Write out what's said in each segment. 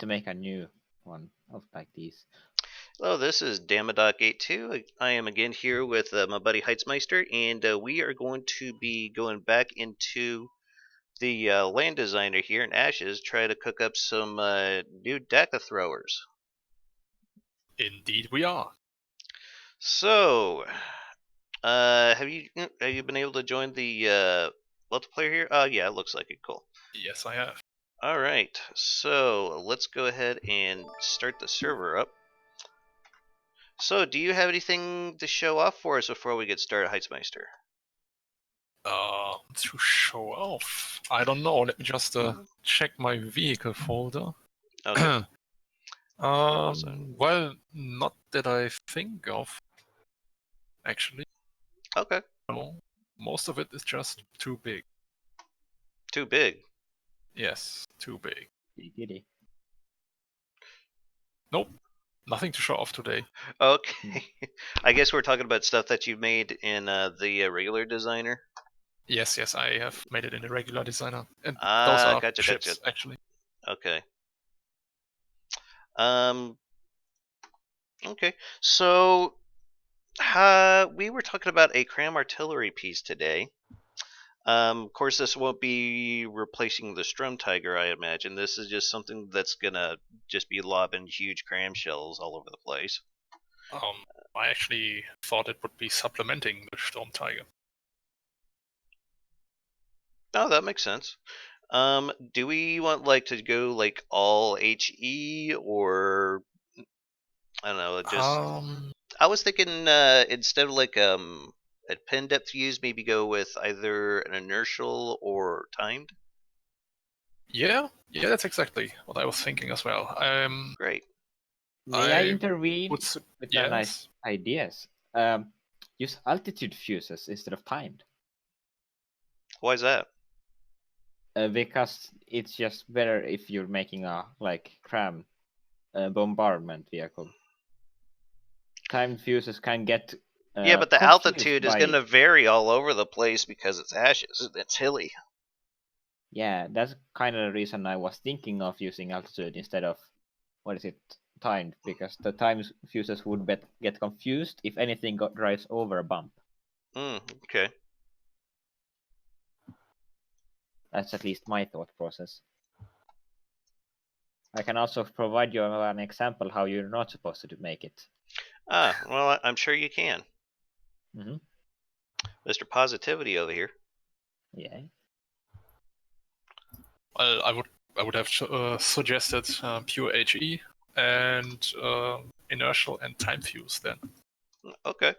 to make a new one of like these. Hello, this is Damaddok 82. I am again here with my buddy Heizmeister, and we are going to be going back into the land designer here in Ashes, try to cook up some new Daka throwers. Indeed, we are. So, have you been able to join the multiplayer here? Yeah, it looks like it. Cool. Yes, I have. All right, so let's go ahead and start the server up. So, do you have anything to show off for us before we get started, Heizmeister? To show off. I don't know. Let me just check my vehicle folder. Okay. Well, not that I think of. Actually. Okay. No, most of it is just too big. Too big? Yes, too big. Giddy. Nope. Nothing to show off today. Okay. I guess we're talking about stuff that you made in the regular designer. Yes, I have made it in the regular designer. And those are ships, actually. Okay. Okay. So, we were talking about a cram artillery piece today. Of course, this won't be replacing the Strum Tiger, I imagine. This is just something that's gonna just be lobbing huge cram shells all over the place. I actually thought it would be supplementing the Storm Tiger. Oh, that makes sense. Do we want like to go like all HE or I don't know, just I was thinking instead of like a pin depth fuse, maybe go with either an inertial or timed. Yeah, that's exactly what I was thinking as well. Great. May I intervene with nice ideas? Use altitude fuses instead of timed. Why is that? Because it's just better if you're making a like cram bombardment vehicle. Timed fuses can get yeah, but the altitude is going to vary all over the place because it's Ashes. It's hilly. Yeah, that's kind of the reason I was thinking of using altitude instead of timed, because the timed fuses would get confused if anything drives over a bump. Okay. That's at least my thought process. I can also provide you an example how you're not supposed to make it. Well, I'm sure you can. Mm-hmm. Mr. Positivity over here. Yeah. Well, I would have suggested pure HE and inertial and time fuse then. Okay,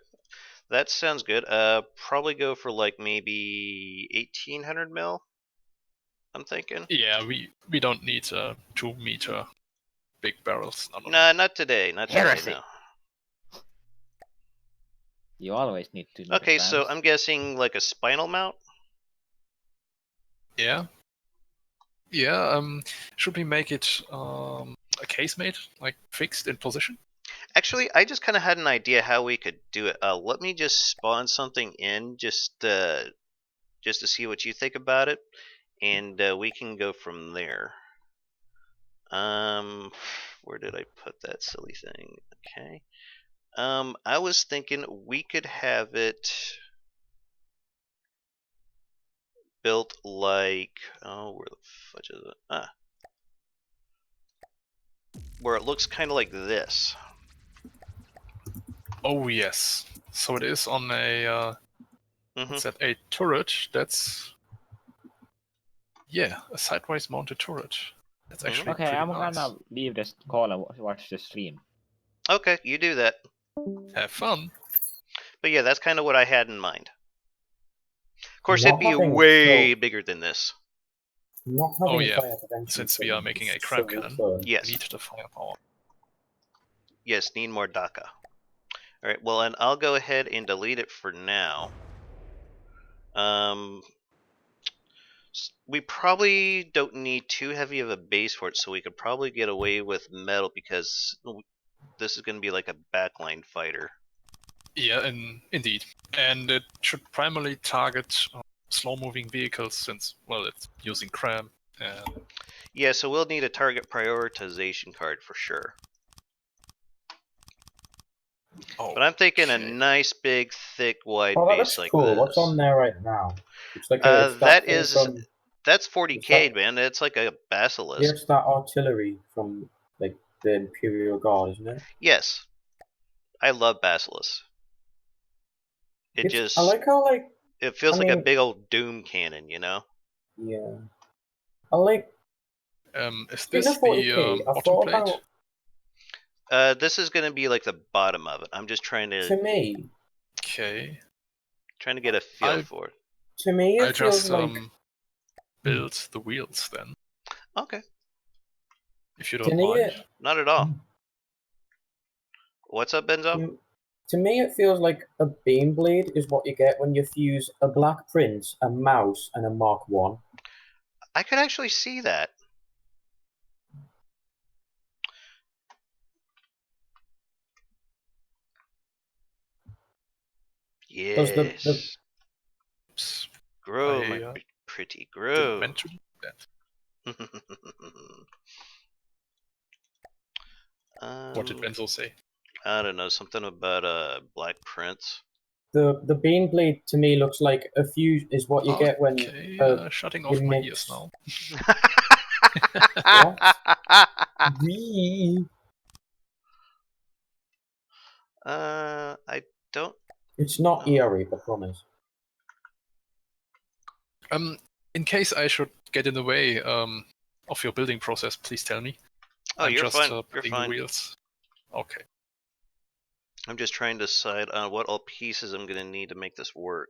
that sounds good. Probably go for like maybe 1800 mil. I'm thinking. Yeah, we don't need 2 meter big barrels. No, not today. Not today. No. You always need to. Okay, so I'm guessing like a spinal mount. Yeah. Should we make it a casemate, like fixed in position? Actually, I just kind of had an idea how we could do it. Let me just spawn something in just to see what you think about it, and we can go from there. Where did I put that silly thing? Okay. I was thinking we could have it built like, where the fudge is it? Where it looks kind of like this. Oh yes. So it is on a what's that? A turret. That's a sideways mounted turret. That's actually okay. I'm nice. gonna leave this call and watch the stream. Okay, you do that. Have fun. But yeah, that's kind of what I had in mind. Of course, it'd be way bigger than this. Oh yeah, since we are making a cram cannon, yes. We need the firepower. Yes, need more Daka. Alright, well, and I'll go ahead and delete it for now. We probably don't need too heavy of a base for it, so we could probably get away with metal because this is going to be like a backline fighter. Yeah, indeed. And it should primarily target slow-moving vehicles since, well, it's using cram And Yeah, so we'll need a target prioritization card for sure. But I'm thinking a nice, big, thick, wide Oh, that base looks like cool. this. What's on there right now? It's like it's That thing is from. that's 40k, man. It's like a basilisk. Yeah, it's that artillery from like the Imperial Guard, isn't it? Yes, I love basilisk. I like how it feels I like a mean- big old doom cannon, you know. Yeah, I like. is In this the 40k, the I bottom thought plate? about. This is gonna be like the bottom of it. I'm just trying to To me, Okay. get a feel for it. to me, I it feels just like. build the wheels then, Okay, if you To don't me, mind. not at all. What's up, Benzo? To me, it feels like a beam blade is what you get when you fuse a Black Prince, a mouse, and a Mark 1. I could actually see that. Does the Yes. Oops. Grow, I my pretty didn't grow. meant to do that. What did Benzo say? I don't know, something about a Black Prince. the beam blade to me looks like a fuse is what you get when shutting you off my mix. ears now. What? Wee. I don't. It's not know. eerie, I promise. In case I should get in the way of your building process, please tell me. Oh, I'm you're just fine. You're putting fine. the wheels. Okay. I'm just trying to decide on what all pieces I'm gonna need to make this work.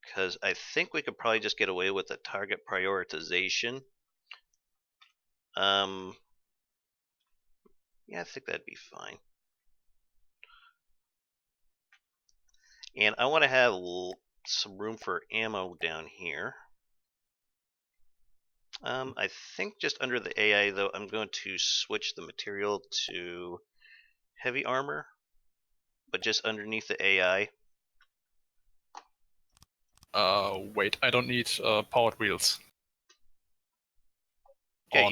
Because I think we could probably just get away with the target prioritization. Yeah, I think that'd be fine. And I want to have some room for ammo down here. I think just under the AI though, I'm going to switch the material to heavy armor, but just underneath the AI. Wait, I don't need powered wheels. Yeah,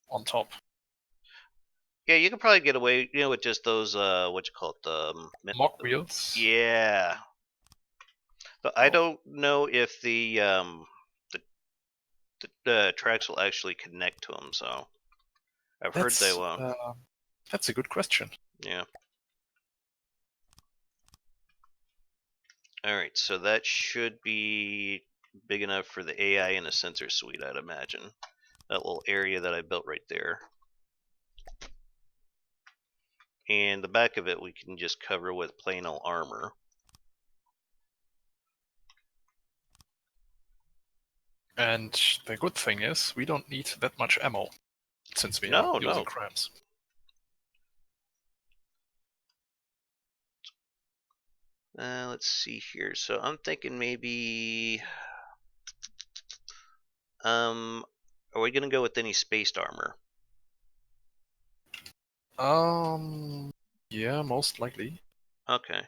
on top. Yeah, you could probably get away, with just those what you call it, mock wheels. Yeah, but I don't know if the tracks will actually connect to them. So I've heard they won't. That's a good question. Yeah. All right, so that should be big enough for the AI and a sensor suite, I'd imagine. That little area that I built right there. And the back of it we can just cover with plain old armor. And the good thing is we don't need that much ammo since we are using crams. Let's see here. So I'm thinking maybe are we gonna go with any spaced armor? Yeah, most likely. Okay.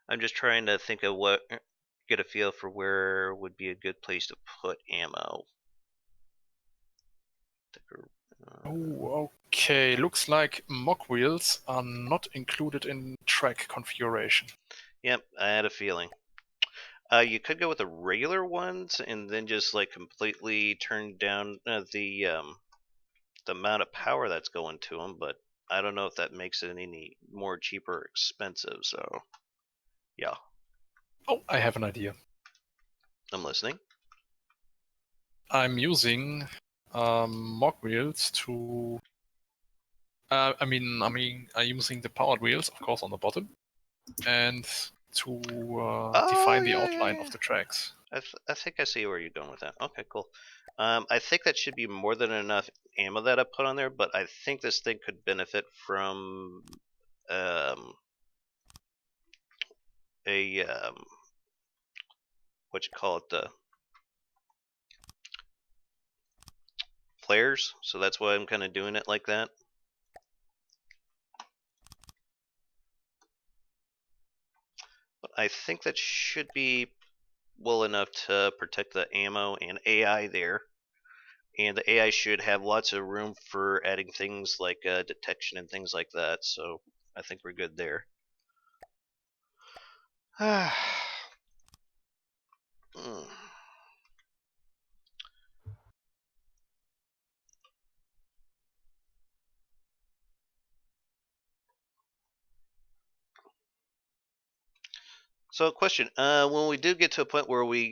I'm just trying to think of get a feel for where would be a good place to put ammo. Oh, okay. Looks like mock wheels are not included in track configuration. Yep, I had a feeling. You could go with the regular ones and then just like completely turn down the amount of power that's going to them, but I don't know if that makes it any more cheaper or expensive. So, yeah. Oh, I have an idea. I'm listening. I'm using mock wheels to. I'm using the powered wheels, of course, on the bottom, and to define the outline of the tracks. I think I see where you're going with that. Okay, cool. I think that should be more than enough ammo that I put on there, but I think this thing could benefit from what you call it, the flares. So that's why I'm kind of doing it like that. But I think that should be well enough to protect the ammo and AI there. and the AI should have lots of room for adding things like detection and things like that. So I think we're good there. Mm. So, question: when we do get to a point where we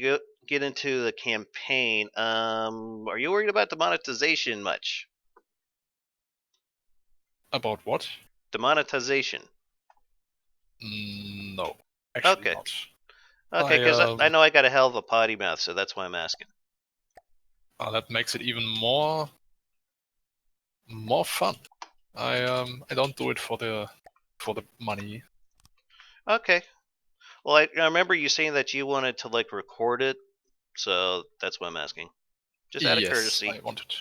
get into the campaign, are you worried about the monetization much? About what? The monetization. No, actually Okay. not. Okay, because I know I got a hell of a potty mouth, so that's why I'm asking. That makes it even more fun. I don't do it for the money. Okay. Well, I remember you saying that you wanted to like record it, so that's why I'm asking. Just out of courtesy. Yes, I wanted.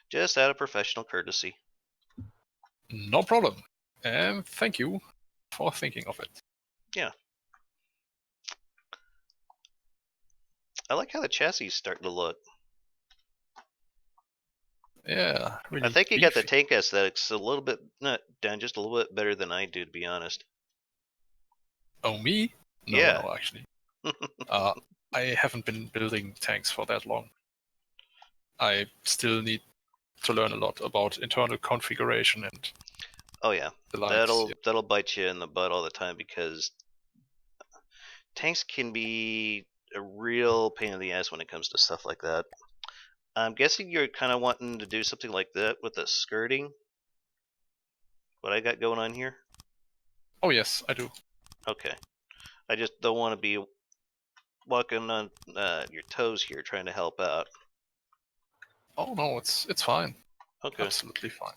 Just out of professional courtesy. No problem. And thank you for thinking of it. Yeah. I like how the chassis is starting to look. Yeah, really. I think you beefy. got the tank aesthetics a little bit down, just a little bit better than I do, to be honest. Oh, me? No, Yeah. no, actually. I haven't been building tanks for that long. I still need to learn a lot about internal configuration and. Oh yeah, the lights. that'll bite you in the butt all the time because tanks can be a real pain in the ass when it comes to stuff like that. I'm guessing you're kind of wanting to do something like that with the skirting. What I got going on here? Oh yes, I do. Okay, I just don't want to be walking on your toes here trying to help out. Oh no, it's fine. Okay. Absolutely fine.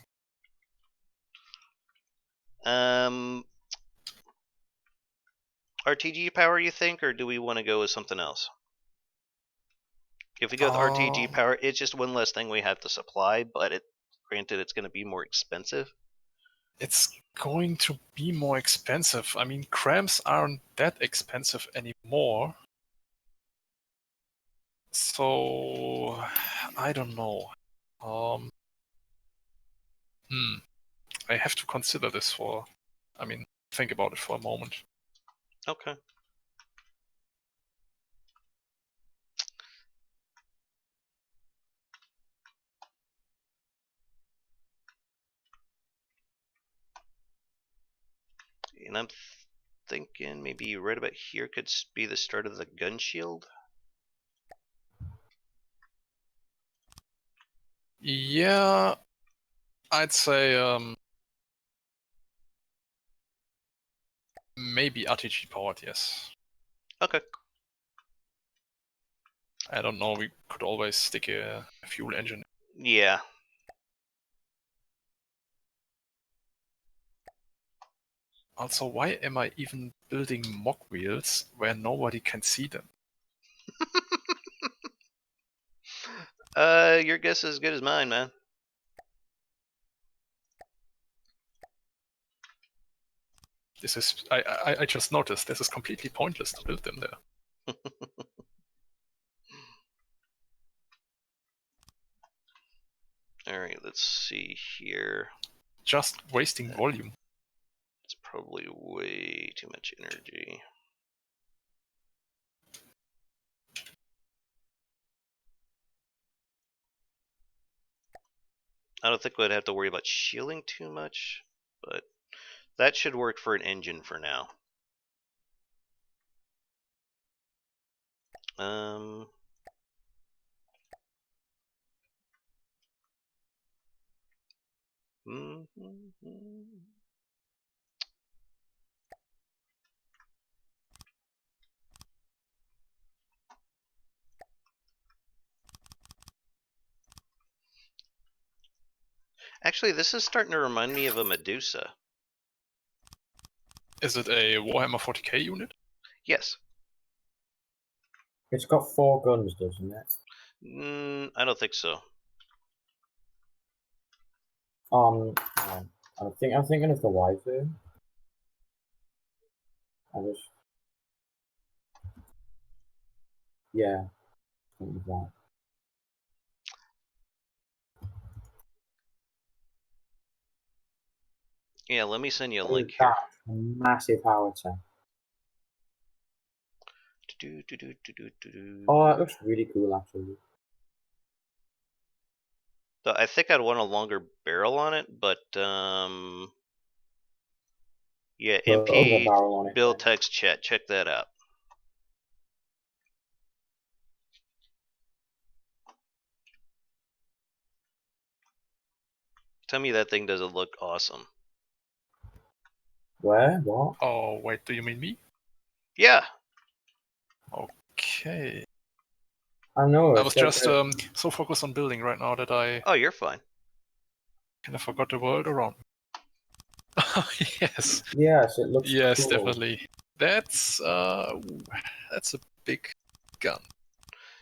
RTG power, you think, or do we want to go with something else? If we go with RTG power, it's just one less thing we have to supply, but granted, it's going to be more expensive. It's going to be more expensive. I mean, crams aren't that expensive anymore. So, I don't know. I have to consider this think about it for a moment. Okay. And I'm thinking maybe right about here could be the start of the gun shield. Yeah, I'd say maybe RTG powered, yes. Okay. I don't know, we could always stick a fuel engine. Yeah. Also, why am I even building mock wheels where nobody can see them? Your guess is as good as mine, man. This is I just noticed this is completely pointless to build them there. Alright, let's see here. Just wasting volume. It's probably way too much energy. I don't think we'd have to worry about shielding too much, but that should work for an engine for now. Actually, this is starting to remind me of a Medusa. Is it a Warhammer 40k unit? Yes. It's got 4 guns, doesn't it? I don't think so. I'm thinking of the waifu. Yeah. What was that? Yeah, let me send you a What link is here. that? A massive howitzer. Oh, that looks really cool, actually. So I think I'd want a longer barrel on it, but yeah, Put a MP barrel on it. build text chat. Check that out. Tell me that thing doesn't look awesome. Where? What? Oh, wait, do you mean me? Yeah. Okay. I know. I It's was like just so focused on building right now that I Oh, you're fine. kind of forgot the world around. Yes. yes, it looks Yes, cool. definitely. That's a big gun.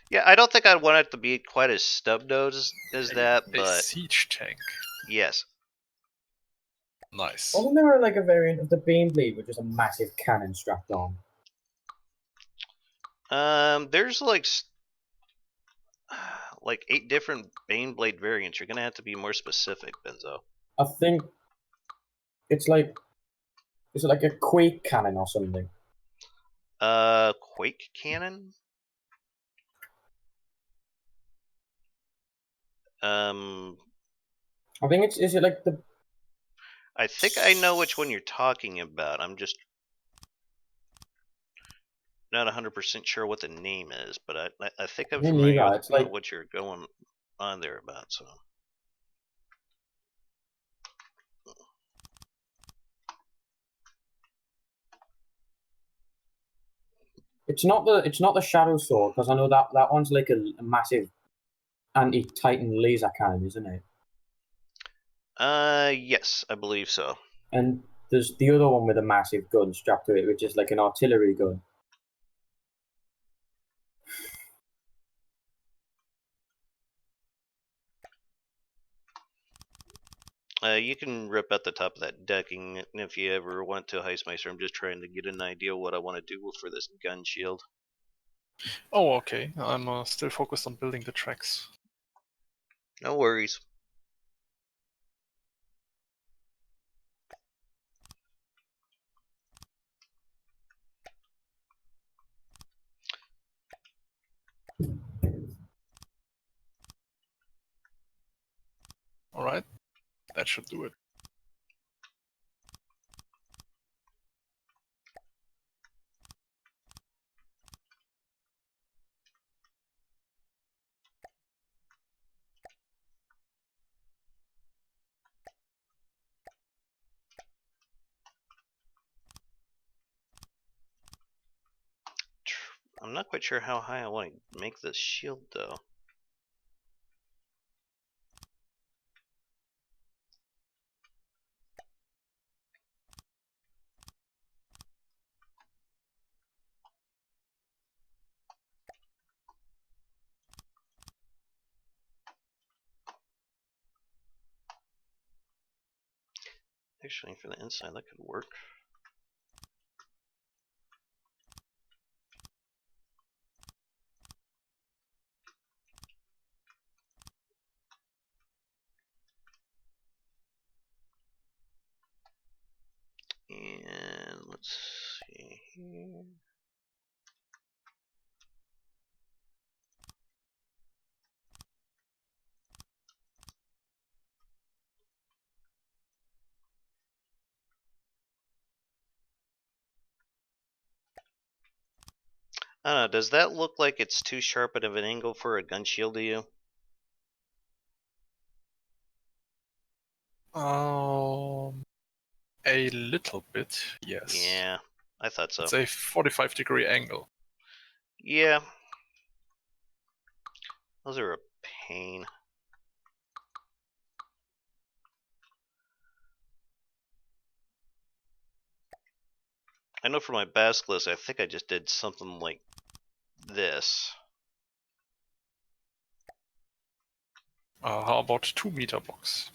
Yeah, I don't think I'd want it to be quite as stub-nosed as that, A but siege tank. yes. Nice. Wasn't there like a variant of the beam blade with just a massive cannon strapped on? There's like 8 different Baneblade variants. You're gonna have to be more specific, Benzo. I think it's like, is it like a quake cannon or something? Quake cannon. I think it's, is it like the, I think I know which one you're talking about. I'm just not 100% sure what the name is, but I think I'm me familiar neither, with it's like, what you're going on there about. So it's not the shadow sword, because I know that one's like a massive anti-titan laser cannon, isn't it? yes, I believe so. And there's the other one with a massive gun strapped to it, which is like an artillery gun. You can rip out the top of that decking if you ever want to, Heizmeister. I'm just trying to get an idea of what I want to do for this gun shield. Oh, okay. I'm still focused on building the tracks. No worries. Alright, that should do it. I'm not quite sure how high I want to make this shield, though. Actually, for the inside, that could work. And let's see here. I don't know, does that look like it's too sharp of an angle for a gun shield to you? A little bit, yes. Yeah, I thought so. It's a 45-degree angle. Yeah. Those are a pain. I know for my basilisk, I think I just did something like this. How about 2-meter box?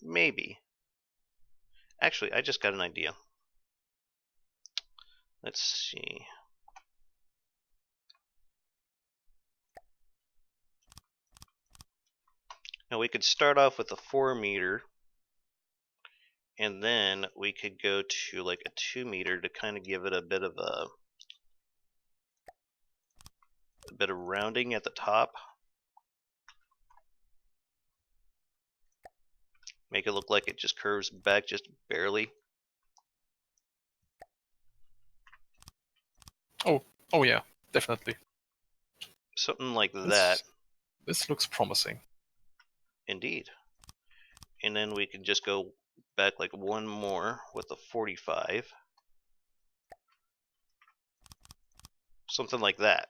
Maybe. Actually, I just got an idea. Let's see. Now we could start off with a 4 meter, and then we could go to like a 2 meter to kind of give it a bit of rounding at the top. Make it look like it just curves back just barely. Oh yeah, definitely. Something like that. This looks promising. Indeed. And then we can just go back like one more with a 45. Something like that.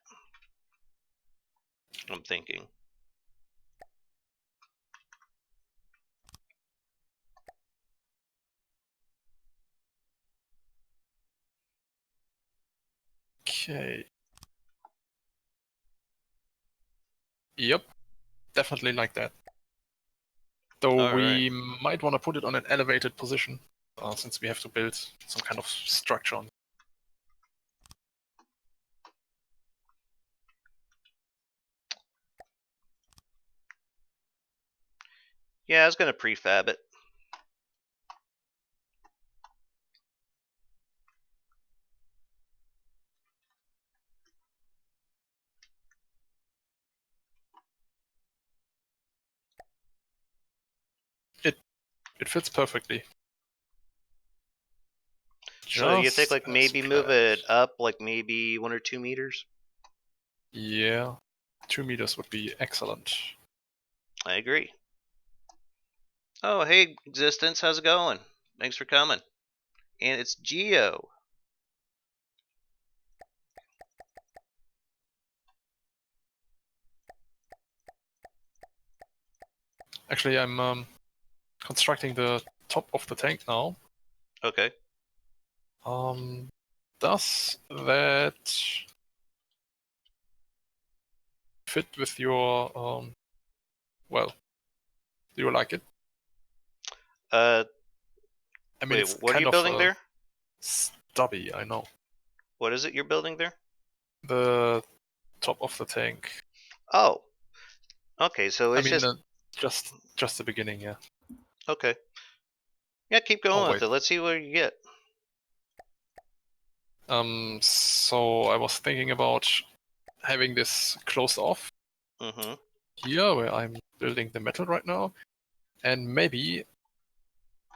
I'm thinking. Okay. Yep, definitely like that. Though All we right. might want to put it on an elevated position, since we have to build some kind of structure on. Yeah, I was gonna prefab it. It fits perfectly. So you think Just like as maybe move planned. it up like maybe 1 or 2 meters? Yeah, 2 meters would be excellent. I agree. Oh, hey, Existence, how's it going? Thanks for coming. And it's Geo. Actually, I'm constructing the top of the tank now. Okay. Does that fit with your well, do you like it? Uh, I mean, wait, it's what are kind you of building there? stubby, I know. What is it you're building there? The top of the tank. Oh. Okay, so it's just the beginning, yeah. Okay. Yeah, keep going with wait. it. Let's see what you get. So I was thinking about having this closed off Mm-hmm. here, where I'm building the metal right now, and maybe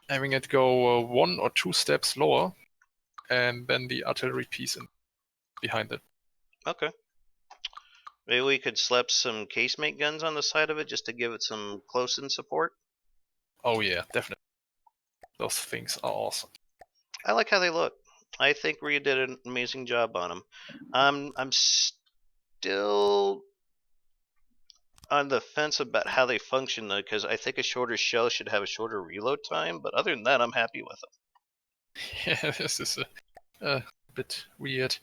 having it go 1 or 2 steps lower, and then the artillery piece behind it. Okay. Maybe we could slap some casemate guns on the side of it just to give it some close-in support. Oh yeah, definitely. Those things are awesome. I like how they look. I think Rhea did an amazing job on them. I'm still on the fence about how they function though, because I think a shorter shell should have a shorter reload time. But other than that, I'm happy with them. Yeah, this is a bit weird.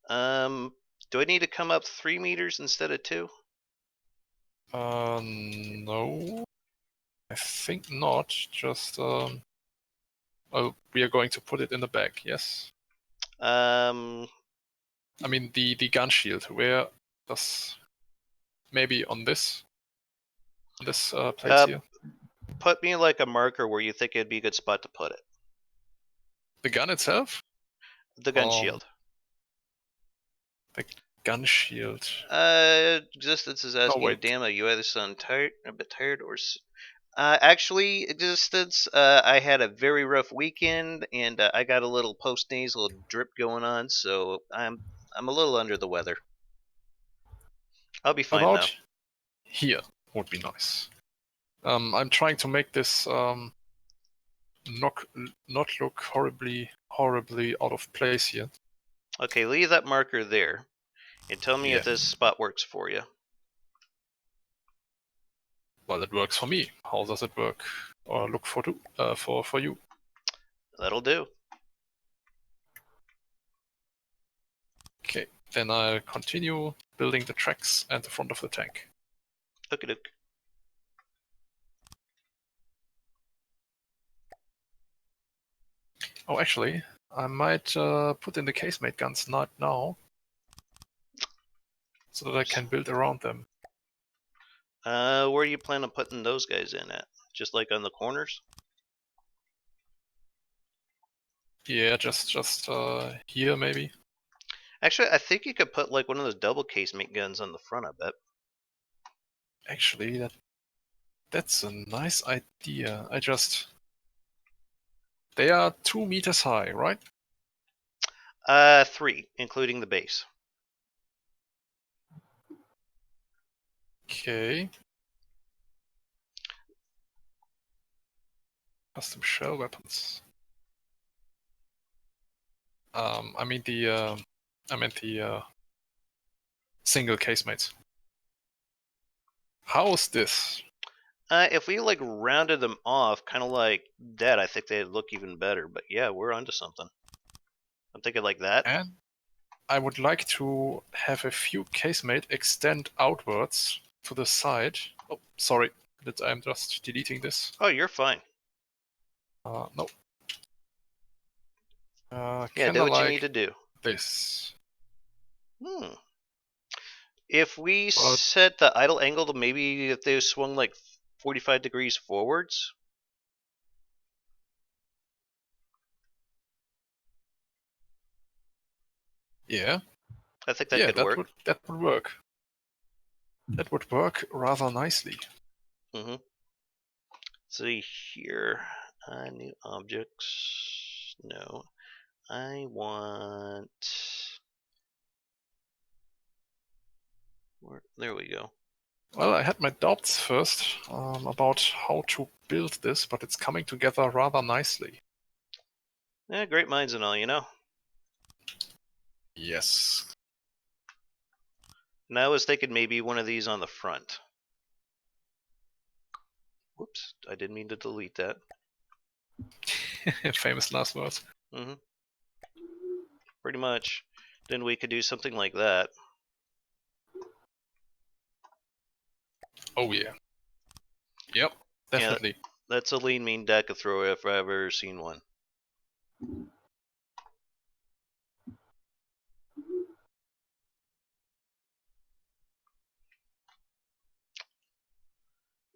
Do I need to come up 3 meters instead of 2? No, I think not. Just well, we are going to put it in the back. Yes. I mean the gun shield. Where does maybe on this place here? Put me like a marker where you think it'd be a good spot to put it. The gun itself? The gun shield. The gun shield. Existence is asking, wait. Dama, you either sound tired, a bit tired, or actually, Existence, I had a very rough weekend, and I got a little post-nasal drip going on, so I'm a little under the weather. I'll be fine About though. here would be nice. I'm trying to make this not look horribly out of place here. Okay, leave that marker there, and tell me Yeah. if this spot works for you. Well, it works for me. How does it work or look for you? That'll do. Okay, then I'll continue building the tracks and the front of the tank. Okie doke. Oh, actually, I might put in the casemate guns not now, so that I can build around them. Where do you plan on putting those guys in at? Just like on the corners? Yeah, just here maybe. Actually, I think you could put like one of those double casement guns on the front. I bet. Actually, that's a nice idea. They are 2 meters high, right? 3, including the base. Okay. Custom shell weapons. I meant the single casemates. How is this? If we like rounded them off, kind of like that, I think they'd look even better. But yeah, we're onto something. I'm thinking like that. And I would like to have a few casemate extend outwards to the side. Oh, sorry, I'm just deleting this. Oh, you're fine. No. Yeah, do what you need to do. This. If we set the idle angle to maybe if they swung like 45 degrees forwards. Yeah. I think that could work. That would work. That would work rather nicely. Mm-hmm. See here. New objects. No. I want... There we go. Well, I had my doubts first about how to build this, but it's coming together rather nicely. Yeah, great minds and all, you know? Yes. And I was thinking maybe one of these on the front. Whoops, I didn't mean to delete that. Famous last words. Mm-hmm. Pretty much. Then we could do something like that. Oh yeah. Yep, definitely. Yeah, that's a lean, mean deck of throw if I've ever seen one.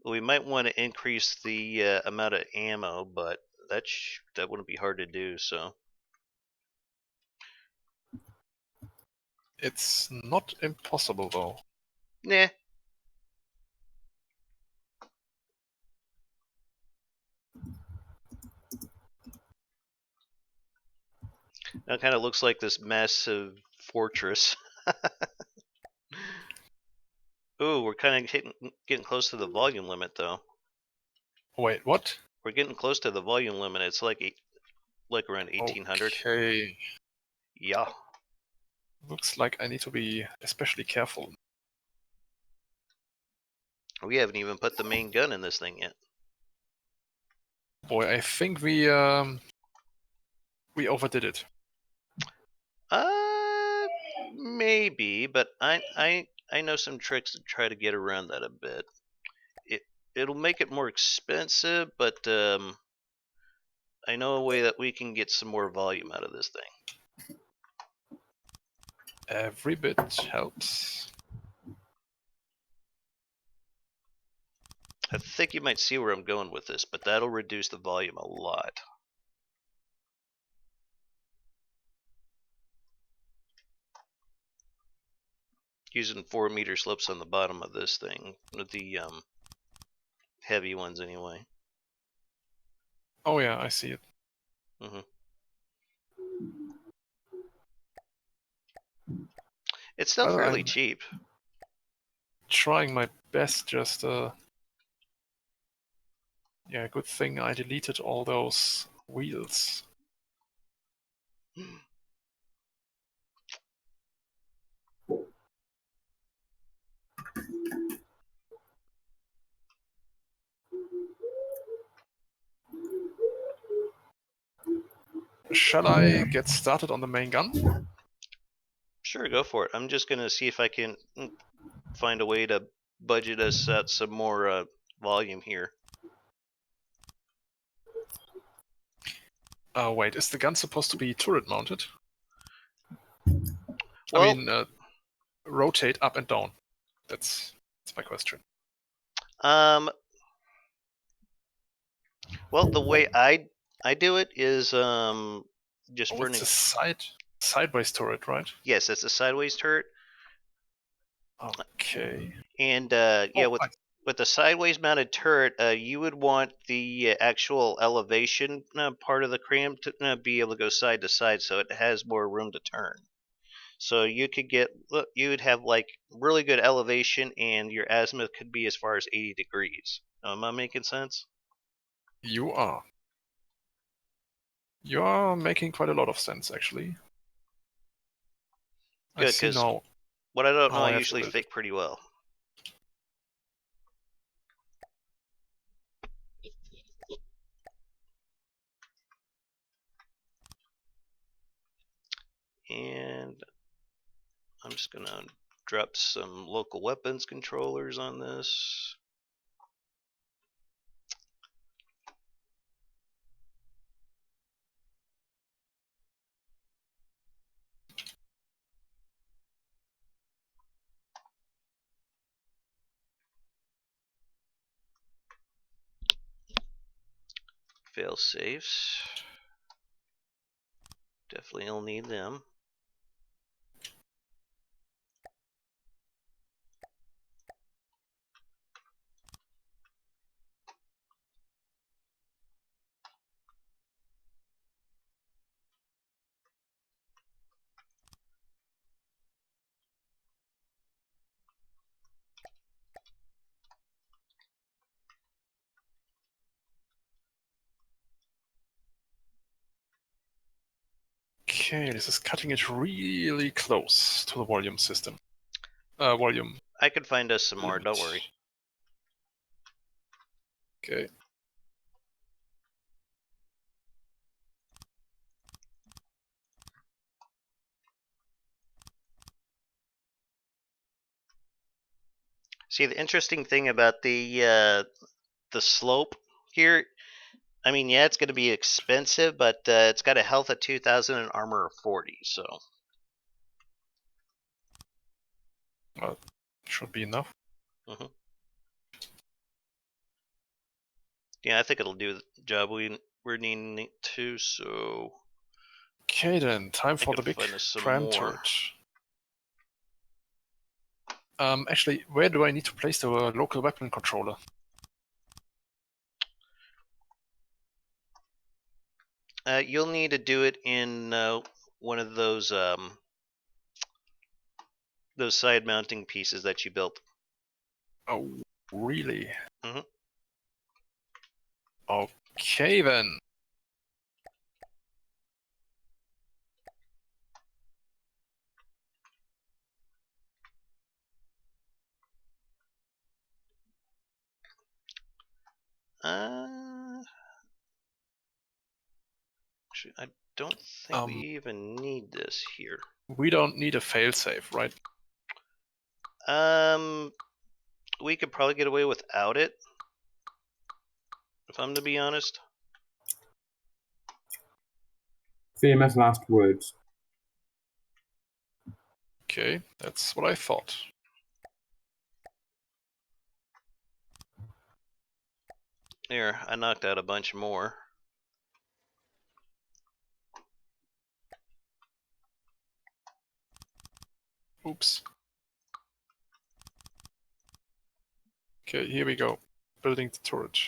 We might want to increase the amount of ammo, but that wouldn't be hard to do, so. It's not impossible, though. Nah. That kind of looks like this massive fortress. Ooh, we're kind of getting close to the volume limit, though. Wait, what? We're getting close to the volume limit. It's like around 1800. Okay. Yeah. Looks like I need to be especially careful. We haven't even put the main gun in this thing yet. Boy, I think we overdid it. Maybe, but I know some tricks to try to get around that a bit. It'll make it more expensive, but I know a way that we can get some more volume out of this thing. Every bit helps. I think you might see where I'm going with this, but that'll reduce the volume a lot. Using 4-meter slips on the bottom of this thing, with the heavy ones anyway. Oh yeah, I see it. Mm-hmm. It's still fairly cheap. Trying my best, just yeah, good thing I deleted all those wheels. Shall I get started on the main gun? Sure, go for it. I'm just gonna see if I can find a way to budget us out some more volume here. Wait, is the gun supposed to be turret mounted? Well, I mean, rotate up and down. That's my question. Well, the way I do it is just Oh, for it's a sideways turret, right? yes, it's a sideways turret, Okay. and yeah, Oh, with the sideways mounted turret, you would want the actual elevation part of the cram to be able to go side to side, so it has more room to turn. So you could you would have like really good elevation, and your azimuth could be as far as 80 degrees. Am I making sense? You are. You are making quite a lot of sense, actually. I Good, see because now what I don't know, how I I have to usually build fake pretty well. And I'm just gonna drop some local weapons controllers on this. Fail safes. Definitely will need them. Okay, this is cutting it really close to the volume system. Volume. I could find us some more, limit. don't worry. Okay. See, the interesting thing about the slope here, I mean, yeah, it's going to be expensive, but it's got a health of 2,000 and armor of 40, so. Should be enough. Mm-hmm. Yeah, I think it'll do the job we're needing it to, so. Okay then, time for the big cram more. turret. Actually, where do I need to place the local weapon controller? You'll need to do it in one of those side mounting pieces that you built. Oh, really? Mm-hmm. Okay then. Actually, I don't think we even need this here. We don't need a failsafe, right? We could probably get away without it, if I'm to be honest. Famous last words. Okay, that's what I thought. There, I knocked out a bunch more. Oops. Okay, here we go. Building the turret.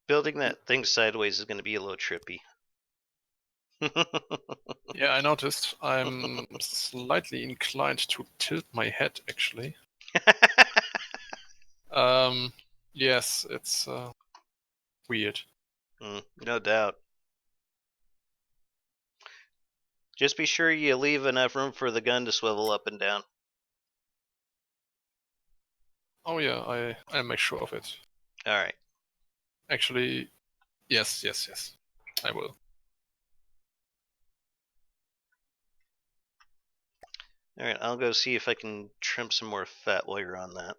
Building that thing sideways is going to be a little trippy. Yeah, I noticed. I'm slightly inclined to tilt my head, actually. Yes, it's weird. No doubt. Just be sure you leave enough room for the gun to swivel up and down. Oh yeah, I'll make sure of it. All right. Actually, yes, I will. All right, I'll go see if I can trim some more fat while you're on that.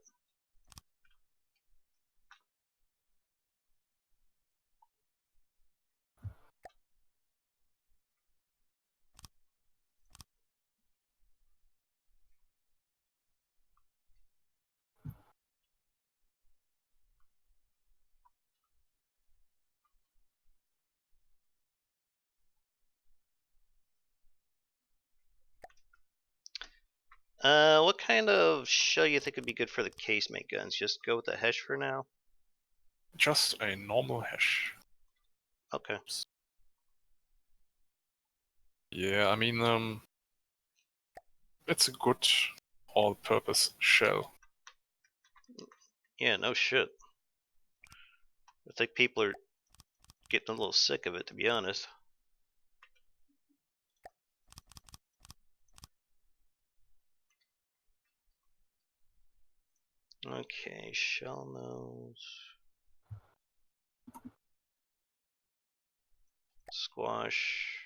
What kind of shell you think would be good for the casemate guns? Just go with the hash for now. Just a normal hash. Okay. Yeah, I mean, it's a good all-purpose shell. Yeah, no shit. I think people are getting a little sick of it, to be honest. Okay, shell nose. Squash.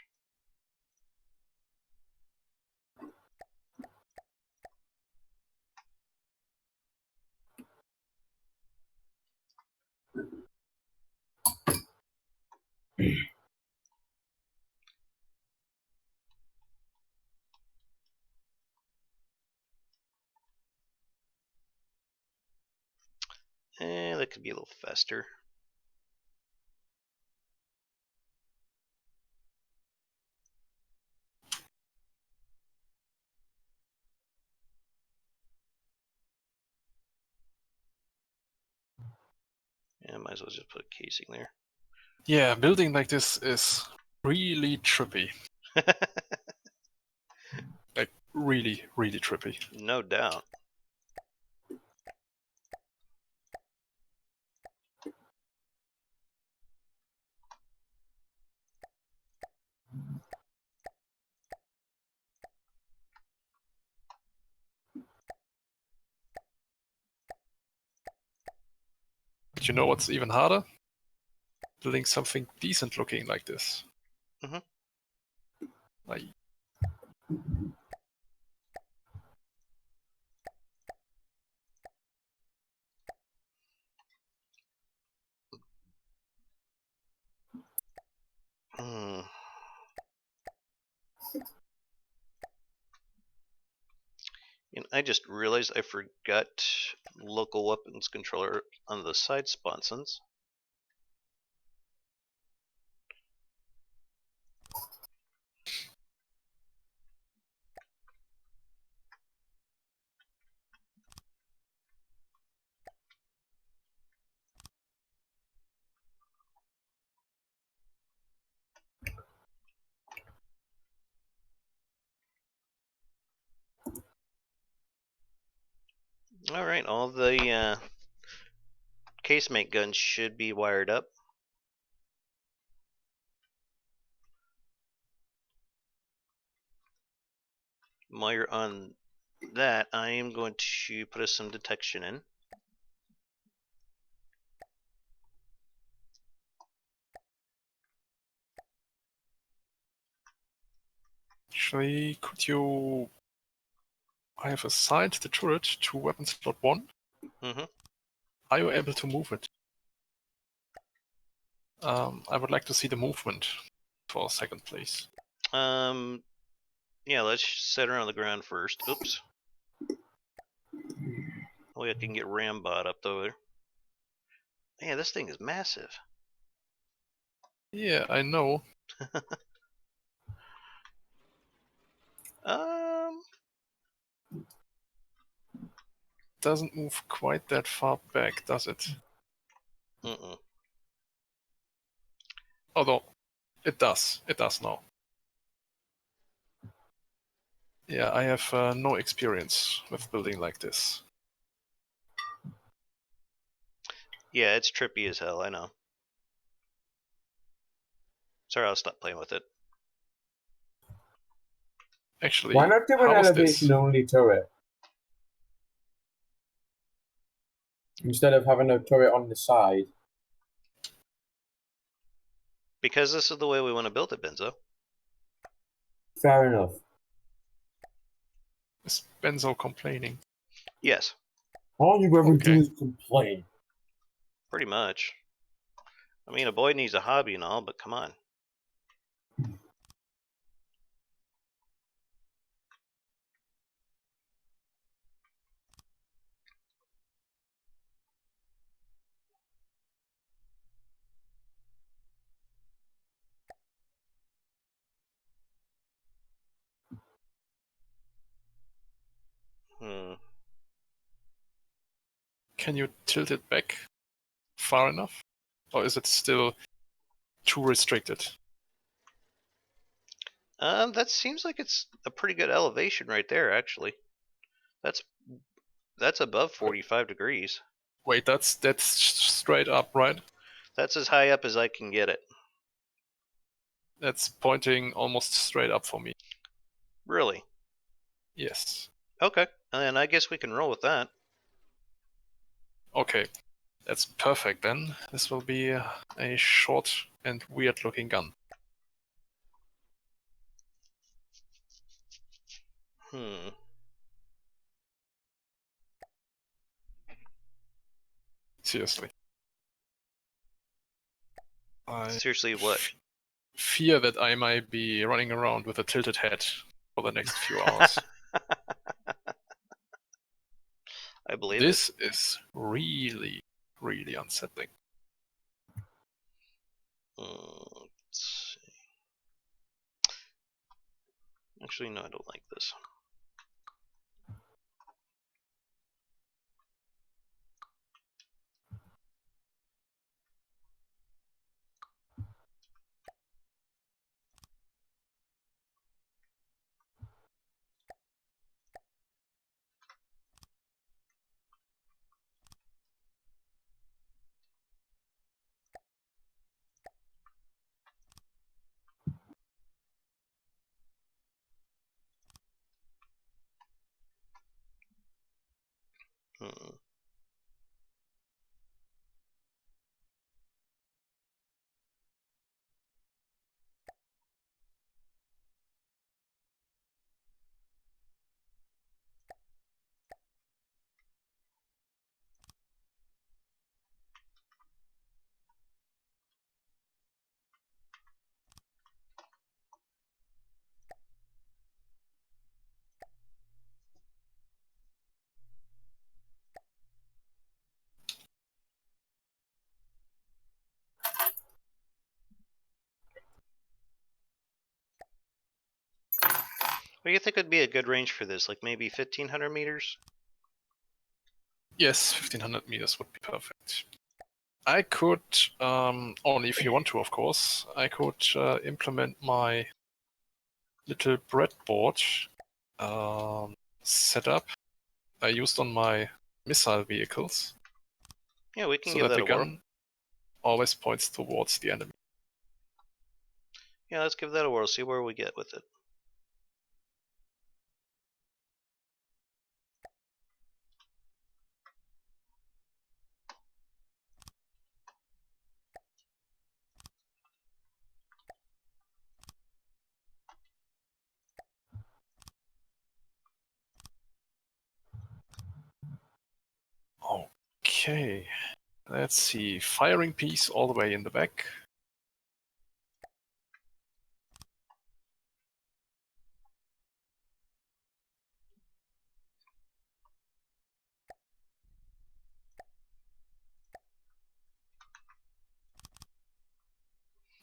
That could be a little faster. Yeah, might as well just put a casing there. Yeah, building like this is really trippy. Like, really, really trippy. No doubt. But you know what's even harder? Building something decent looking like this. Mhm. Like, Hmm. And I just realized I forgot local weapons controller on the side sponsons. All right, all the casemate guns should be wired up. While you're on that, I am going to put some detection in. actually, could you... I have assigned the turret to weapon slot 1. Mm-hmm. Are you able to move it? I would like to see the movement for second place. Yeah, let's set her on the ground first. Oops. Oh, yeah, I can get Rambot up there. Man, this thing is massive. Yeah, I know. Um, Doesn't move quite that far back, does it? mm-mm. Although, it does. It does now. Yeah, I have no experience with building like this. Yeah, it's trippy as hell, I know. Sorry, I'll stop playing with it. Actually, Why not do an how is this? elevation only turret? Instead of having a turret on the side. Because this is the way we want to build it, Benzo. Fair enough. Is Benzo complaining? Yes, All you ever Okay. do is complain. pretty much. I mean, a boy needs a hobby and all, but come on. Can you tilt it back far enough? Or is it still too restricted? That seems like it's a pretty good elevation right there, actually. That's above 45 degrees. Wait, that's straight up, right? That's as high up as I can get it. That's pointing almost straight up for me. Really? Yes. Okay, and I guess we can roll with that. Okay, that's perfect then. This will be a short and weird looking gun. Seriously. I Seriously, what? fear that I might be running around with a tilted head for the next few hours. I believe This is really, really unsettling. Let's see. Actually, no, I don't like this. Hmm. What do you think would be a good range for this? Like maybe 1,500 meters? Yes, 1500 meters would be perfect. I could, only if you want to, of course, I could implement my little breadboard setup I used on my missile vehicles. Yeah, we can so give that that the a whirl. gun always points towards the enemy. Yeah, let's give that a whirl. See where we get with it. Okay, let's see. Firing piece all the way in the back.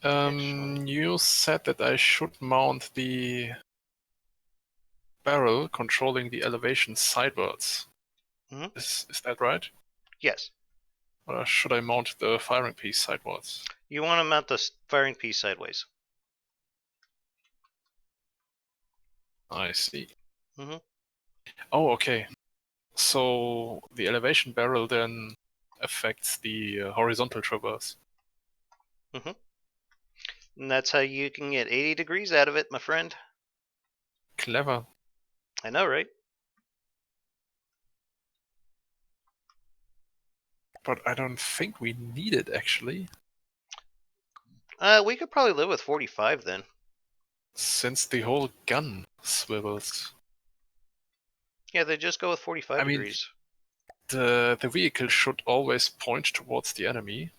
You said that I should mount the barrel controlling the elevation sidewards. Mhm. Is that right? Yes. Or should I mount the firing piece sidewards? You want to mount the firing piece sideways. I see. Mhm. Oh, okay. So the elevation barrel then affects the horizontal traverse. And that's how you can get 80 degrees out of it, my friend. Clever. I know, right? But I don't think we need it, actually. We could probably live with 45 then. Since the whole gun swivels. Yeah, they just go with 45 I mean, degrees. the vehicle should always point towards the enemy.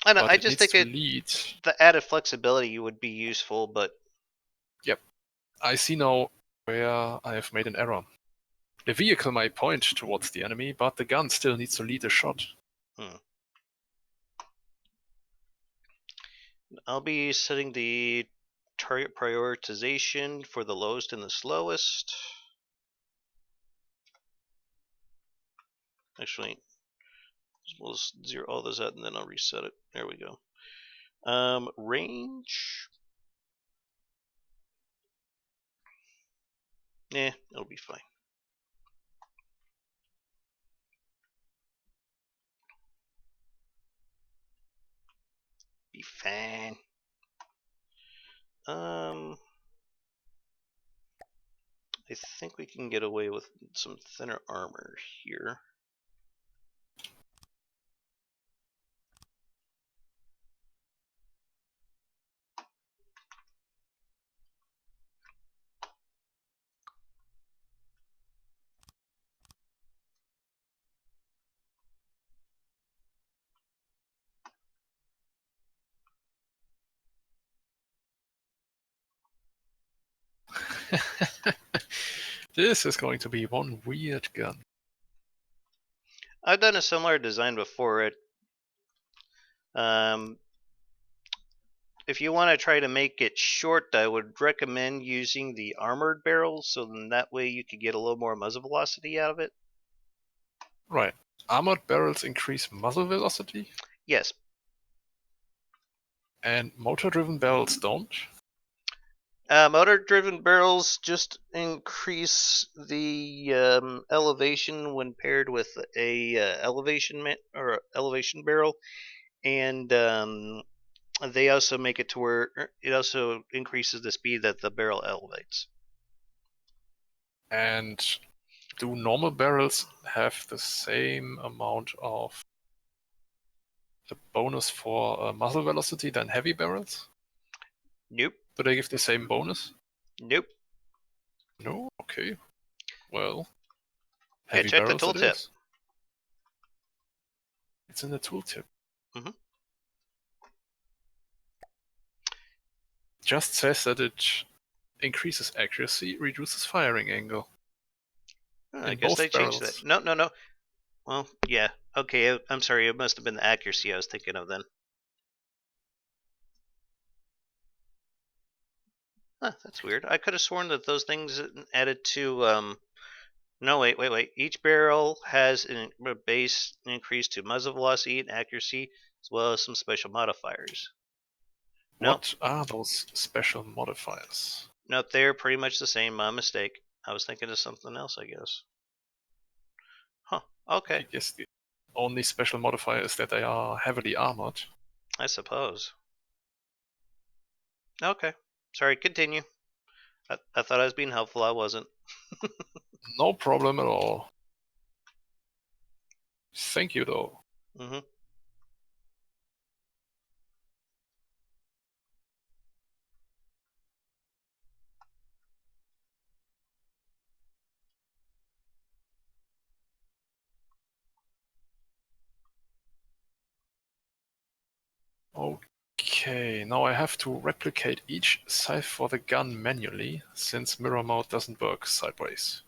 I know. But I it just needs think to lead. the added flexibility would be useful, but Yep. I see now where I have made an error. The vehicle might point towards the enemy, but the gun still needs to lead the shot. I'll be setting the target prioritization for the lowest and the slowest. Actually, we'll zero all those out and then I'll reset it. There we go. Range. It'll be fine. Be fine. I think we can get away with some thinner armor here. This is going to be one weird gun. I've done a similar design before. If you want to try to make it short, I would recommend using the armored barrel, so then that way you could get a little more muzzle velocity out of it. Right. Armored barrels increase muzzle velocity? Yes. And motor-driven barrels don't? Motor-driven barrels just increase the elevation when paired with a elevation barrel, and they also make it to where it also increases the speed that the barrel elevates. And do normal barrels have the same amount of the bonus for muzzle velocity than heavy barrels? Nope. Do they give the same bonus? Nope. No? Okay. Well, Yeah, heavy check the barrels it tooltip. is. It's in the tooltip. Mm-hmm. Just says that it increases accuracy, reduces firing angle. I guess they changed that. No. Well, yeah. Okay, I'm sorry. It must have been the accuracy I was thinking of then. Huh, that's weird. I could have sworn that those things added to. No, wait. Each barrel has a base increase to muzzle velocity and accuracy, as well as some special modifiers. What are those special modifiers? Nope, they're pretty much the same. My mistake. I was thinking of something else, I guess. Huh, okay. I guess the only special modifier is that they are heavily armored. I suppose. Okay. Sorry, continue. I thought I was being helpful. I wasn't. No problem at all. Thank you, though. Mm-hmm. Okay, now I have to replicate each sight for the gun manually, since mirror mode doesn't work sideways.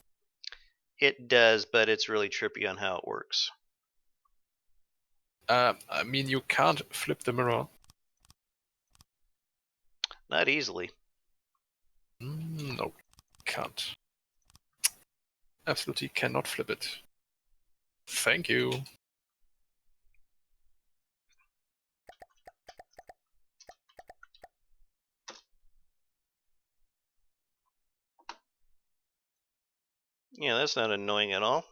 It does, but it's really trippy on how it works. I mean, you can't flip the mirror. Not easily. No, can't. Absolutely cannot flip it. Thank you. Yeah, that's not annoying at all.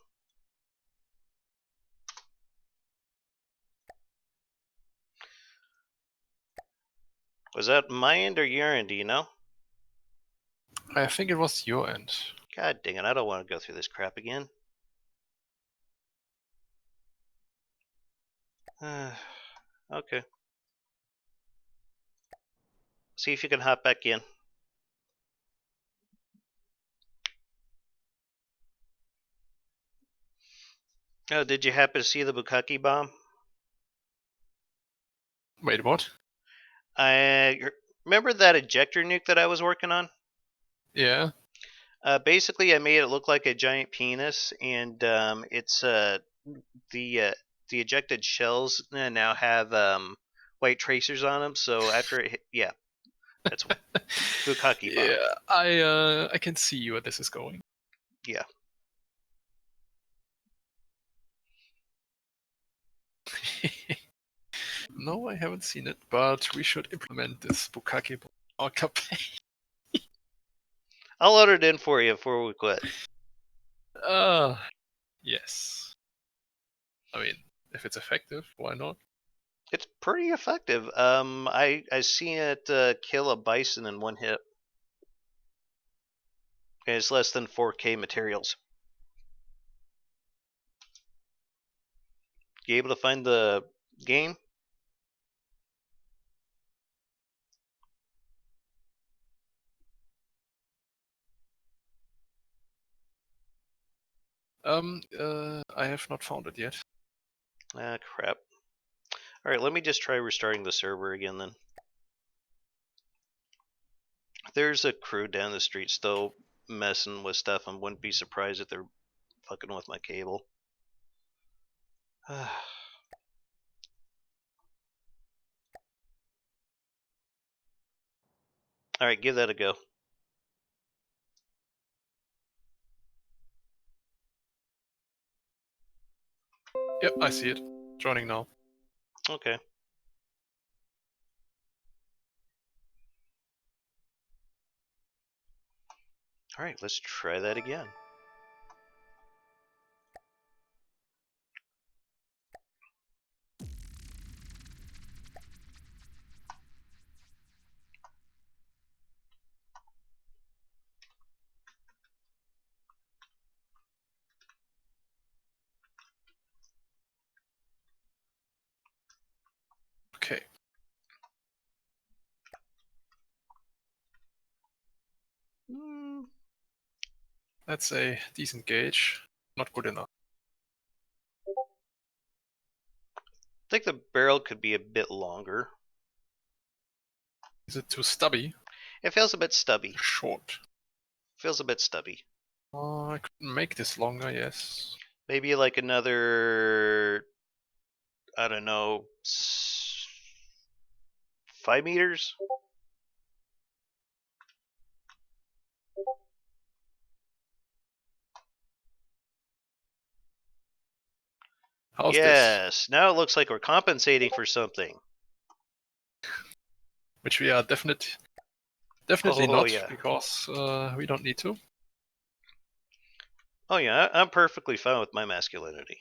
Was that my end or your end, do you know? I think it was your end. God dang it, I don't want to go through this crap again. Okay. See if you can hop back in. Oh, did you happen to see the Bukkake bomb? Wait, what? Remember that ejector nuke that I was working on? Yeah. Basically, I made it look like a giant penis, and it's the ejected shells now have white tracers on them. So after it hit, yeah, that's Bukkake bomb. Yeah, I can see where this is going. Yeah. No, I haven't seen it, but we should implement this Bukake our campaign. I'll order it in for you before we quit. Yes. I mean, if it's effective, why not? It's pretty effective. I seen it kill a bison in one hit. And it's less than 4K materials. You able to find the game? I have not found it yet. Ah, crap. Alright, let me just try restarting the server again then. There's a crew down the street still messing with stuff. I wouldn't be surprised if they're fucking with my cable. Alright, give that a go. Yep, I see it. Joining now. Okay. Alright, let's try that again. Okay. That's a decent gauge. Not good enough. I think the barrel could be a bit longer. Is it too stubby? It feels a bit stubby. Short. Feels a bit stubby. I could make this longer, yes. Maybe like another, I don't know, 5 meters? How's this? Yes, now it looks like we're compensating for something. Which we are definitely Oh, not, yeah. because we don't need to. Oh yeah, I'm perfectly fine with my masculinity.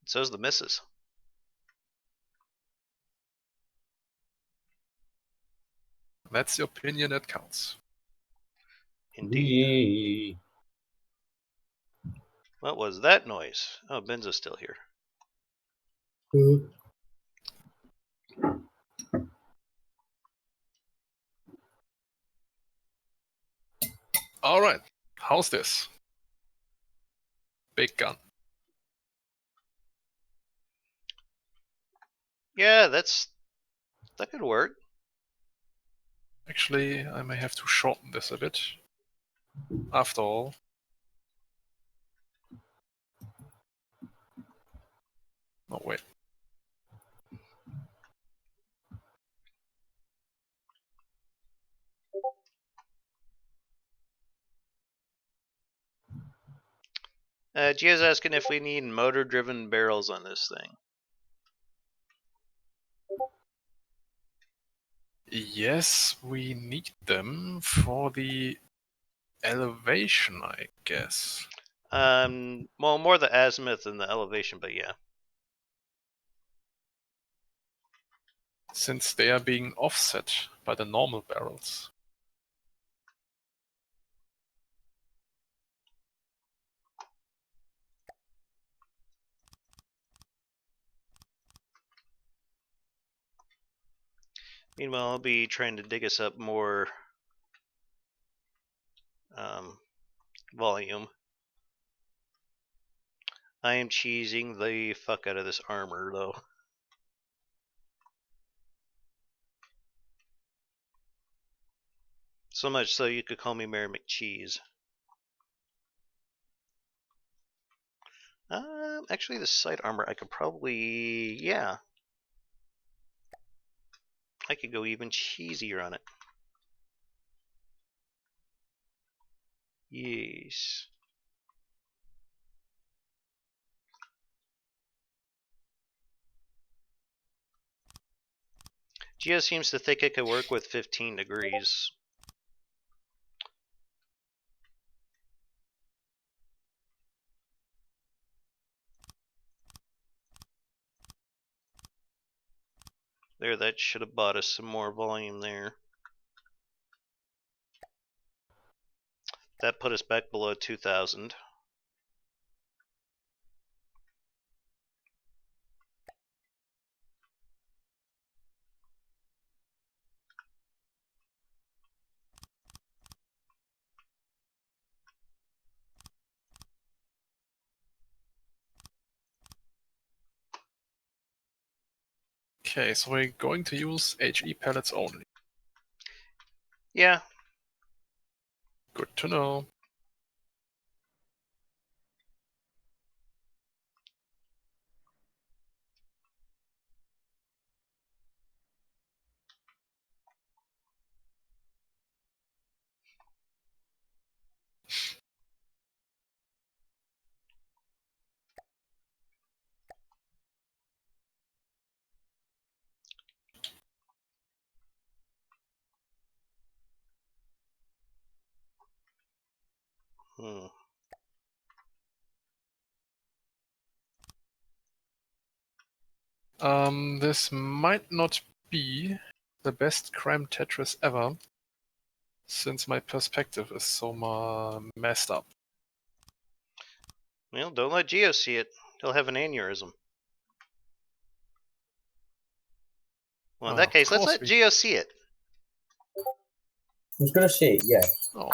So's the missus. That's the opinion that counts. Indeed. What was that noise? Oh, Benza's still here. Alright, how's this? Big gun. Yeah, that could work. Actually, I may have to shorten this a bit. After all. Oh, wait. Gia's asking if we need motor-driven barrels on this thing. Yes, we need them for the elevation, I guess. Well, more the azimuth than the elevation, but yeah. Since they are being offset by the normal barrels. Meanwhile, I'll be trying to dig us up more volume. I am cheesing the fuck out of this armor, though. So much so you could call me Mary McCheese. Actually, the side armor, I could probably, yeah. I could go even cheesier on it. Yes. Geo seems to think it could work with 15 degrees. There, that should have bought us some more volume there. That put us back below 2,000. Okay, so we're going to use HE pellets only. Yeah. Good to know. Hmm. This might not be the best crime Tetris ever, since my perspective is so messed up. Well, don't let Geo see it. He'll have an aneurysm. Well, in that case, let's let Geo see it. I was going to say, yeah. Oh,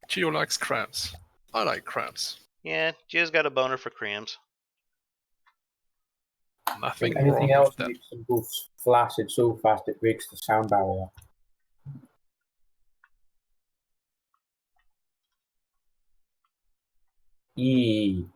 Geo likes cramps. I like cramps. Yeah, Geo's got a boner for crams. Nothing If wrong anything with else that. makes them go flaccid so fast it breaks the sound barrier. Eee.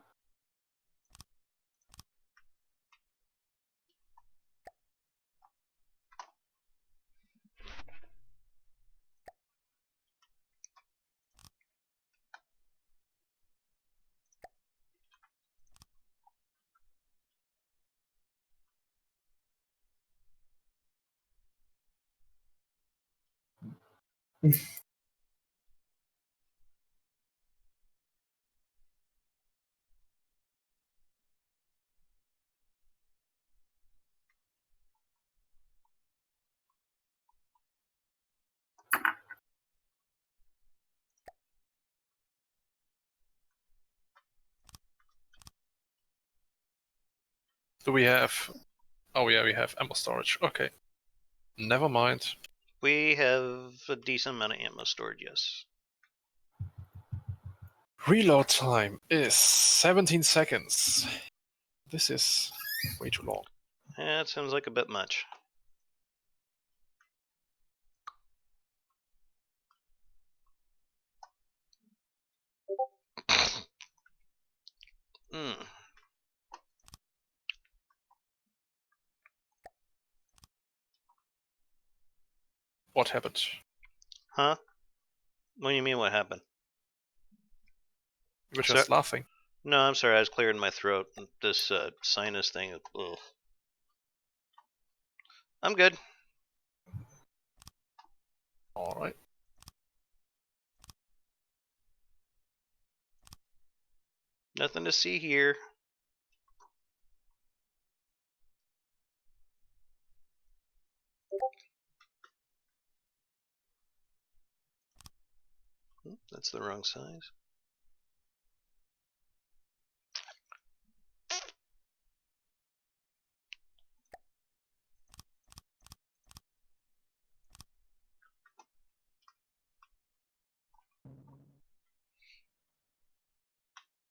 Do we have... Oh yeah, we have ammo storage. Okay. Never mind. We have a decent amount of ammo stored, yes. Reload time is 17 seconds. This is way too long. That sounds like a bit much. Hmm. What happened? Huh? What do you mean, what happened? You were just laughing. No, I'm sorry, I was clearing my throat. This sinus thing. Ugh. I'm good. Alright. Nothing to see here. That's the wrong size.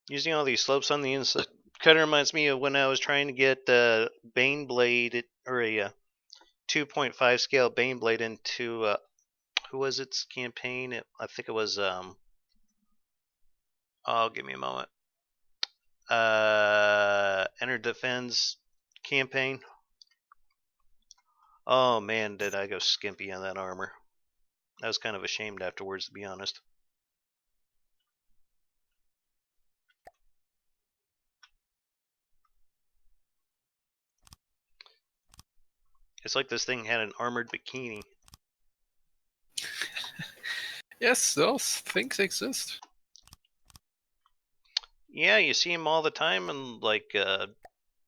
Using all these slopes on the inside kind of reminds me of when I was trying to get the Bane Blade, or a 2.5 scale Bane Blade into, who was its campaign? I think it was, oh, give me a moment. Enter Defense campaign. Oh man, did I go skimpy on that armor. I was kind of ashamed afterwards, to be honest. It's like this thing had an armored bikini. Yes, those things exist. Yeah, you see them all the time in like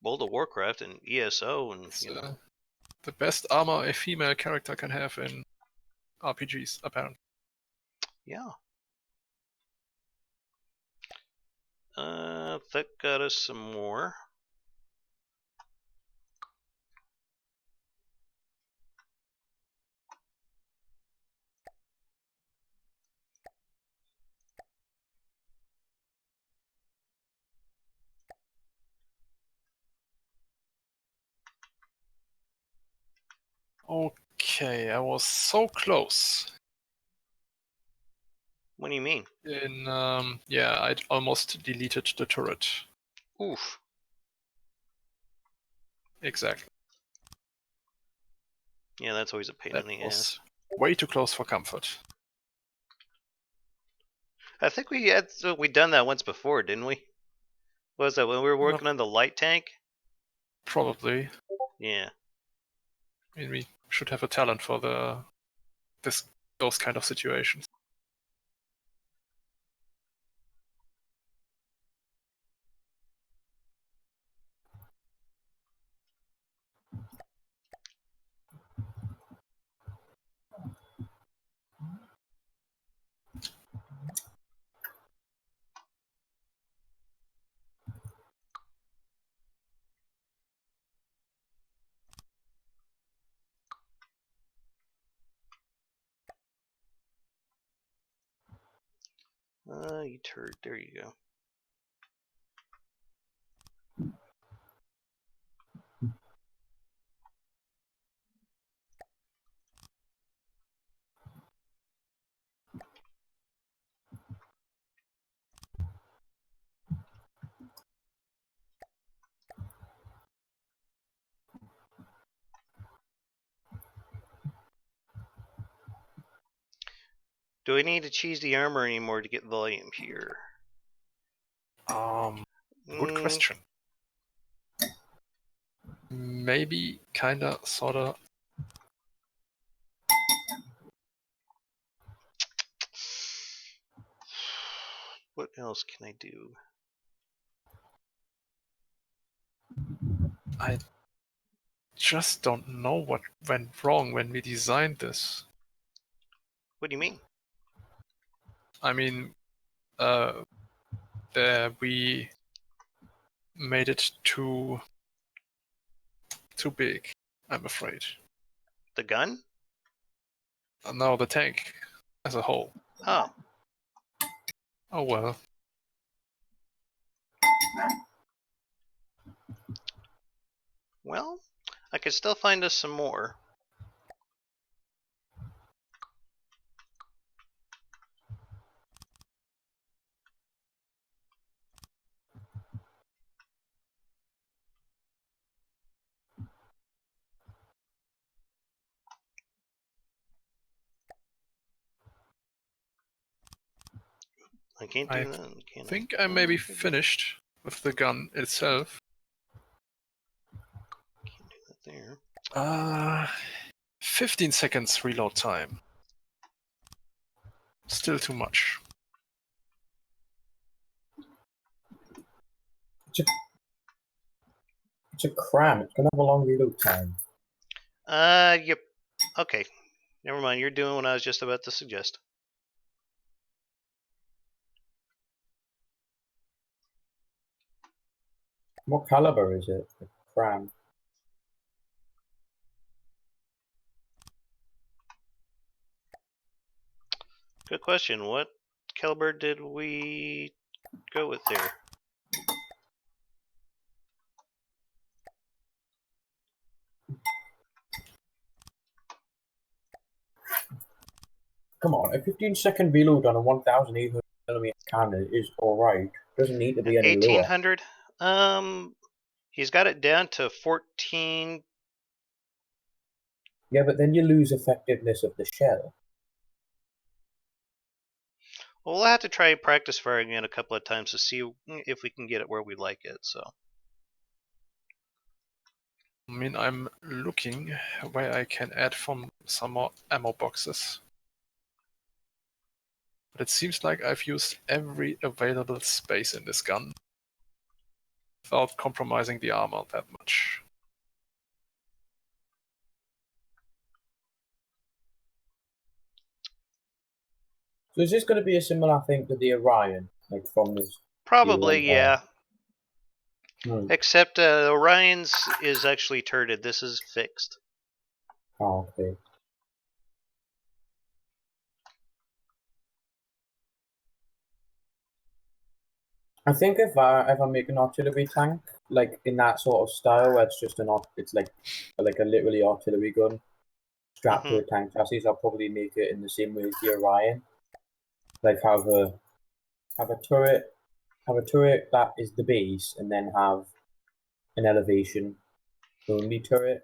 World of Warcraft and ESO, and It's you know. the best armor a female character can have in RPGs, apparently. Yeah. That got us some more. Okay, I was so close. What do you mean? Yeah, I'd almost deleted the turret. Oof. Exactly. Yeah, that's always a pain That in the was ass. way too close for comfort. I think we done that once before, didn't we? What was that when we were working on the light tank? Probably. Yeah. I mean, we should have a talent for those kind of situations. You turd. There you go. Do I need to cheese the armor anymore to get volume here? Good question. Maybe, kinda, sorta. What else can I do? I just don't know what went wrong when we designed this. What do you mean? I mean, we made it too big, I'm afraid. The gun? No, the tank as a whole. Oh. Oh well. Well, I could still find us some more. I can't do that, can I? I think I may be finished with the gun itself. Can't do that there. 15 seconds reload time. Still too much. It's a cram. It's gonna have a long reload time. Yep. Okay. Never mind. You're doing what I was just about to suggest. What caliber is it? The cram. Good question. What caliber did we go with there? Come on, a 15-second reload on a 1,800mm cannon is alright. Doesn't need to be any lower. 1800. He's got it down to 14. Yeah, but then you lose effectiveness of the shell. Well, we'll have to try practice firing it a couple of times to see if we can get it where we like it. So. I mean, I'm looking where I can add some more ammo boxes. But it seems like I've used every available space in this gun without compromising the armor that much. So is this going to be a similar thing to the Orion, like from this? Probably, yeah. Except Orion's is actually turreted. This is fixed. Oh, okay. I think if I make an artillery tank, like in that sort of style, where it's just it's like a literally artillery gun strapped to a tank chassis, I'll probably make it in the same way as the Orion. Like have a turret that is the base, and then have an elevation only turret.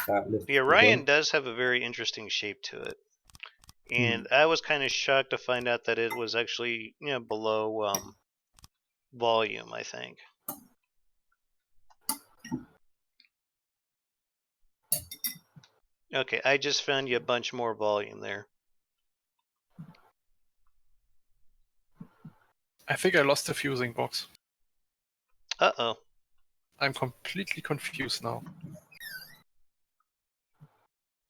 The Orion does have a very interesting shape to it, and I was kind of shocked to find out that it was actually below volume, I think. Okay, I just found you a bunch more volume there. I think I lost the fusing box. Uh-oh. I'm completely confused now.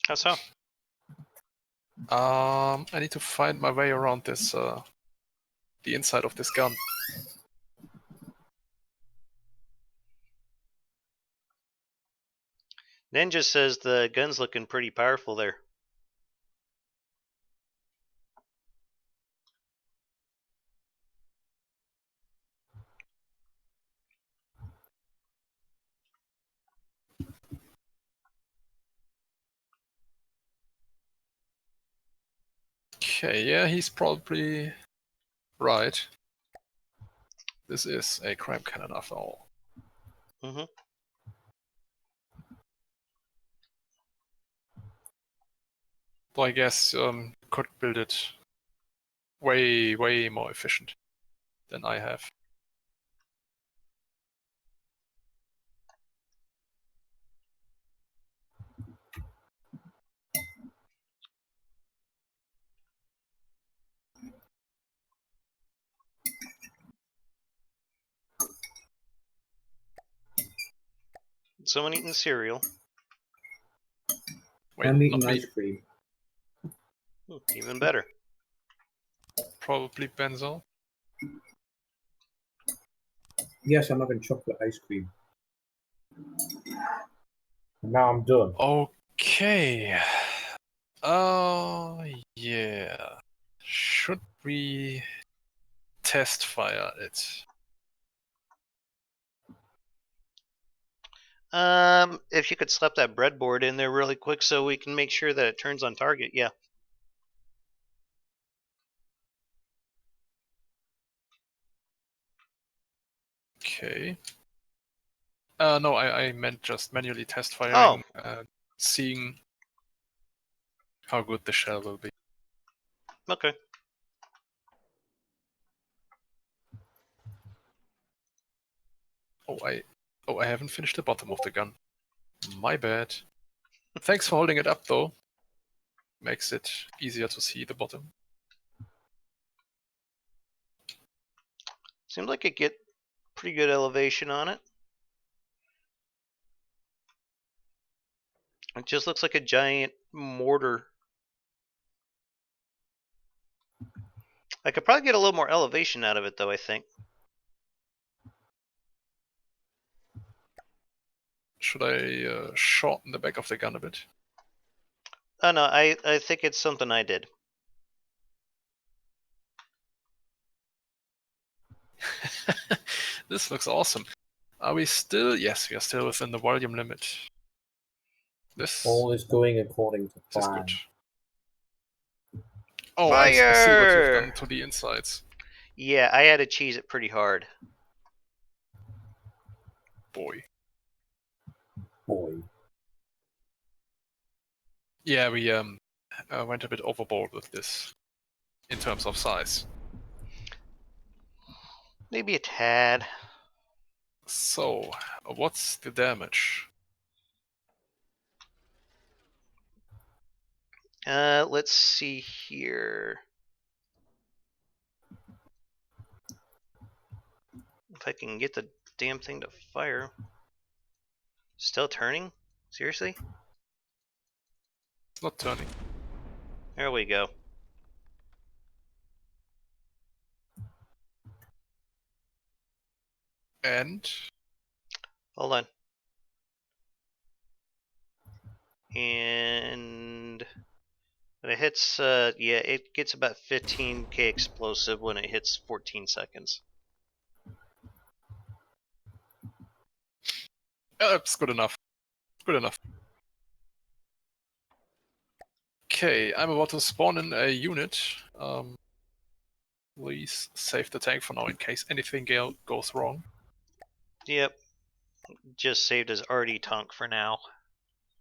How so? I need to find my way around this, the inside of this gun. Ninja says the gun's looking pretty powerful there. Okay, yeah, he's probably right. This is a crime cannon after all. So I guess could build it way more efficient than I have. Someone eating cereal. Wait, I'm eating ice cream. Even better. Probably Benzo. Yes, I'm having chocolate ice cream. Now I'm done. Okay. Oh, yeah. Should we test fire it? If you could slap that breadboard in there really quick so we can make sure that it turns on target, yeah. Okay. No, I meant just manually test firing, seeing how good the shell will be. Okay. Oh, I haven't finished the bottom of the gun. My bad. Thanks for holding it up, though. Makes it easier to see the bottom. Seems like it get pretty good elevation on it. It just looks like a giant mortar. I could probably get a little more elevation out of it, though, I think. Should I shorten the back of the gun a bit? Oh, no, I think it's something I did. This looks awesome. Are we still? Yes, we are still within the volume limit. This all is going according to plan. Is good. Oh, Fire! I see what you've done to the insides. Yeah, I had to cheese it pretty hard. Boy. Yeah, we went a bit overboard with this in terms of size. Maybe a tad. So, what's the damage? Let's see here. If I can get the damn thing to fire. Still turning? Seriously? It's not turning. There we go. And Hold on. And when it hits, yeah, it gets about 15k explosive when it hits 14 seconds. it's good enough. Good enough. Okay, I'm about to spawn in a unit. Please save the tank for now in case anything goes wrong. Yep. Just saved as RD Tonk for now.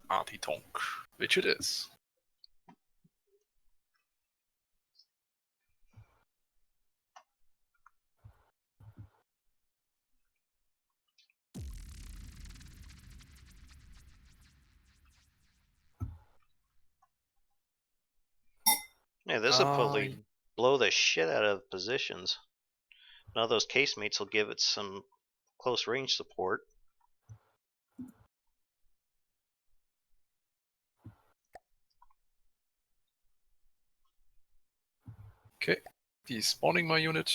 Arty Tonk, which it is. Yeah, this will probably blow the shit out of positions. Now those casemates will give it some close range support. Okay, despawning my unit.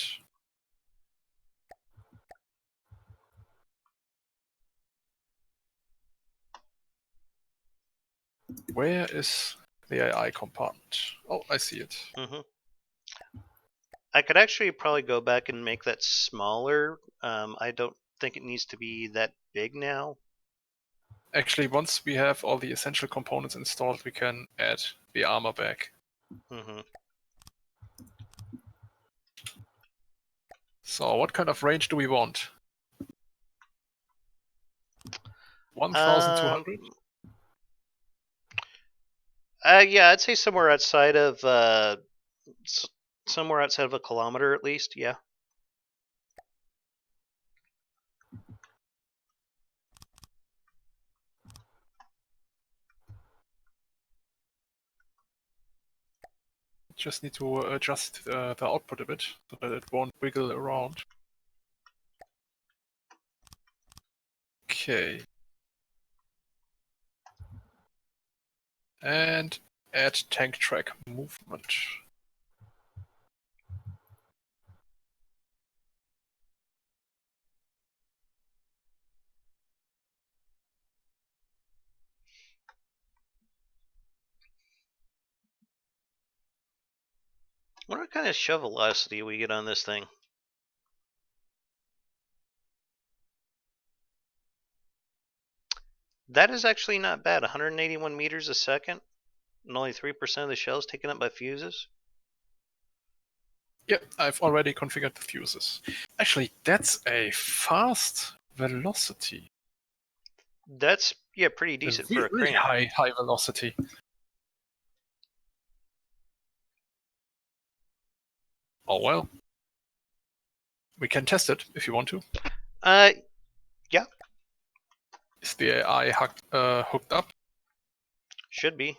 Where is the AI compartment? Oh, I see it. Mm-hmm. I could actually probably go back and make that smaller. I don't think it needs to be that big now. Actually, once we have all the essential components installed, we can add the armor back. Mm-hmm. So, what kind of range do we want? 1,200? Yeah, I'd say somewhere outside of somewhere outside of a kilometer at least. Yeah. Just need to adjust the output a bit so that it won't wiggle around. Okay. And add tank track movement. What kind of shove velocity we get on this thing? That is actually not bad. 181 meters a second, and only 3% of the shell's taken up by fuses. Yep, I've already configured the fuses. Actually, that's a fast velocity. That's pretty decent for a really crane. high velocity. Oh well. We can test it if you want to. Yeah. Is the AI hooked up? Should be.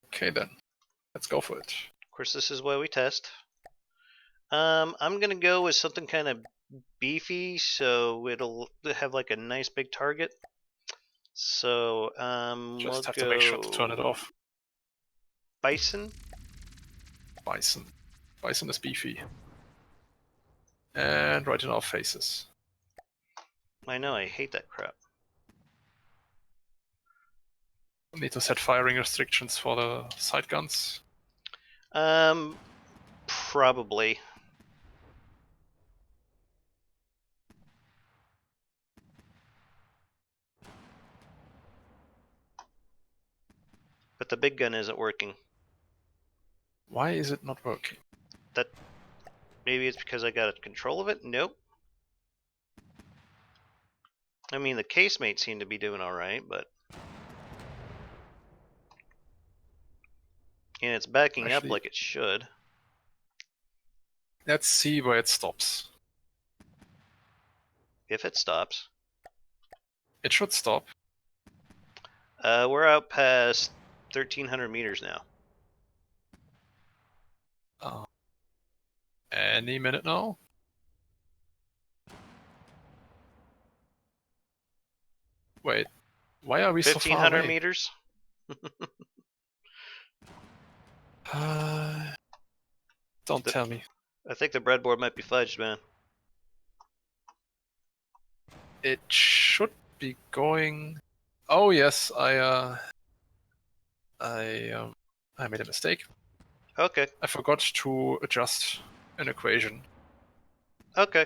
Okay then, let's go for it. Of course, this is why we test. I'm gonna go with something kind of beefy, so it'll have like a nice big target. So Just we'll have to make sure to turn it off. Bison. Bison is beefy. And right in our faces. I know, I hate that crap. Need to set firing restrictions for the sight guns. Probably. But the big gun isn't working. Why is it not working? That maybe it's because I got control of it? Nope. I mean, the casemates seem to be doing alright, but... And it's backing up like it should. Let's see where it stops. If it stops. It should stop. We're out past 1,300 meters now. Any minute now. Wait, why are we so far 1,500 away? meters. Don't tell me. I think the breadboard might be fudged, man. It should be going. Oh yes, I made a mistake. Okay. I forgot to adjust an equation. Okay.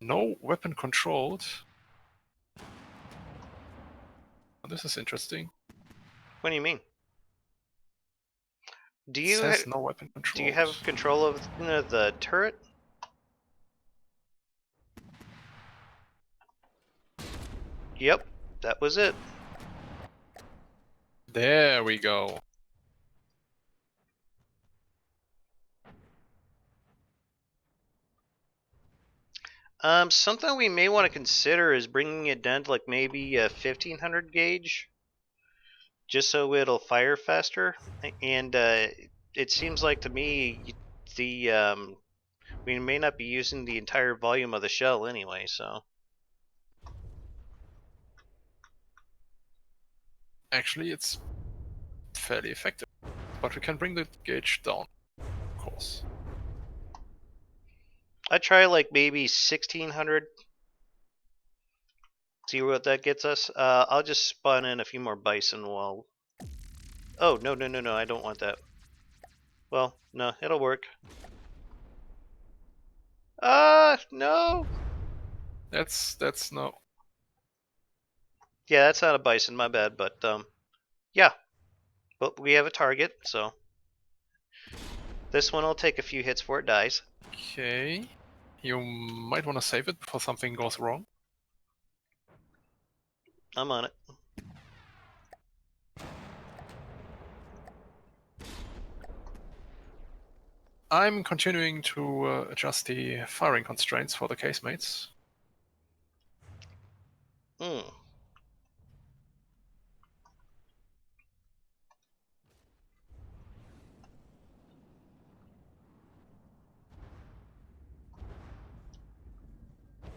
No weapon controlled. This is interesting. What do you mean? Do It you says no weapon controlled. do you have control of the turret? Yep, that was it. There we go. Something we may want to consider is bringing it down to like maybe a 1,500 gauge, just so it'll fire faster. And it seems like to me we may not be using the entire volume of the shell anyway, so. Actually, it's fairly effective, but we can bring the gauge down, of course. I'd try like maybe 1,600. See what that gets us. I'll just spawn in a few more bison while. Oh no, I don't want that. Well, no, it'll work. No. That's no. Yeah, that's not a bison, my bad, but yeah. But we have a target, so this one will take a few hits before it dies. Okay. You might want to save it before something goes wrong. I'm on it. I'm continuing to adjust the firing constraints for the casemates. Hmm.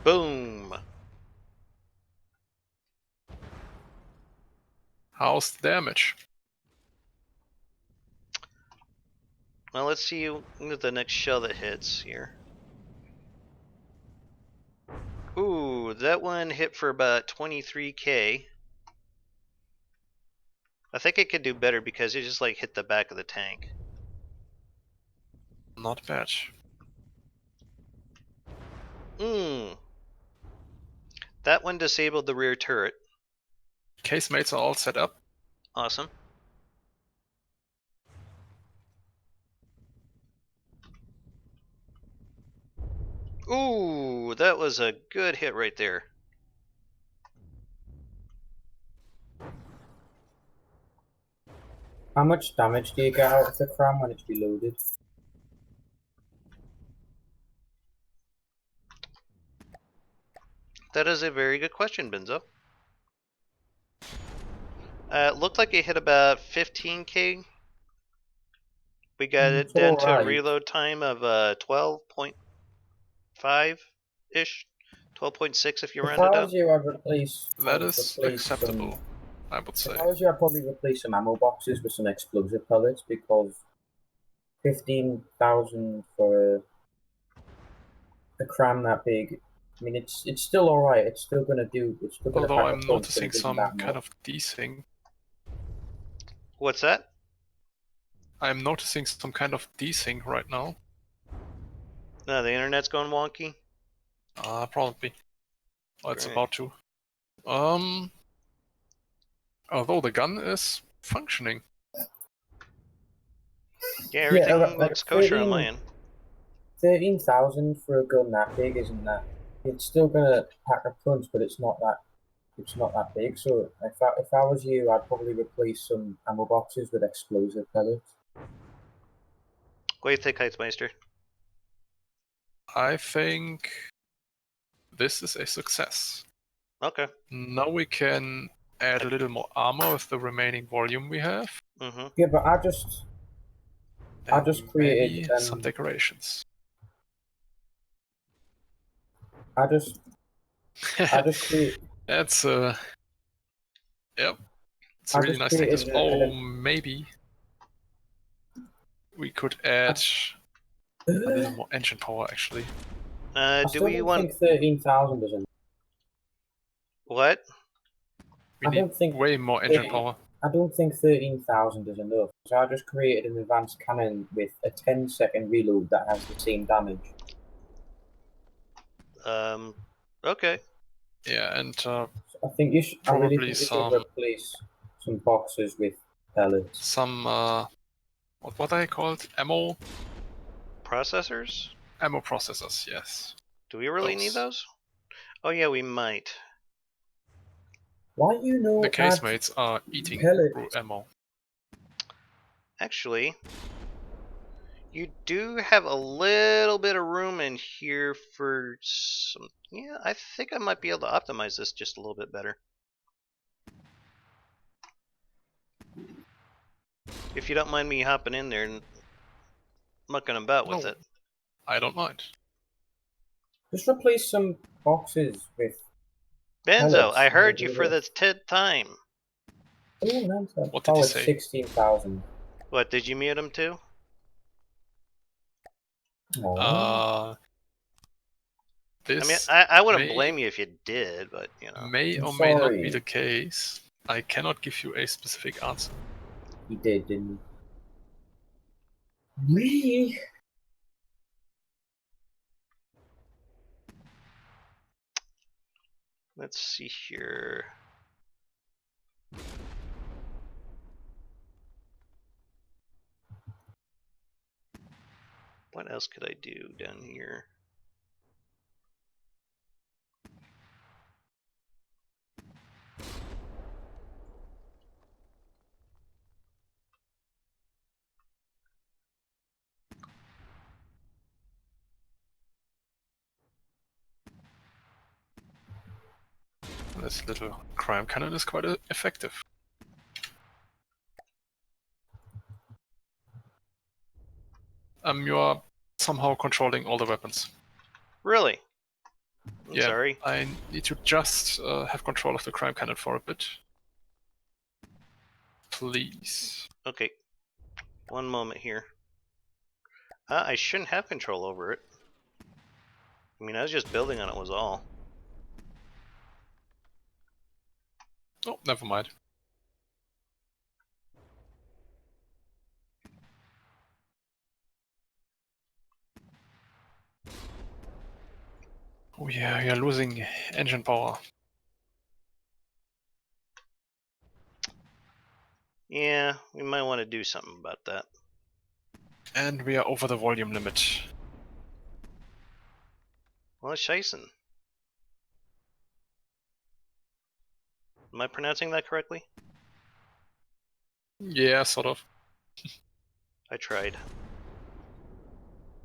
Boom. How's the damage? Well, let's see the next shell that hits here. Ooh, that one hit for about 23k. I think it could do better because it just like hit the back of the tank. Not bad. That one disabled the rear turret. Casemates are all set up. Awesome. Ooh, that was a good hit right there. How much damage do you get out of the cram when it's reloaded? That is a very good question, Benzo. It looked like it hit about 15k. We got it down to a reload time of 12.5-ish. 12.6 if you round it up. You, I'd replace. That is acceptable, I would say. If I was you, I'd probably replace some ammo boxes with some explosive pellets because 15,000 for a cram that big. I mean, it's still all right. It's still gonna do. It's still gonna. Although I'm noticing some kind of desync. What's that? I'm noticing some kind of desync right now. No, the internet's going wonky. Probably. Well, it's Great. about to. Although the gun is functioning. Yeah, everything looks kosher on 13 my end. 13,000 for a gun that big isn't that? It's still gonna pack a punch, but it's not that. It's not that big. So if I was you, I'd probably replace some ammo boxes with explosive pellets. What do you think, Heizmeister? I think this is a success. Okay. Now we can add a little more armor with the remaining volume we have. Mm-hmm. Yeah, but I just And created maybe some decorations. I just create. That's yep. It's I really just nice textures. created Oh, maybe we could add a little more engine power actually. I Do still we don't want think 13,000 is enough. what? We I need don't think way more engine 13 power. I don't think 13,000 is enough. So I just created an advanced cannon with a 10-second reload that has the same damage. Okay. Yeah, and So I think you should. I really probably think you should some replace some boxes with pellets. some what are they called? Ammo Processors? processors. Yes. Do we really need those? Oh yeah, we might. Why you know The case add mates are eating pellets? through ammo. Actually, you do have a little bit of room in here for some. Yeah, I think I might be able to optimize this just a little bit better. If you don't mind me hopping in there and mucking about with No. it. I don't mind. Just replace some boxes with Benzo, pellets. I and heard get you rid for of- the 10th time. Oh, man, What did oh, he it's say? 16,000. What, did you mute him too? Oh, This I mean, I wouldn't may, blame you if you did, but you know. may I'm or may not be sorry. the case. I cannot give you a specific answer. he did, didn't he? Me? Let's see here. What else could I do down here? This little crime cannon is quite effective. You are somehow controlling all the weapons. Really? I'm Yeah, sorry. I need to just have control of the crime cannon for a bit. Please. Okay. One moment here. I shouldn't have control over it. I mean, I was just building on it was all. Oh, never mind. Oh yeah, you're losing engine power. Yeah, we might want to do something about that. And we are over the volume limit. Well, Scheisen. Am I pronouncing that correctly? Yeah, sort of. I tried.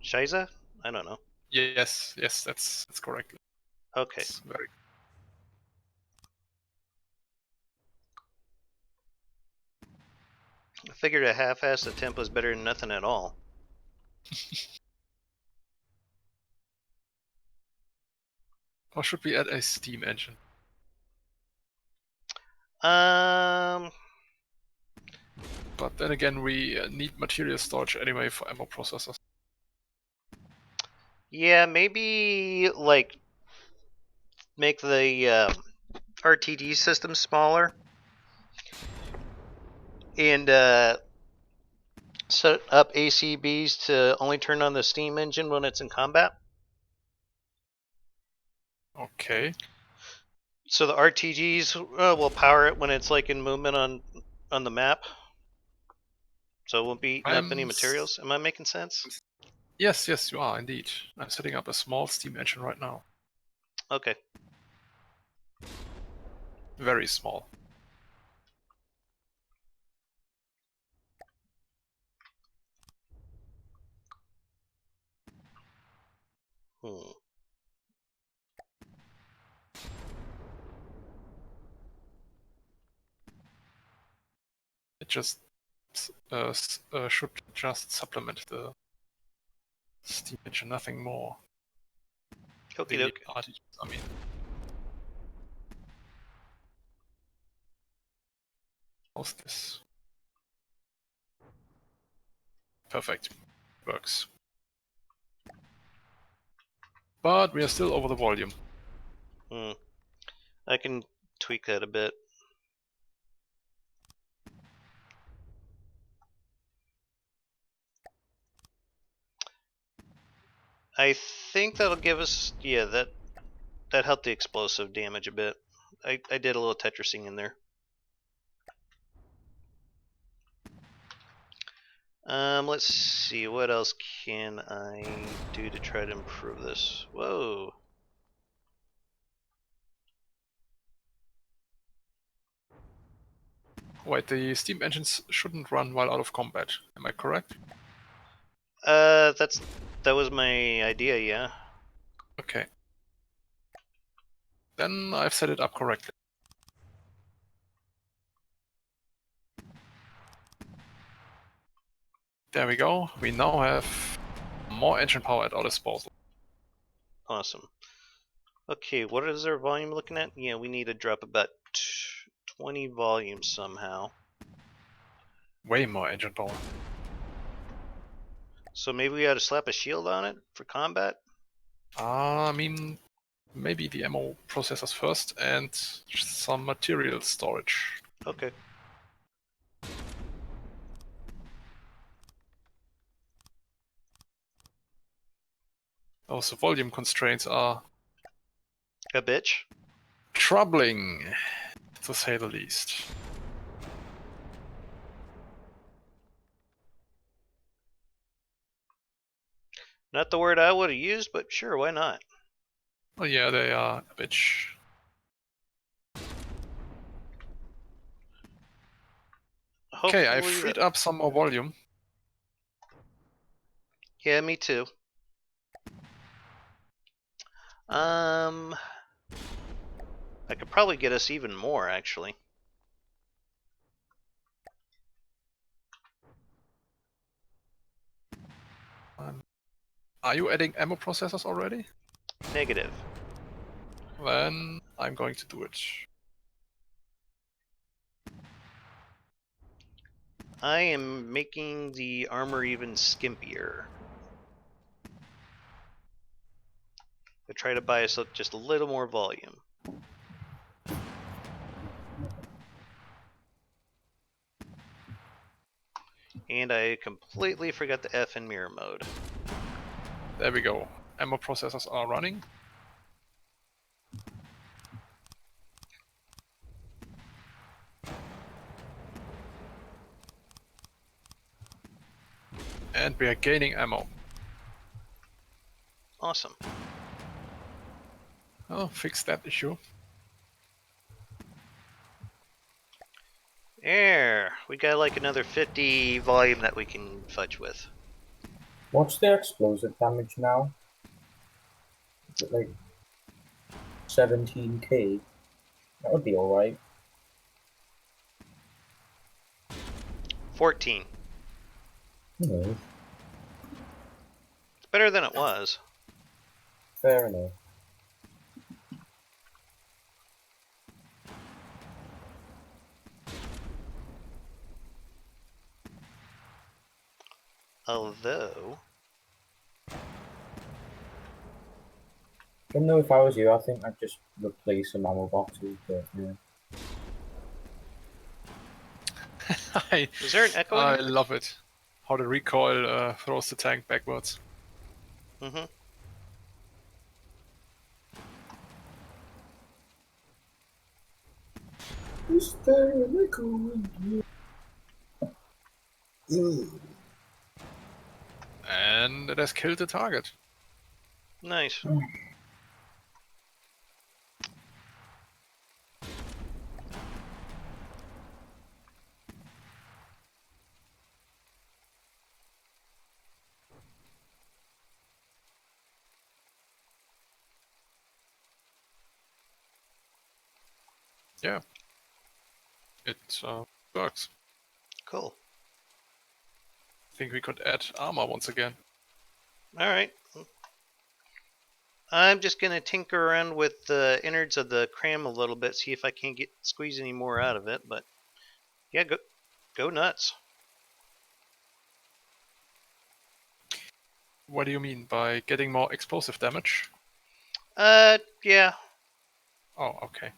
Scheise? I don't know. Yes, that's correct. Okay. It's very I figured a half-assed attempt was better than nothing at all. Or should we add a steam engine? Um, But then again, we need material storage anyway for ammo processors. yeah, maybe like make the RTD system smaller and set up ACBs to only turn on the steam engine when it's in combat. Okay. So the RTGs will power it when it's like in movement on the map. So it won't be eating up any materials. Am I making sense? Yes, you are indeed. I'm setting up a small steam engine right now. Okay. Very small. Hmm. should just supplement the steam engine, nothing more. Okie The doke. attitude, I mean. How's this? Perfect. Works. But we are still over the volume. I can tweak that a bit. I think that'll give us, yeah, that helped the explosive damage a bit. I did a little Tetrising in there. Let's see, what else can I do to try to improve this? Whoa. Wait, the steam engines shouldn't run while out of combat. Am I correct? That was my idea, yeah. Okay. Then I've set it up correctly. There we go. We now have more engine power at our disposal. Awesome. Okay, what is our volume looking at? Yeah, we need to drop about 20 volume somehow. Way more engine power. So maybe we ought to slap a shield on it for combat? I mean, maybe the ammo processors first and some material storage. Okay. Those volume constraints are A bitch? troubling, to say the least. Not the word I would have used, but sure, why not? Oh yeah, they are a bitch. Okay, I freed up some more volume. Yeah, me too. I could probably get us even more, actually. Are you adding ammo processors already? Negative. Then I'm going to do it. I am making the armor even skimpier. I try to buy us up just a little more volume. And I completely forgot the F in mirror mode. There we go. Ammo processors are running. And we are gaining ammo. Awesome. I'll fix that issue. There, we got like another 50 volume that we can fudge with. What's the explosive damage now? Is it like 17k? That would be alright. 14. No, It's better than it was. fair enough. Although, I don't know, if I was you, I think I'd just replace some ammo boxes, but yeah. is there an echo? I love it. How the recoil throws the tank backwards. Mm-hmm. Is there an echo in here? And it has killed the target. Nice. Yeah. It works. Cool. I think we could add armor once again. All right. I'm just gonna tinker around with the innards of the cram a little bit, see if I can't squeeze any more out of it. But yeah, go nuts. What do you mean by getting more explosive damage? Yeah. Oh, okay.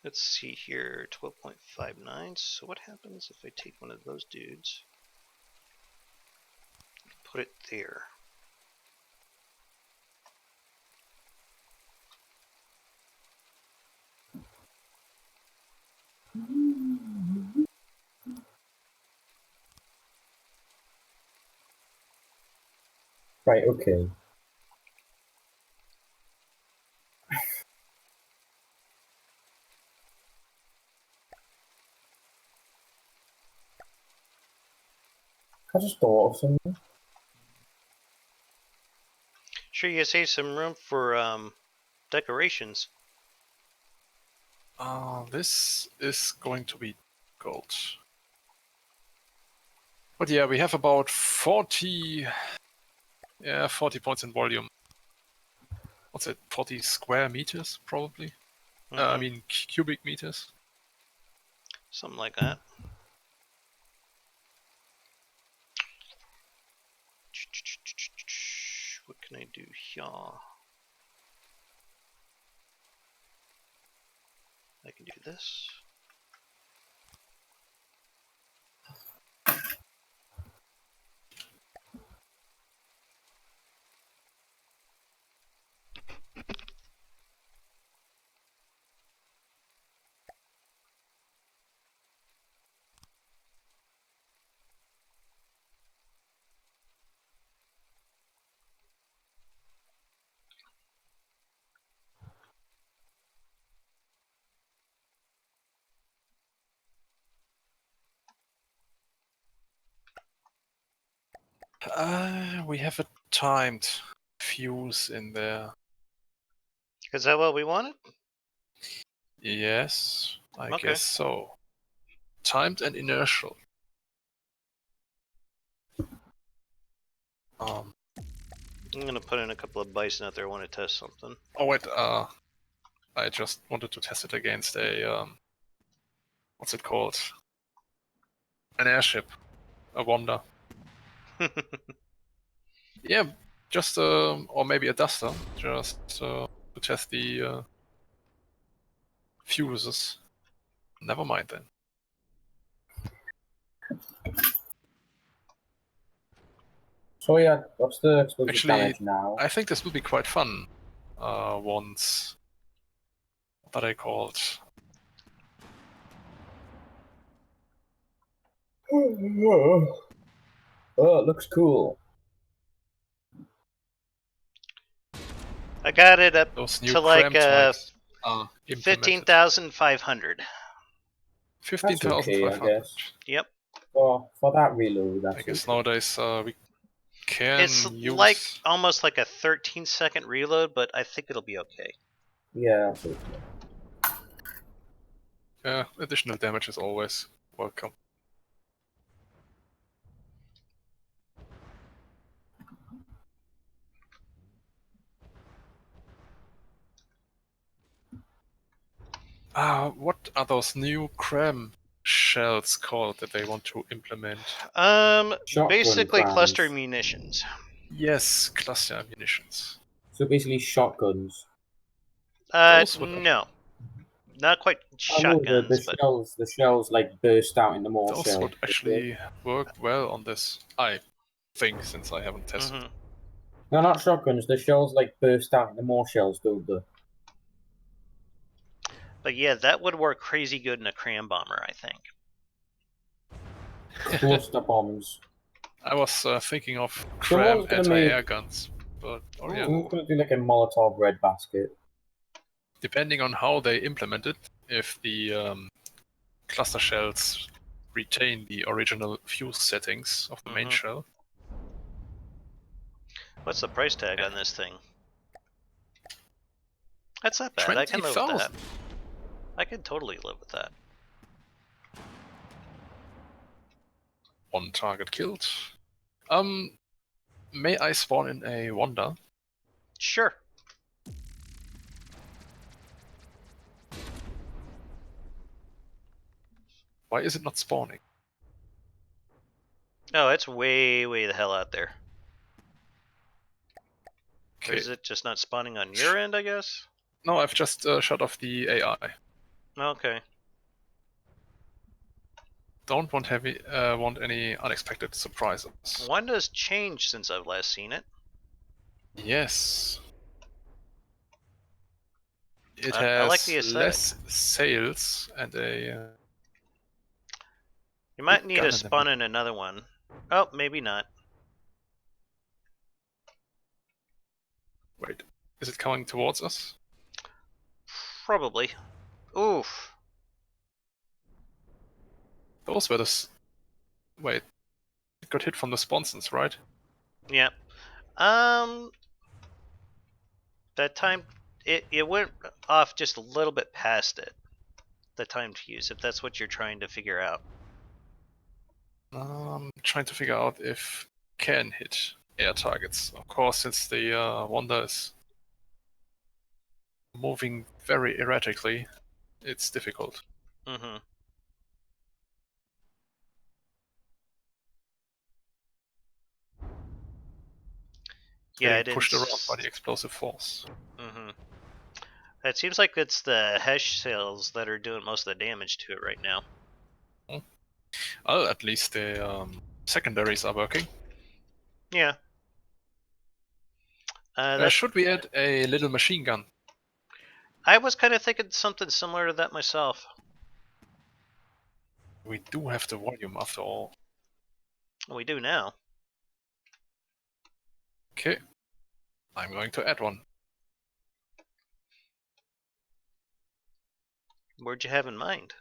Let's see here, 12.59. So what happens if I take one of those dudes, put it there? Right, okay. I just thought of something. Sure, you save some room for decorations. This is going to be gold. But yeah, we have about 40 points in volume. What's it? 40 square meters, probably. I mean, cubic meters. Something like that. What can I do here? I can do this. We have a timed fuse in there. Is that what we wanted? Yes, I Okay. guess so. Timed and inertial. I'm gonna put in a couple of bison out there. I want to test something. Oh wait, I just wanted to test it against a what's it called? An airship, a Wanda. Yeah, just or maybe a duster, just to test the fuses. Never mind then. So yeah, what's the explosive Actually, damage now? I think this will be quite fun. Once, what are they called? Oh, it looks cool. I got it up Those new to like cram types are implemented. 15,500. 15,500. Okay, I guess. Yep. For that reload, that's I guess okay. nowadays we can It's use like almost like a 13-second reload, but I think it'll be okay. Yeah, that's okay. Additional damage is always welcome. What are those new cram shells called that they want to implement? Shotgun Basically crams. cluster munitions. Yes, cluster ammunitions. So basically shotguns. Those would No. Not quite I know shotguns, but the shells like burst out into more those shells. would actually work well on this. I think, since I haven't tested. No, not shotguns. The shells like burst out into more shells, don't they? But yeah, that would work crazy good in a cram bomber, I think. Cluster bombs. I was thinking of Someone's cram gonna anti-air guns, but yeah, Someone's gonna do like a Molotov red basket. depending on how they implement it, if the cluster shells retain the original fuse settings of the main shell. What's the price tag on this thing? That's not bad. I can live with that. 20,000. I can totally live with that. One target killed. May I spawn in a Wanda? Sure. Why is it not spawning? Oh, it's way the hell out there. Or Okay. is it just not spawning on your end, I guess? No, I've just shut off the AI. Okay. Don't want any unexpected surprises. Wanda's changed since I've last seen it. Yes. It I has like the aesthetic. less sails and a... You might big need gun to in the spawn in another one. Oh, maybe not. Wait, is it coming towards us? Probably. Oof. Those were the... Wait, it got hit from the sponsons, right? Yeah. That time, it went off just a little bit past it. The timed fuse, if that's what you're trying to figure out. Trying to figure out if can hit air targets. Of course, since the Wanda is moving very erratically, it's difficult. Mm-hmm. Yeah, Getting it pushed around is. by the explosive force. Mm-hmm. It seems like it's the Hesh cells that are doing most of the damage to it right now. Well, at least the secondaries are working. Yeah. Should we add a little machine gun? I was kind of thinking something similar to that myself. We do have the volume after all. We do now. Okay. I'm going to add one. Where'd you have in mind?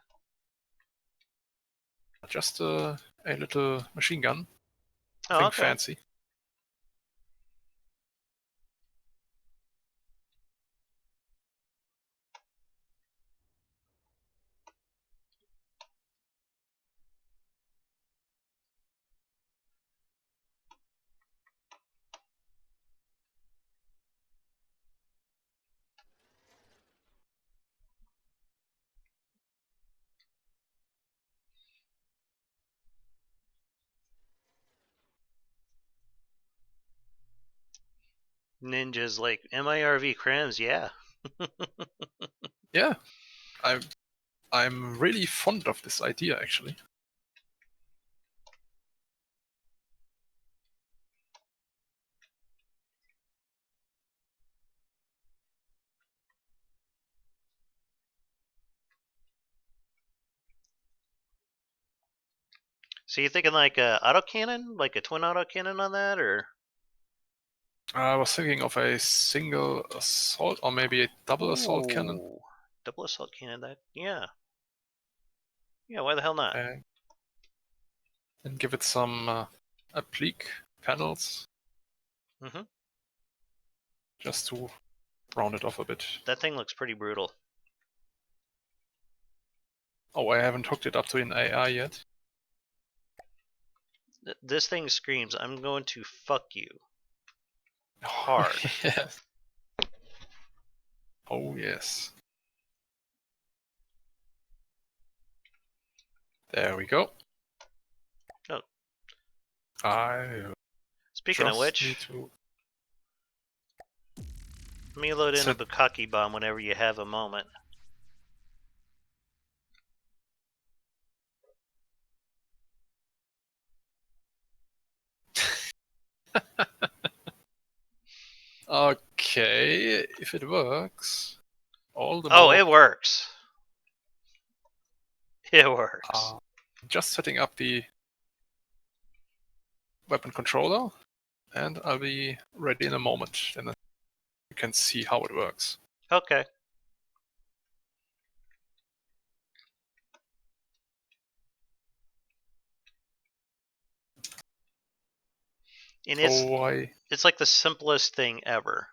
Just a little machine gun. Oh, Think okay. fancy. Ninjas like MIRV crams, yeah. Yeah, I'm really fond of this idea actually. So you thinking like a autocannon, like a twin autocannon on that, or? I was thinking of a single assault or maybe a double assault cannon. Ooh, double assault cannon. That, yeah. Yeah, why the hell not? And give it some applique panels. Mm-hmm. Just to round it off a bit. That thing looks pretty brutal. Oh, I haven't hooked it up to an AI yet. This thing screams, "I'm going to fuck you." Hard. Yes. Oh yes. There we go. Oh. I Speaking of just which, need to... let me load in a Set- bukkake bomb whenever you have a moment. Okay, if it works, all the Oh, more... it works. It works. Just setting up the weapon controller, and I'll be ready in a moment. And you can see how it works. Okay. And it's like the simplest thing ever.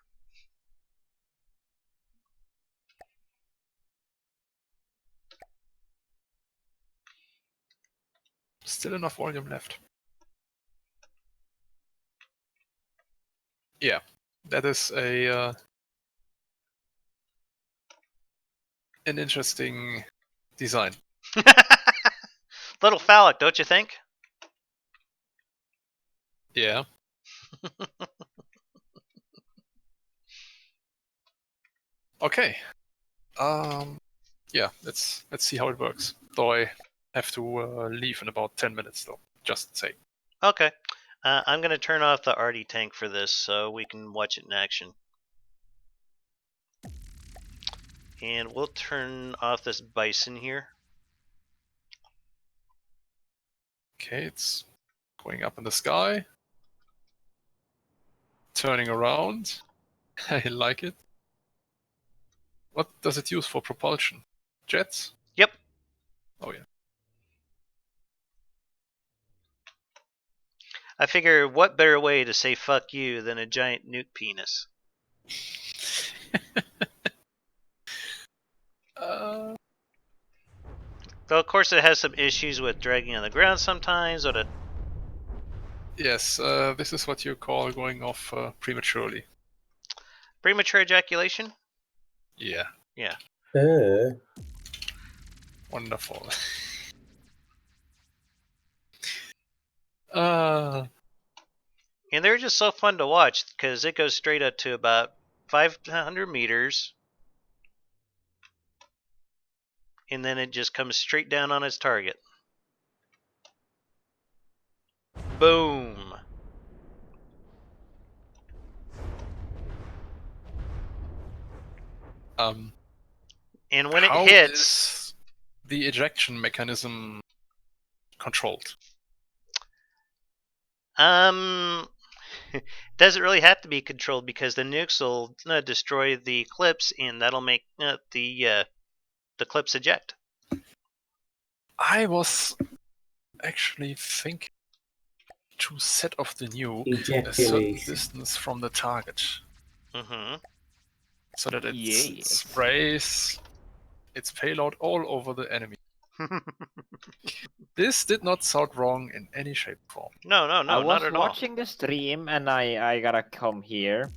Still enough volume left. Yeah, that is an interesting design. Little phallic, don't you think? Yeah. Okay. Yeah, let's see how it works. Though I have to leave in about 10 minutes, though. Just say. Okay. I'm going to turn off the RD tank for this so we can watch it in action. And we'll turn off this bison here. Okay, it's going up in the sky. Turning around. I like it. What does it use for propulsion? Jets? Yep. Oh, yeah. I figure what better way to say fuck you than a giant nuke penis? Though, of course, it has some issues with dragging on the ground sometimes. Yes, this is what you call going off prematurely. Premature ejaculation? Yeah. Yeah. Wonderful. And they're just so fun to watch because it goes straight up to about 500 meters. And then it just comes straight down on its target. Boom. And when it hits, is the ejection mechanism controlled? doesn't really have to be controlled because the nukes will destroy the clips, and that'll make the clips eject. I was actually thinking to set off the nuke a certain distance from the target. Mm-hmm. So that it sprays its payload all over the enemy. This did not sound wrong in any shape or form. No, I not was at all. watching the stream and I gotta come here.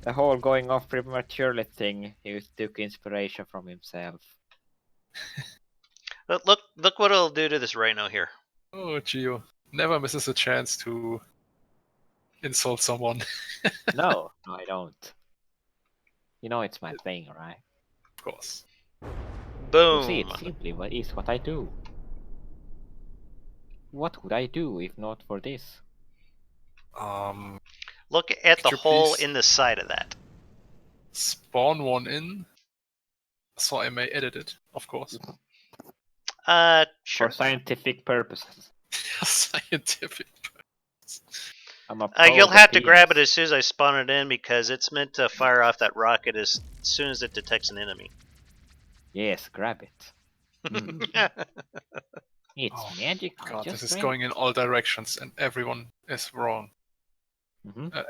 The whole going off prematurely thing, he took inspiration from himself. But look what it'll do to this rhino here. Oh, Gio. Never misses a chance to insult someone. No, I don't. You know it's my thing, right? Of course. Boom. You see, it simply is what I do. What would I do if not for this? Look at the hole in the side of that. Spawn one in, so I may edit it, of course. Sure. For scientific purposes. Scientific purposes. You'll have to grab it as soon as I spawn it in because it's meant to fire off that rocket as soon as it detects an enemy. Yes, grab it. It's magic. God, this is going in all directions and everyone is wrong.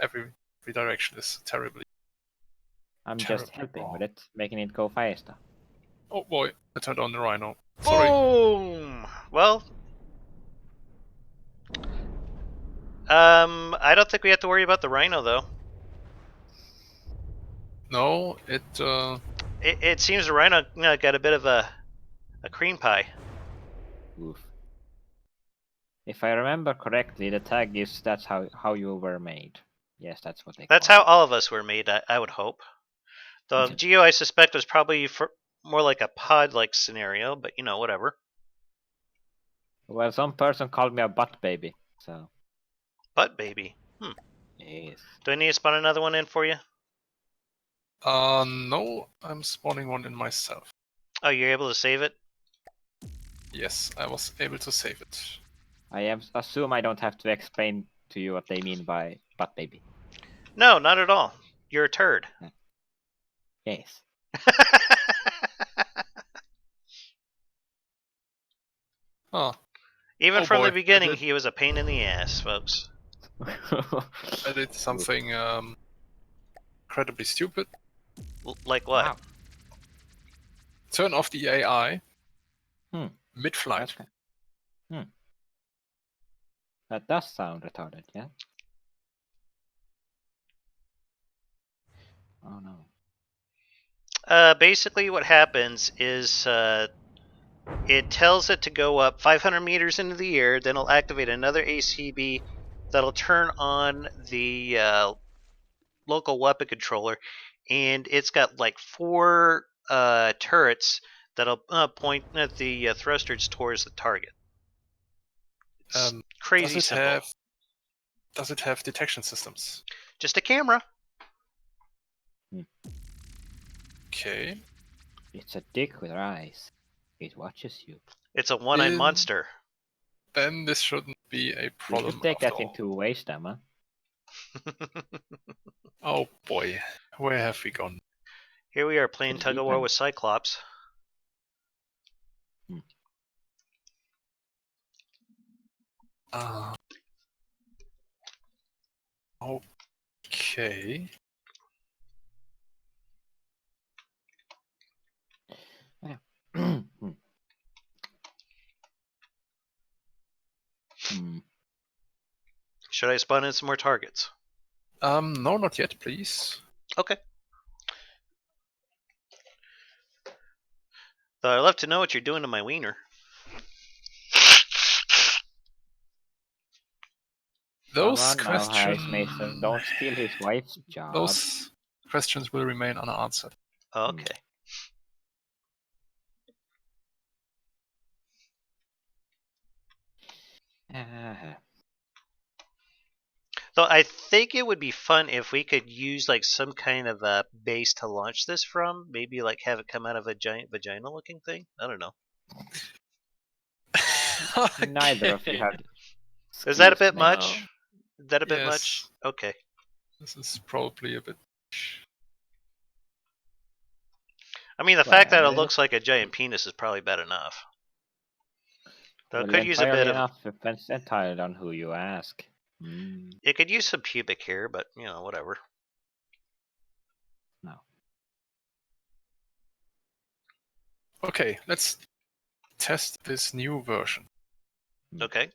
Every direction is terribly. I'm just helping with it, making it go faster. Oh boy, I turned on the rhino. Sorry. Boom! Well, I don't think we have to worry about the rhino though. No, it seems the rhino got a bit of a cream pie. Oof. If I remember correctly, the tag is that's how you were made. Yes, that's what they call it. That's how all of us were made, I would hope. Though Geo, I suspect, was probably more like a pod-like scenario, but whatever. Well, some person called me a butt baby, so. Butt baby? Yes. Do I need to spawn another one in for you? No, I'm spawning one in myself. Oh, you're able to save it? Yes, I was able to save it. assume I don't have to explain to you what they mean by butt baby. No, not at all. You're a turd. Yes. Oh, Even Oh from the boy, beginning, I did- he was a pain in the ass, folks. I did something incredibly stupid. Like what? Wow. Turn off the AI Hmm. mid-flight. That does sound retarded, yeah? Oh no. Basically, what happens is it tells it to go up 500 meters into the air, then it'll activate another ACB that'll turn on the local weapon controller, and it's got like 4 turrets that'll point at the thrusters towards the target. It's crazy simple. Does it have detection systems? Just a camera. Okay. It's a dick with eyes. It watches you. It's a one-eyed Then- monster. Then this shouldn't be a You problem should take after that in all. 2 ways, Dama. Oh boy, where have we gone? Here we are playing It's tug of war deep with Cyclops. Okay. Should I spawn in some more targets? No, not yet, please. Okay. Though I'd love to know what you're doing to my wiener. Those Come on now, Heizmeister. questions. Don't steal his wife's job. Those questions will remain unanswered. Okay. Though I think it would be fun if we could use like some kind of a base to launch this from. Maybe like have it come out of a giant vagina-looking thing. I don't know. Neither of you Okay. had. Is that a skills bit to much? make- Is that a bit Yes. much? Okay. This is probably a bit. I mean, the fact that it Well, looks like a giant penis is probably bad enough. Though it Well, could use a bit entirely of. enough. Depends entirely on who you ask. Mm, It could use some pubic hair, but you know, whatever. no. Okay, let's test this new version. Okay.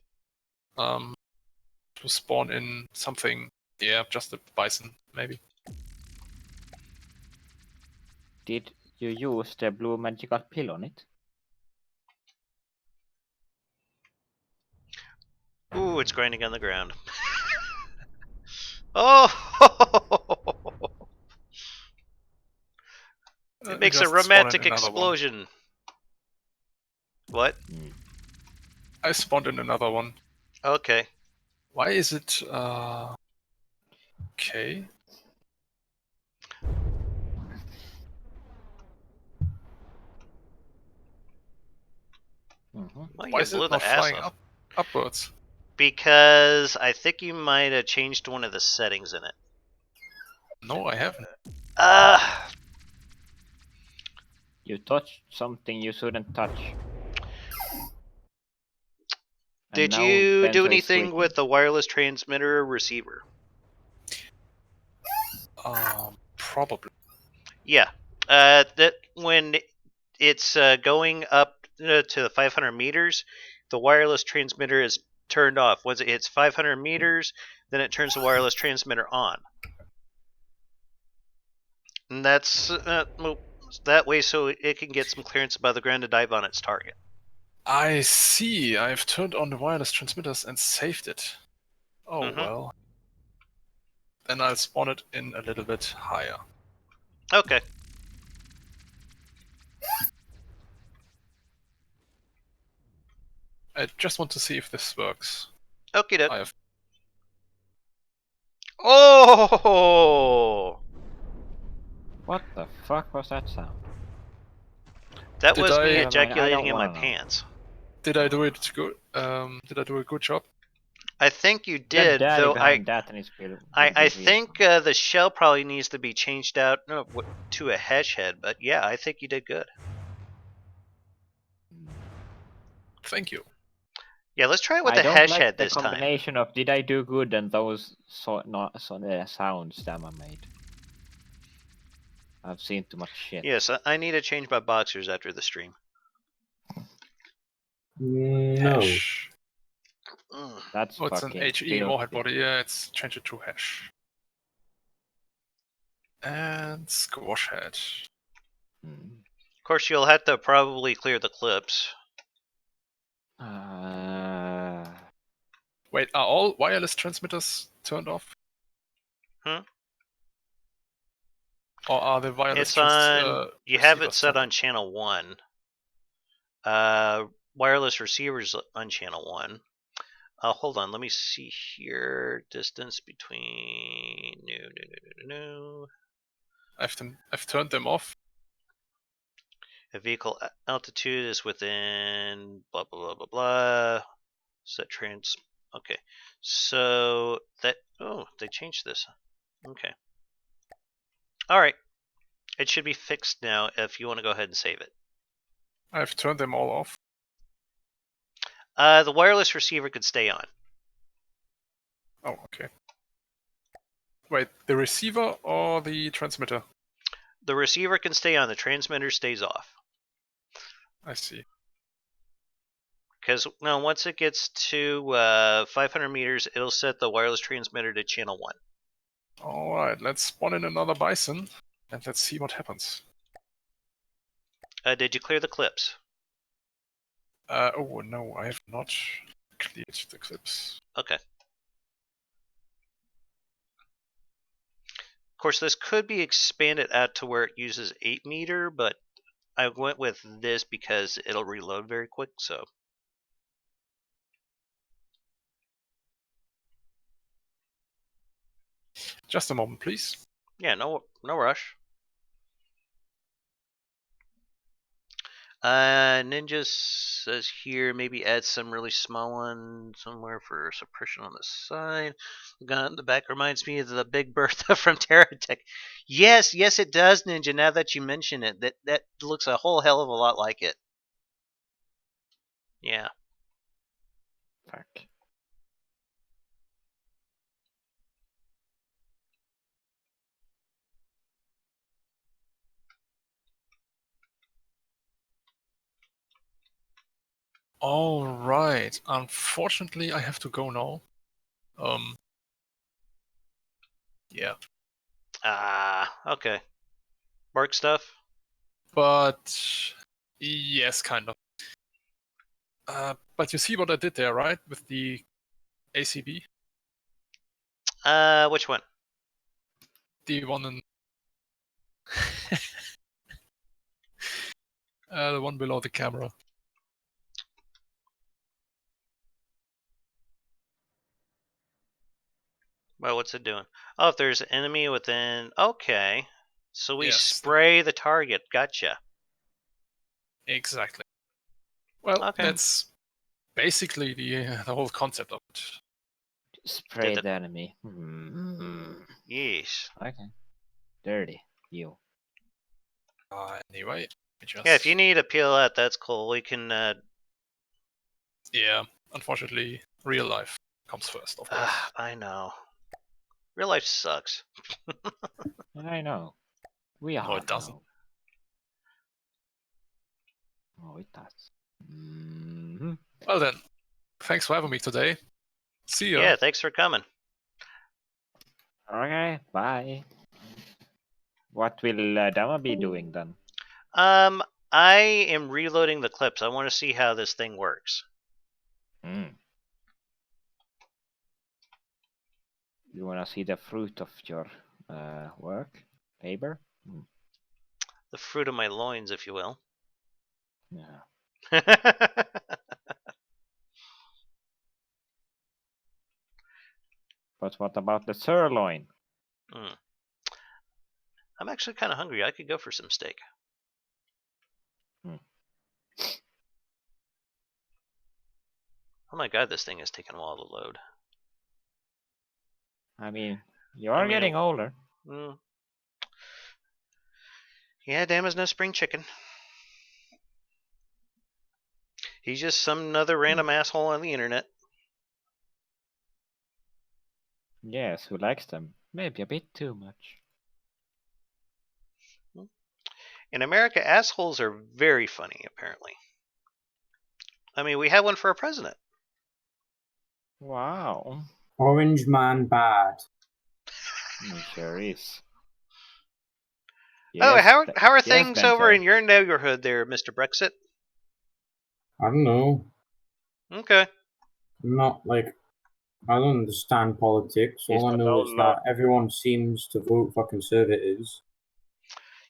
To spawn in something. Yeah, just a bison, maybe. Did you use the blue magical pill on it? Ooh, it's grinding on the ground. Oh! It makes a Just spawn in romantic another one. explosion. What? I spawned in another one. Okay. Why is it okay? Mm-hmm. Well, Why you is blew it the not ass flying off. upwards? Because I think you might have changed one of the settings in it. No, I haven't. You touched something you shouldn't touch. And Did now you do Benzo is anything squeaking. with the wireless transmitter or receiver? Probably. Yeah. That when it's going up to the 500 meters, the wireless transmitter is turned off. Once it hits 500 meters, then it turns the wireless transmitter on. And that's that way so it can get some clearance above the ground to dive on its target. I see. I've turned on the wireless transmitters and saved it. Oh well. Then I'll spawn it in a little bit higher. Okay. I just want to see if this works. Okay, doke. I have. Oh! What the fuck was that sound? That Did was me I- Never mind, I ejaculating don't in my wanna know. pants. Did I do it good? Did I do a good job? I think you The did, daddy though. behind that and it's will I be think reason. the shell probably needs to be changed out to a hedge head, but yeah, I think you did good. Thank you. Yeah, let's try it with I the don't hedge like head the this time. combination of did I do good and those sounds Dama made. I've seen too much shit. Yes, I need to change my boxers after the stream. No. Hash. Mm. That's Oh, it's an fucking HE warhead filthy. body. Yeah, it's change it to hash. And squash head. Of course, you'll have to probably clear the clips. Wait, are all wireless transmitters turned off? Hmm? Or are the wireless It's on. You have it receivers set turned on channel 1. Wireless receivers on channel 1. Hold on, let me see here. Distance between. No. I've turned them off. A vehicle altitude is within blah blah blah blah blah. Set trans. Okay, so that. Oh, they changed this. Okay. All right. It should be fixed now. If you want to go ahead and save it. I've turned them all off. The wireless receiver could stay on. Oh, okay. Wait, the receiver or the transmitter? The receiver can stay on. The transmitter stays off. I see. Because now, once it gets to 500 meters, it'll set the wireless transmitter to channel 1. Alright, let's spawn in another bison and let's see what happens. Did you clear the clips? Oh no, I have not cleared the clips. Okay. Of course, this could be expanded out to where it uses 8 meter, but I went with this because it'll reload very quick, so. Just a moment, please. Yeah, no rush. Ninja says here, maybe add some really small one somewhere for suppression on the side. Gun in the back reminds me of the Big Bertha from Terratech. Yes, it does, Ninja. Now that you mention it, that looks a whole hell of a lot like it. Yeah. Fuck. Alright, unfortunately I have to go now. Yeah. Okay. Work stuff? But yes, kind of. But you see what I did there, right? With the ACB? Which one? The one in the one below the camera. Well, what's it doing? Oh, if there's an enemy within. Okay. So we Yes. spray the target. Gotcha. Exactly. Well, Okay. that's basically the whole concept of it. Spray Did the enemy. Yes. Okay. Dirty. You. Anyway, just... Yeah, if you need to peel out, that's cool. We can. Yeah, unfortunately, real life comes first, of course. I know. Real life sucks. And I know. We all No, it doesn't. know. Oh, it does. Mm-hmm. Well then, thanks for having me today. See ya. Yeah, thanks for coming. Okay, bye. What will Dama be doing then? I am reloading the clips. I want to see how this thing works. You wanna see the fruit of your work, labor? The fruit of my loins, if you will. Yeah. But what about the sirloin? I'm actually kind of hungry. I could go for some steak. Oh my god, this thing is taking a while to load. I mean, you're getting older. Mm. Yeah, Dama's no spring chicken. He's just some other random asshole on the internet. Yes, who likes them? Maybe a bit too much. In America, assholes are very funny, apparently. I mean, we have one for a president. Wow. Orange man bad. It sure is. Oh, Yes, how are yes, things over Bento. in your neighborhood there, Mr. Brexit? I don't know. Okay. Not like I don't understand politics. All I know is that everyone seems to vote for conservatives.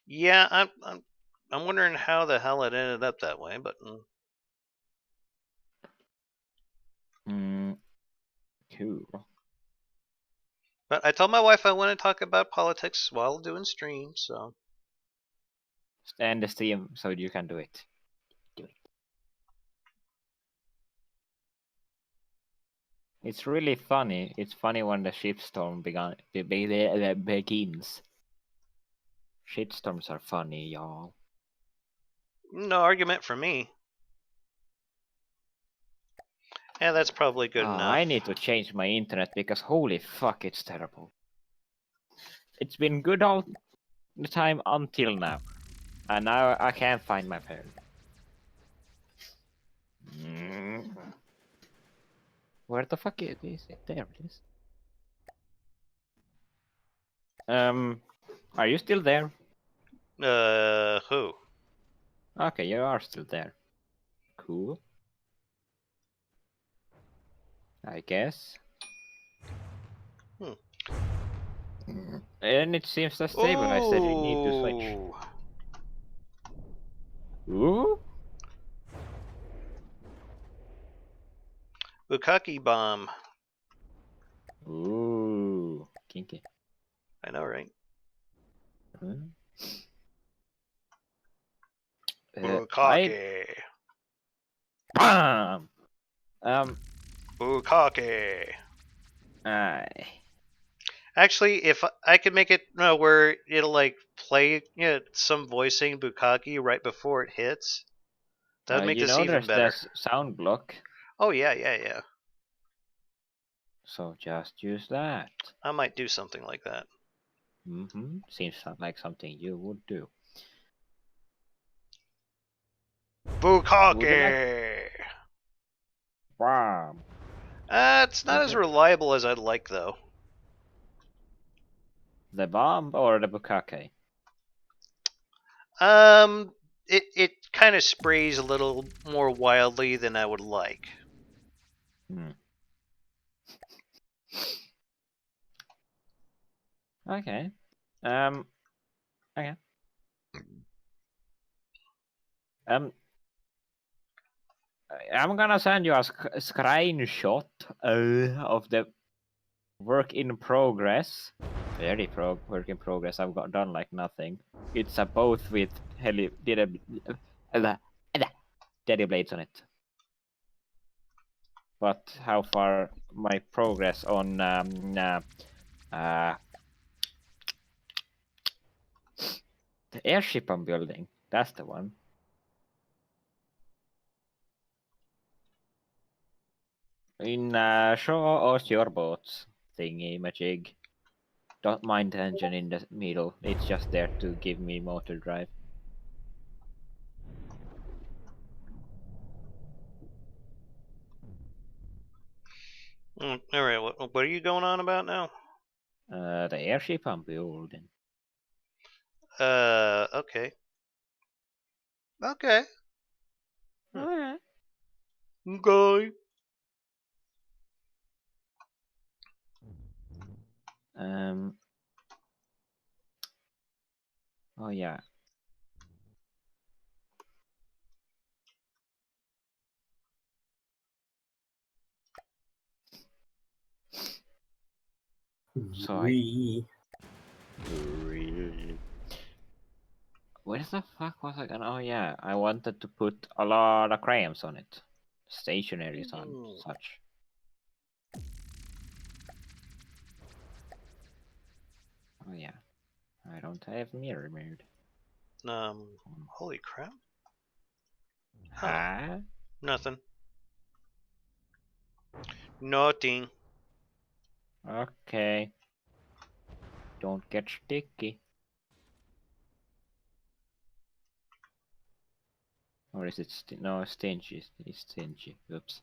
Yeah, I'm wondering how the hell it ended up that way, but Cool. But I told my wife I want to talk about politics while doing streams, so. Stand the steam so you can do it. Do it. It's really funny. It's funny when the shitstorm begins. Shitstorms are funny, y'all. No argument for me. Yeah, that's probably good enough. I need to change my internet because holy fuck, it's terrible. It's been good all the time until now. And now I can't find my phone. Where the fuck is it? There it is. Are you still there? Who? Okay, you are still there. Cool. I guess. And it seems that stable. I said you need to switch. Ooh? Bukkake bomb. Ooh. Kinky. I know, right? Bukkake. Bam! Bukkake. Aye. Actually, if I could make it where it'll like play some voicing Bukkake right before it hits, that would make You this know even there's better. this sound block. Oh yeah. So just use that. I might do something like that. Seems like something you would do. Bukkake! Bam! It's not as reliable as I'd like, though. The bomb or the bukkake? It kind of sprays a little more wildly than I would like. Okay. Okay. I'm gonna send you a screenshot of the work in progress. Very work in progress. I've got done like nothing. It's a boat with daddy blades on it. But how far my progress on the airship I'm building? That's the one. Show us your boats thingy majig. Don't mind the engine in the middle. It's just there to give me motor drive. All right, what are you going on about now? The airship I'm building. Okay. Okay. Okay. Okay. Oh yeah. So where the fuck was I gonna? Oh yeah, I wanted to put a lot of crayons on it. stationaries and such. Oh yeah, I don't have mirror mode. Holy crap. Huh? Nothing. Nothing. Okay. Don't get sticky. Or is it no, stingy? It's stingy. Oops.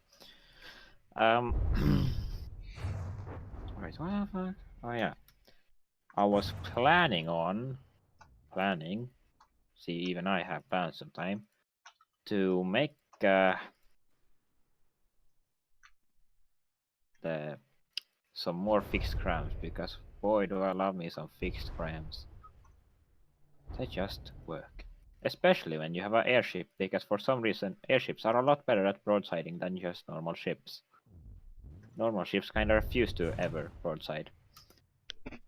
Alright, what the fuck? Oh yeah. I was planning. See, even I have plans sometime to make some more fixed crams, because boy do I love me some fixed crams. They just work. Especially when you have an airship, because for some reason airships are a lot better at broadsiding than just normal ships. Normal ships kind of refuse to ever broadside. You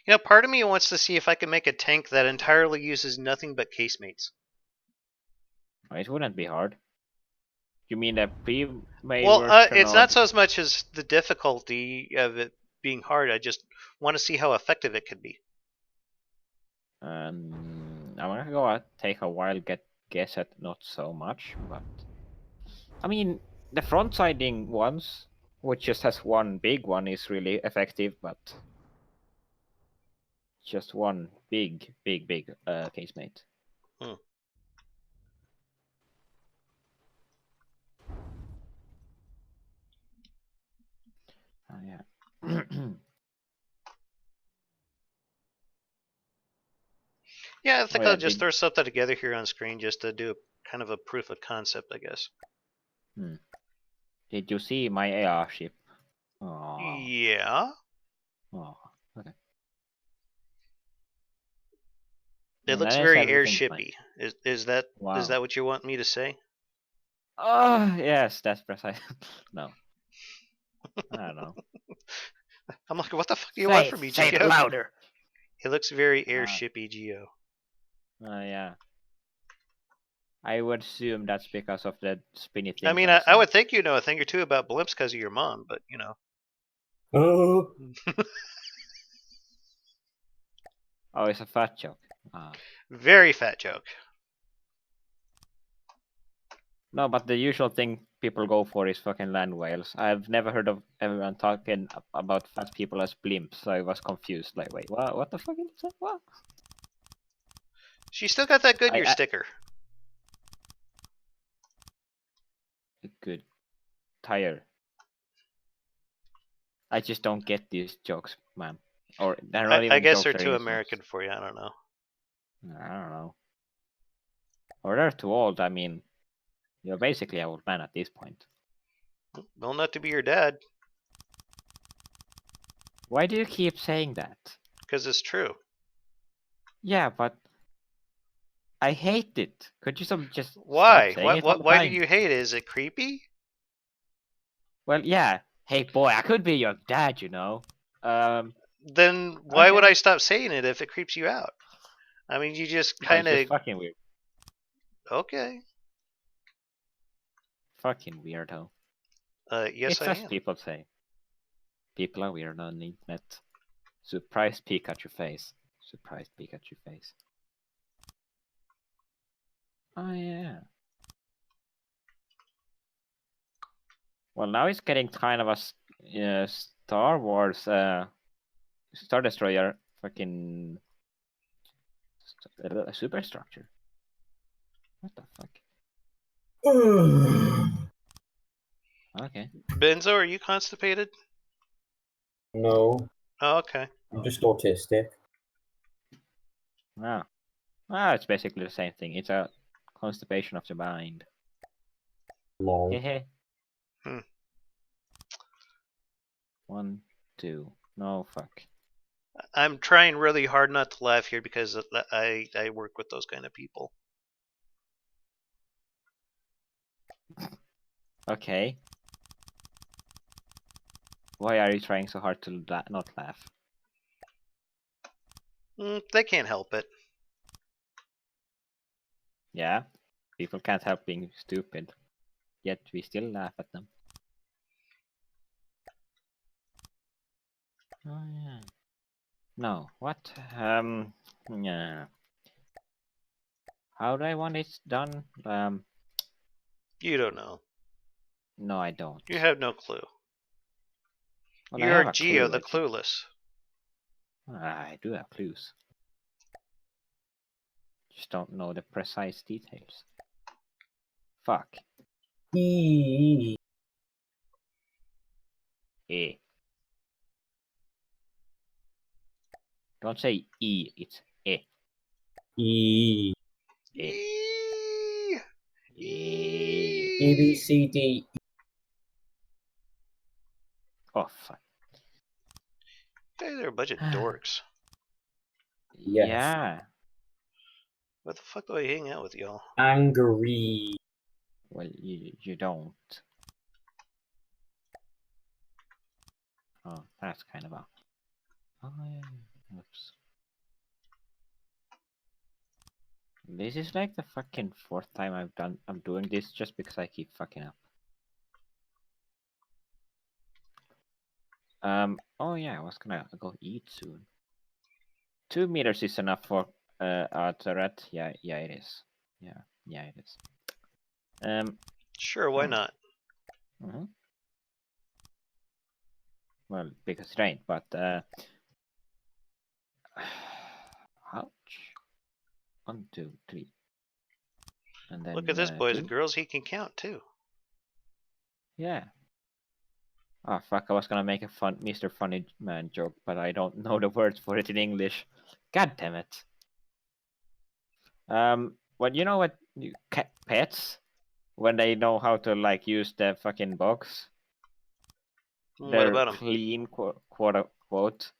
know, part of me wants to see if I can make a tank that entirely uses nothing but casemates. It wouldn't be hard. You mean a pre-made Well, version it's or not so as much as the difficulty of it being hard. I just want to see how effective it could be. I'm gonna go take a wild guess at not so much, but I mean the front siding ones, which just has one big one, is really effective, but just one big casemate. Hmm. Oh yeah. Yeah, I think Oh yeah, I'll just throw something together here on screen just to do kind of a proof of concept, I guess. Did you see my AR ship? Oh. Yeah. Oh. Okay. It looks very airshipy. Is that what you want me to say? Oh yes, that's precise. No. I don't know. I'm like, what the fuck do you want from me, Say Geo? it louder. It looks very airshipy, Geo. Yeah. I would assume that's because of the spinny things. I mean, I would think you know a thing or two about blimps because of your mom, but you know. Oh. Oh, it's a fat joke. Very fat joke. No, but the usual thing people go for is fucking land whales. I've never heard of everyone talking about fat people as blimps, so I was confused. Like, wait, what the fuck is that? What? She still got that Goodyear sticker. Good. Tire. I just don't get these jokes, man. Or they're not even I guess jokes, they're they're too insults. American for you. I don't know. I don't know. Or they're too old. I mean, you're basically an old man at this point. Well, not to be your dad. Why do you keep saying that? Because it's true. Yeah, but I hate it. Could you just Why? stop saying it all the Why time? do you hate it? Is it creepy? Well, yeah. Hey, boy, I could be your dad, you know. Then why would I stop saying it if it creeps you out? I mean, you just kind of... It's just fucking weird. Okay. Fucking weirdo. Yes, I am. It's as people say. People are weird on the internet. Surprise Pikachu face. Surprise Pikachu face. Oh, yeah. Well, now it's getting kind of a Star Wars Star Destroyer fucking superstructure. What the fuck? Okay. Benzo, are you constipated? No. Oh, okay. I'm just autistic. Wow. It's basically the same thing. It's a constipation of the mind. Lol. Hehe. 1, 2. No, fuck. I'm trying really hard not to laugh here because I work with those kind of people. Okay. Why are you trying so hard to not laugh? They can't help it. Yeah? People can't help being stupid, yet we still laugh at them. Oh yeah. No, what? Yeah. How do I want it done? You don't know. No, I don't. You have no clue. Well, You I are have a Geo, clue. the clueless. I do have clues. Just don't know the precise details. Fuck. E. E. Don't say E, it's E. E. E. Eee. E. A B C D. Oh, fuck. Hey, they're a bunch of dorks. Yes. Yeah. What the fuck do I hang out with y'all? Angry. Well, you don't. Oh, that's kind of a... Oh, yeah. Oops. This is like the fucking 4th time I'm doing this just because I keep fucking up. Oh yeah, I was gonna go eat soon. 2 meters is enough for a turret. Yeah, it is. Yeah, it is. Sure, why Oh. not? Well, because it ain't, but ouch. 1, 2, 3. And then Look at this, boys 2. and girls. He can count too. Yeah. Oh fuck, I was gonna make a fun Mr. Funny Man joke, but I don't know the words for it in English. God damn it. Well, you know what pets, when they know how to like use the fucking box, What they're about him? clean, quote unquote.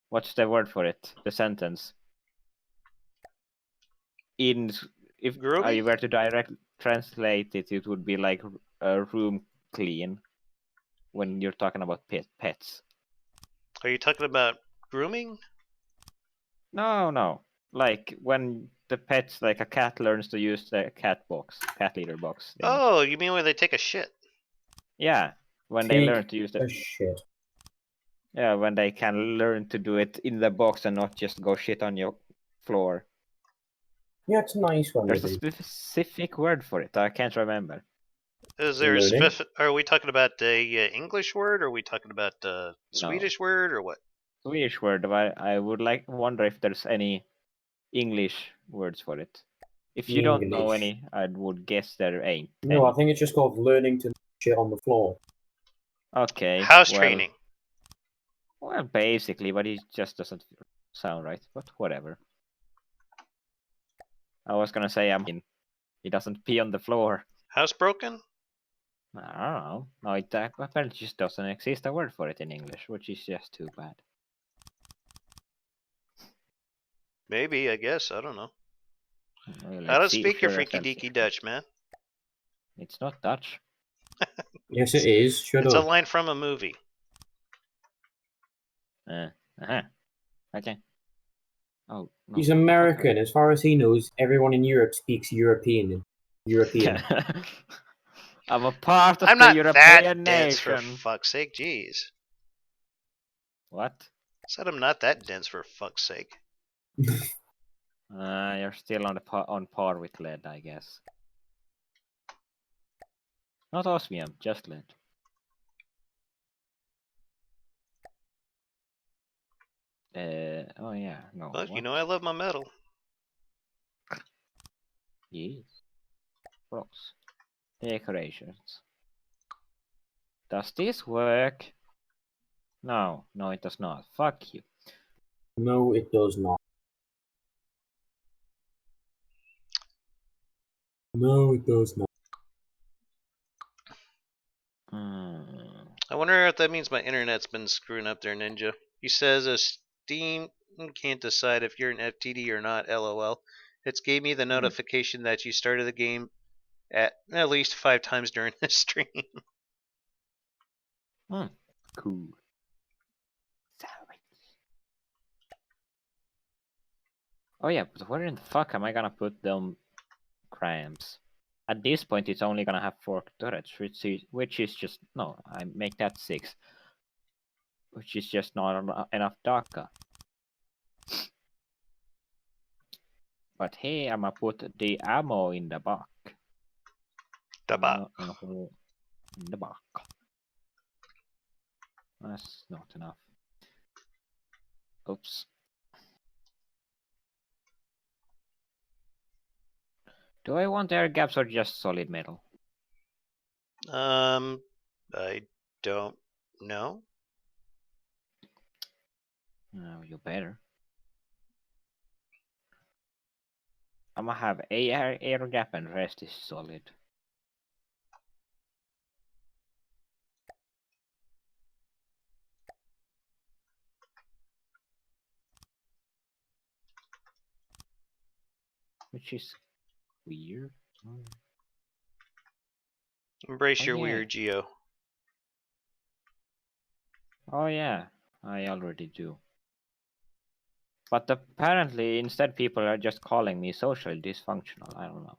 What's the word for it? The sentence. If Groovy? you were to direct translate it, it would be like a room clean. When you're talking about pets. Are you talking about grooming? No. Like when the pets, like a cat learns to use the cat litter box thing. Oh, you mean when they take a shit? Yeah, when they learn to use the shit. Yeah, when they can learn to do it in the box and not just go shit on your floor. Yeah, it's nice when There's they a do. specific word for it. I can't remember. Is there a Learning? Are we talking about a English word? Or are we talking about a Swedish word, or what? Swedish word. I would wonder if there's any English words for it. If you don't know English. any, I would guess there ain't No, any. I think it's just called learning to shit on the floor. Okay. House training. Well, basically, but it just doesn't sound right. But whatever. I was gonna say he doesn't pee on the floor. Housebroken? I don't know. No, it apparently just doesn't exist a word for it in English, which is just too bad. Maybe, I guess. I don't know. Well, I don't see if speak your your freaky reference deaky Dutch, man. It's not Dutch. Yes, it is. Shut It's a up. line from a movie. Okay. Oh, no, He's American. As far as he knows, everyone in Europe speaks European. I'm a part of I'm the not European that dense, for nation. fuck's sake. Jeez. What? I said I'm not that dense, for fuck's sake. You're still on par with lead, I guess. Not osmium, just lead. Oh yeah, no. Look, What? you know I love my metal. Yes. Rocks. Decorations. Does this work? No, it does not. Fuck you. No, it does not. No, it does not. I wonder if that means my internet's been screwing up there, Ninja. He says Steam can't decide if you're an FTD or not, lol. It's gave me the notification that you started the game at least 5 times during this stream. Cool. Oh yeah, but where in the fuck am I gonna put them cramps. At this point, it's only gonna have 4 turrets, which is just no. I make that 6, which is just not enough Daka. But hey, I'ma put the ammo in the back. Dama. In the back. That's not enough. Oops. Do I want air gaps or just solid metal? I don't know. No, you better. I'ma have air gap and rest is solid. Which is weird. Embrace Oh, your yeah. weird, Geo. Oh yeah, I already do. But apparently, instead, people are just calling me socially dysfunctional. I don't know.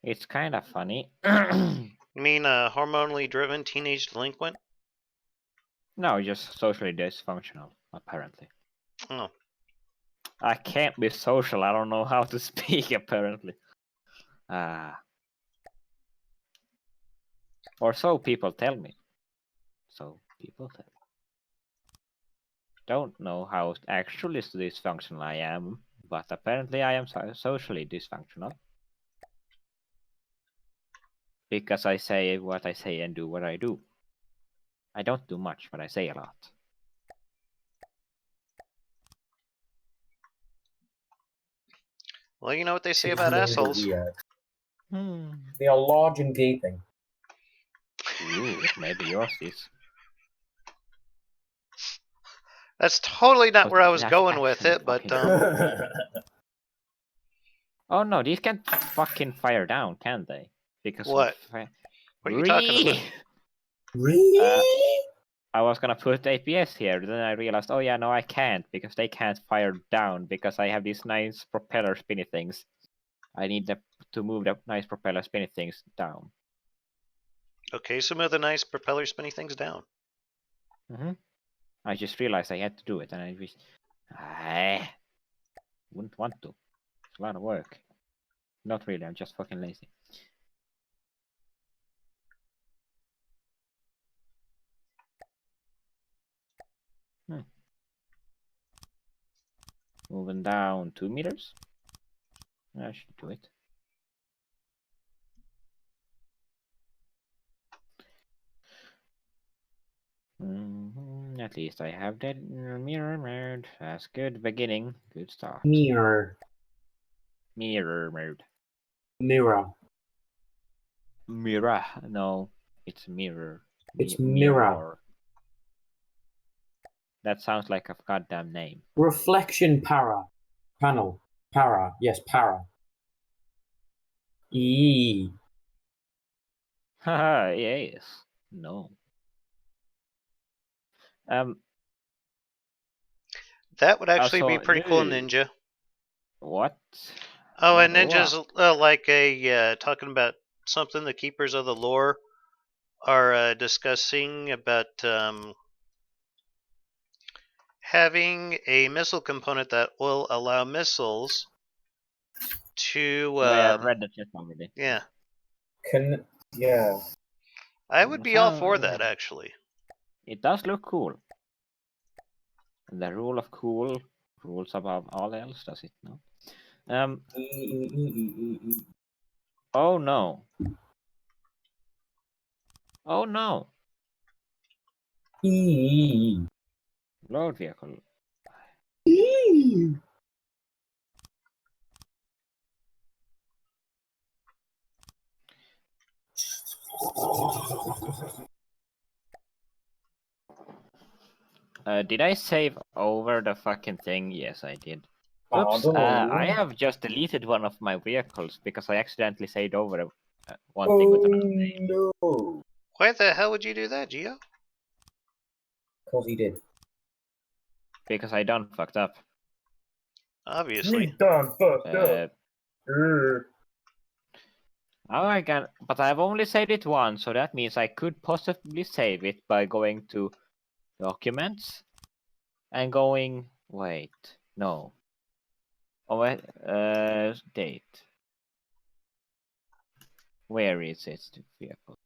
It's kind of funny. You mean a hormonally driven teenage delinquent? No, just socially dysfunctional, apparently. Oh. I can't be social. I don't know how to speak, apparently. Or so people tell me. So people tell me. Don't know how actually dysfunctional I am, but apparently I am socially dysfunctional. Because I say what I say and do what I do. I don't do much, but I say a lot. Well, you know what they say about assholes. They are large and gaping. Ooh, maybe yours is. That's totally not where I was That's going with actually it, but Oh no, these can't fucking fire down, can they? Because what? What are you talking about? Really? I was gonna put APS here, then I realized, oh yeah, no, I can't, because they can't fire down, because I have these nice propeller spinny things. I need to move the nice propeller spinny things down. Okay, some of the nice propeller spinny things down. I just realized I had to do it, and I wouldn't want to. It's a lot of work. Not really, I'm just fucking lazy. Moving down 2 meters. I should do it. At least I have that mirror mode. That's good beginning. Good start. Mirror. Mirror mode. Mirror. Mirror. No, it's mirror. It's mirror. That sounds like a goddamn name. Reflection para. Panel. Para. Yes, para. E. Haha, yes. No. That would actually be Also, pretty cool, Ninja. What? Oh, and What? Ninja's like a talking about something the Keepers of the Lore are discussing about having a missile component that will allow missiles to. I read the chat already. Yeah. Yeah. I would be all for that, actually. It does look cool. The rule of cool rules above all else, does it not? Oh no. Oh no. Load vehicle. Did I save over the fucking thing? Yes, I did. Oops, I have just deleted one of my vehicles because I accidentally saved over one thing with another name. No. Why the hell would you do that, Gio? Because he did. Because I done fucked up. Obviously. done fucked Uh, up. Urgh. now I can, but I've only saved it once, so that means I could possibly save it by going to Documents and going. Wait, no. Oh, wait, date. Where is it? Vehicle.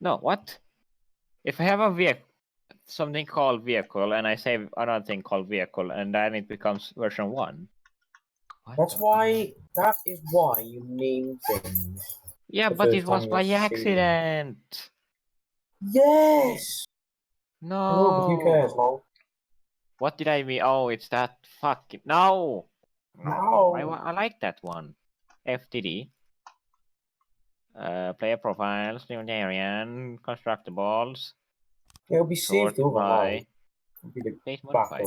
No, what? If I have a vehicle, something called vehicle, and I save another thing called vehicle, and then it becomes version 1. What That's the- why. That is why you name things. Yeah, the but first it was time by you see them. accident. Yes. No. I know, but who cares, lol? What did I mean? Oh, it's that fucking no. No. I like that one. FTD. Player profiles, Unitarian, constructables, It'll be saved sort overall. by, It'll be the page modified.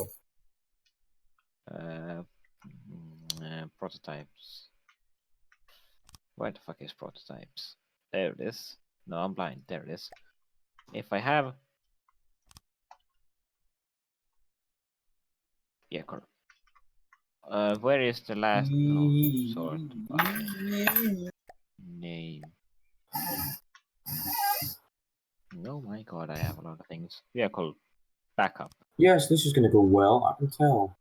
backup. Prototypes. Where the fuck is prototypes? There it is. No, I'm blind. There it is. If I have vehicle. Where is the last? No, sort by name. Oh my god, I have a lot of things. Vehicle backup. Yes, this is gonna go well. I can tell.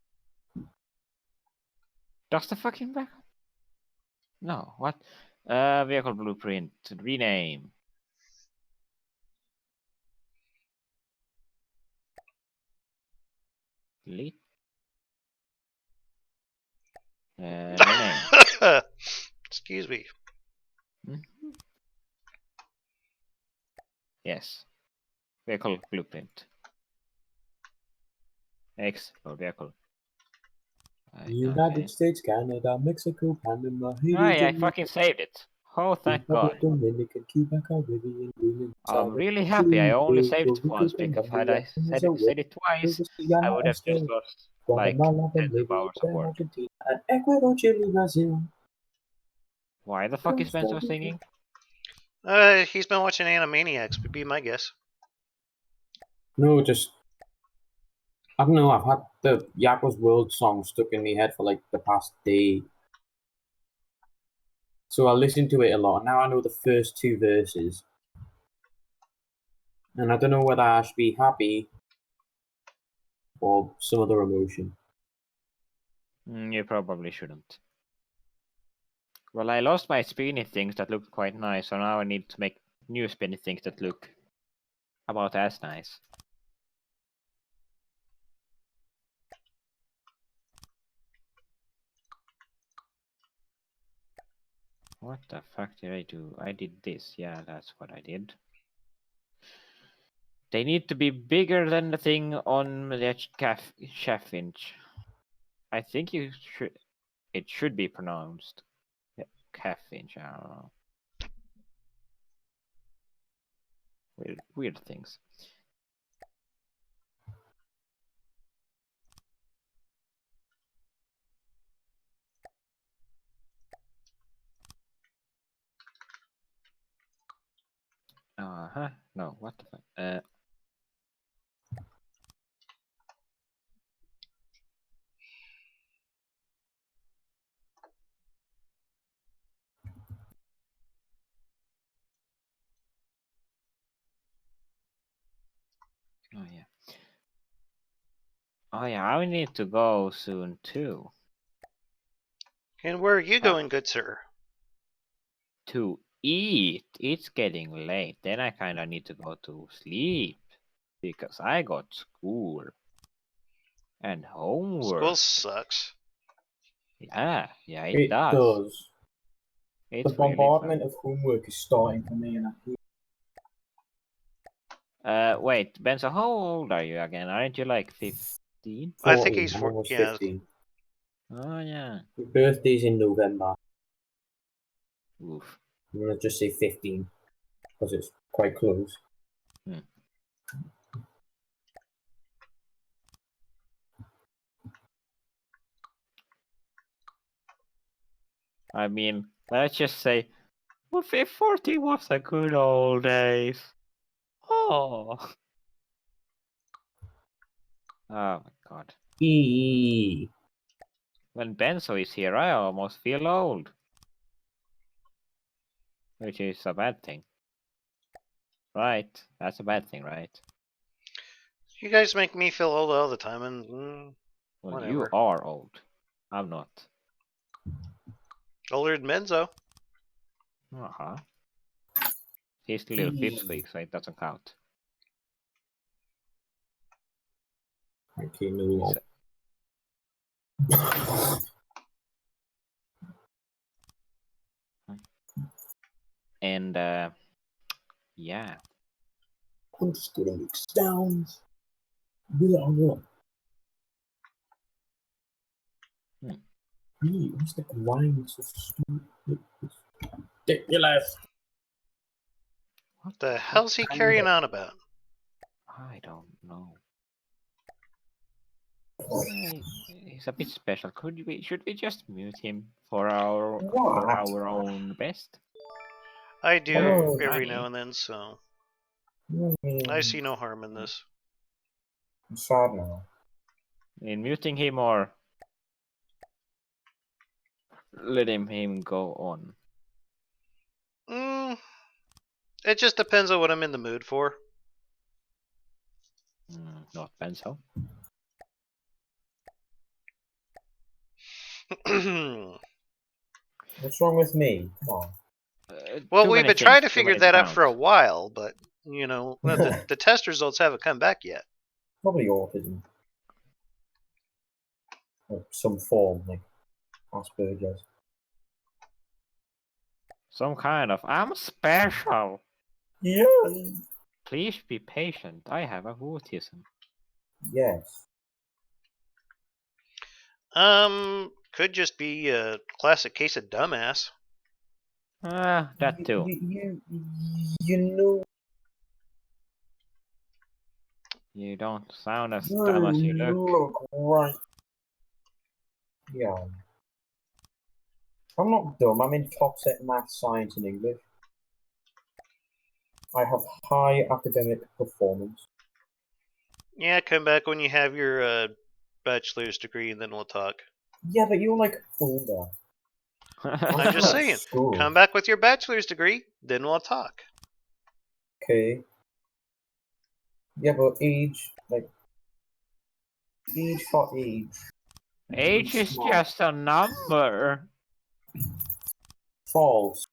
Does the fucking backup? No, what? Vehicle blueprint. Rename. Delete. No name. Excuse me. Yes. Vehicle blueprint. Explode vehicle. United Okay. States, Canada, Mexico, Panama, Haiti, I Jamaica, fucking saved it. Oh, thank Republic, God. Dominican, Cuba, Caribbean, Greenland, I'm South really happy I only saved it Puerto Rico, once, because had Colombia, I Venezuela, said it twice, I Guyana, would have just Australia, lost like Guatemala, tens of Bolivia, hours of work. Argentina, and Ecuador, Chile, Brazil. Why the fuck is Spencer singing? He's been watching Animaniacs, would be my guess. No, just I don't know. I've had the Yakko's World song stuck in my head for like the past day, so I listen to it a lot. Now I know the first two verses, and I don't know whether I should be happy or some other emotion. You probably shouldn't. Well, I lost my spinny things that looked quite nice, so now I need to make new spinny things that look about as nice. What the fuck did I do? I did this. Yeah, that's what I did. They need to be bigger than the thing on the chef inch. I think you should. It should be pronounced calf inch. I don't know. Weird things. No, what the fuck? Oh yeah. Oh yeah, I need to go soon too. And where are you going, good sir? To eat. It's getting late. Then I kind of need to go to sleep because I got school and homework. School sucks. Yeah, it It does. does. It's The bombardment of homework is starting for me, and I hate wait, Benzo, how old are you again? Aren't you like 15? I think 14. he's I'm almost yeah. 15. Oh yeah. My birthday's in November. Oof. I'm gonna just say 15 because it's quite close. I mean, let's just say, well, 40 was a good old days. Oh. Oh my god. E. When Benzo is here, I almost feel old. Which is a bad thing. Right? That's a bad thing, right? You guys make me feel old all the time, and Well, whatever. you are old. I'm not. Older than Menzo. Uh-huh. He's still little pipsqueak, so it doesn't count. Okay, no. And, yeah. I'm just gonna mix down. What's the grind so stupid? Ridiculous. What The hell's he carrying on about? I don't know. He's a bit special. Should we just mute him for our own best? I do Oh, every Johnny. now and then, so I see no harm in this. I'm sad now. In muting him or letting him go on? It just depends on what I'm in the mood for. Not Benzo. What's wrong with me? Come on. Well, Too we've many been trying to things, too figure many that to out for a count. while, but you know, the test results haven't come back yet. Probably autism. Or some form, like Asperger's. Some kind of, I'm special. Yeah. Please be patient. I have autism. Yes. Could just be a classic case of dumbass. That too. You know. You don't sound as dumb as you look. Right. Yeah. I'm not dumb. I'm in top set math, science, and English. I have high academic performance. Yeah, come back when you have your bachelor's degree, and then we'll talk. Yeah, but you're like older. I'm just saying, come back with your bachelor's degree, then we'll talk. Okay. Yeah, but age, like, age for age. Age is just a number. False.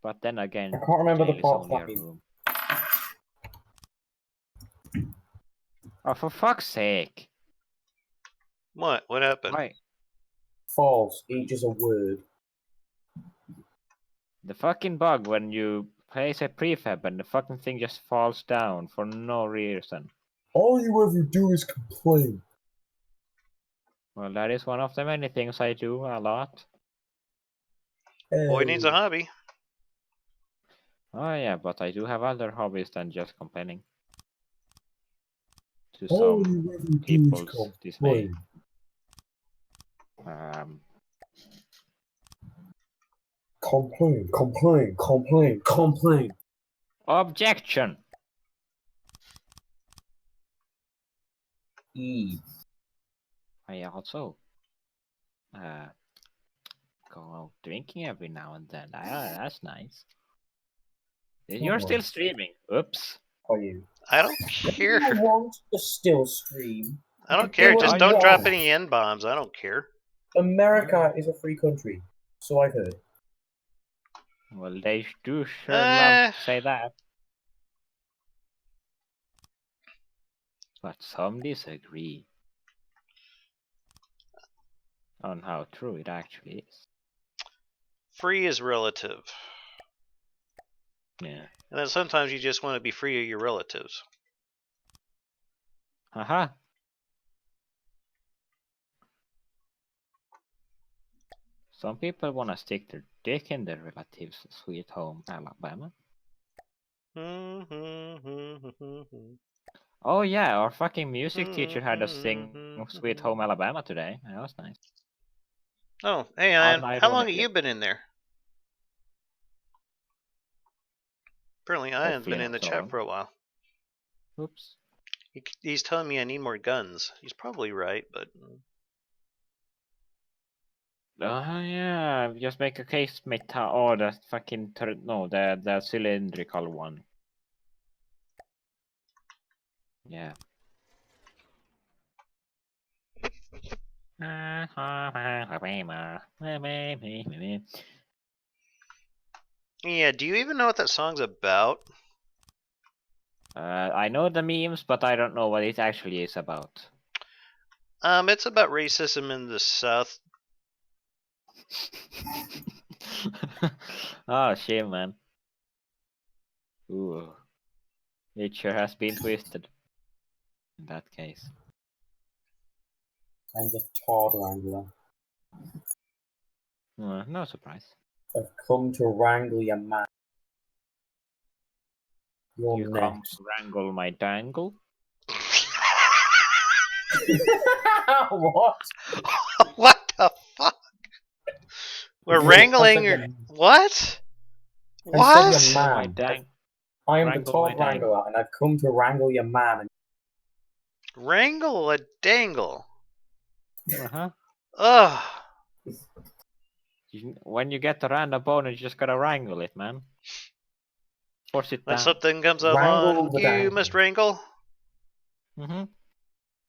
But then again, I can't remember the jail is part only a that means. room. Oh, for fuck's sake. What? What happened? Why? False. Age is a word. The fucking bug when you place a prefab and the fucking thing just falls down for no reason. All you ever do is complain. Well, that is one of the many things I do a lot. Boy needs a hobby. Oh yeah, but I do have other hobbies than just complaining. To All some you ever do is people's dismay. Complain. Objection! E. I also go out drinking every now and then. That's nice. You're still streaming. Oops. Are you? I don't care. You want to still stream. I don't care. Just Are don't you? drop any N-bombs. I don't care. America is a free country, so I've heard. Well, they do sure love to say that. But some disagree on how true it actually is. Free is relative. Yeah. And then sometimes you just want to be free of your relatives. Haha. Some people want to stick their dick in their relatives' sweet home, Alabama. Oh yeah, our fucking music teacher had us sing Sweet Home Alabama today. That was nice. Oh, hey, Ian. How long have Unironically. you been in there? Apparently, Ian's Hopefully been in the not so chat long. for a while. Oops. He's telling me I need more guns. He's probably right, but Yeah, just make a case meta. Oh, the fucking no, the cylindrical one. Yeah. yeah. Do you even know what that song's about? I know the memes, but I don't know what it actually is about. It's about racism in the South. Oh, shame, man. Ooh. It sure has been twisted. In that case. I'm the Todd Wrangler. No surprise. I've come to wrangle your man. You're You come next. wrangle my dangle? What? What the fuck? We're wrangling your what? I said What? your My man. dang. I am the Wrangle Todd my dangle. Wrangler, and I've come to wrangle your man. Wrangle a dangle. Uh-huh. Ugh. When you get a random opponent, you just gotta wrangle it, man. Force it When down. something comes Wrangle along, the you dangle. must wrangle.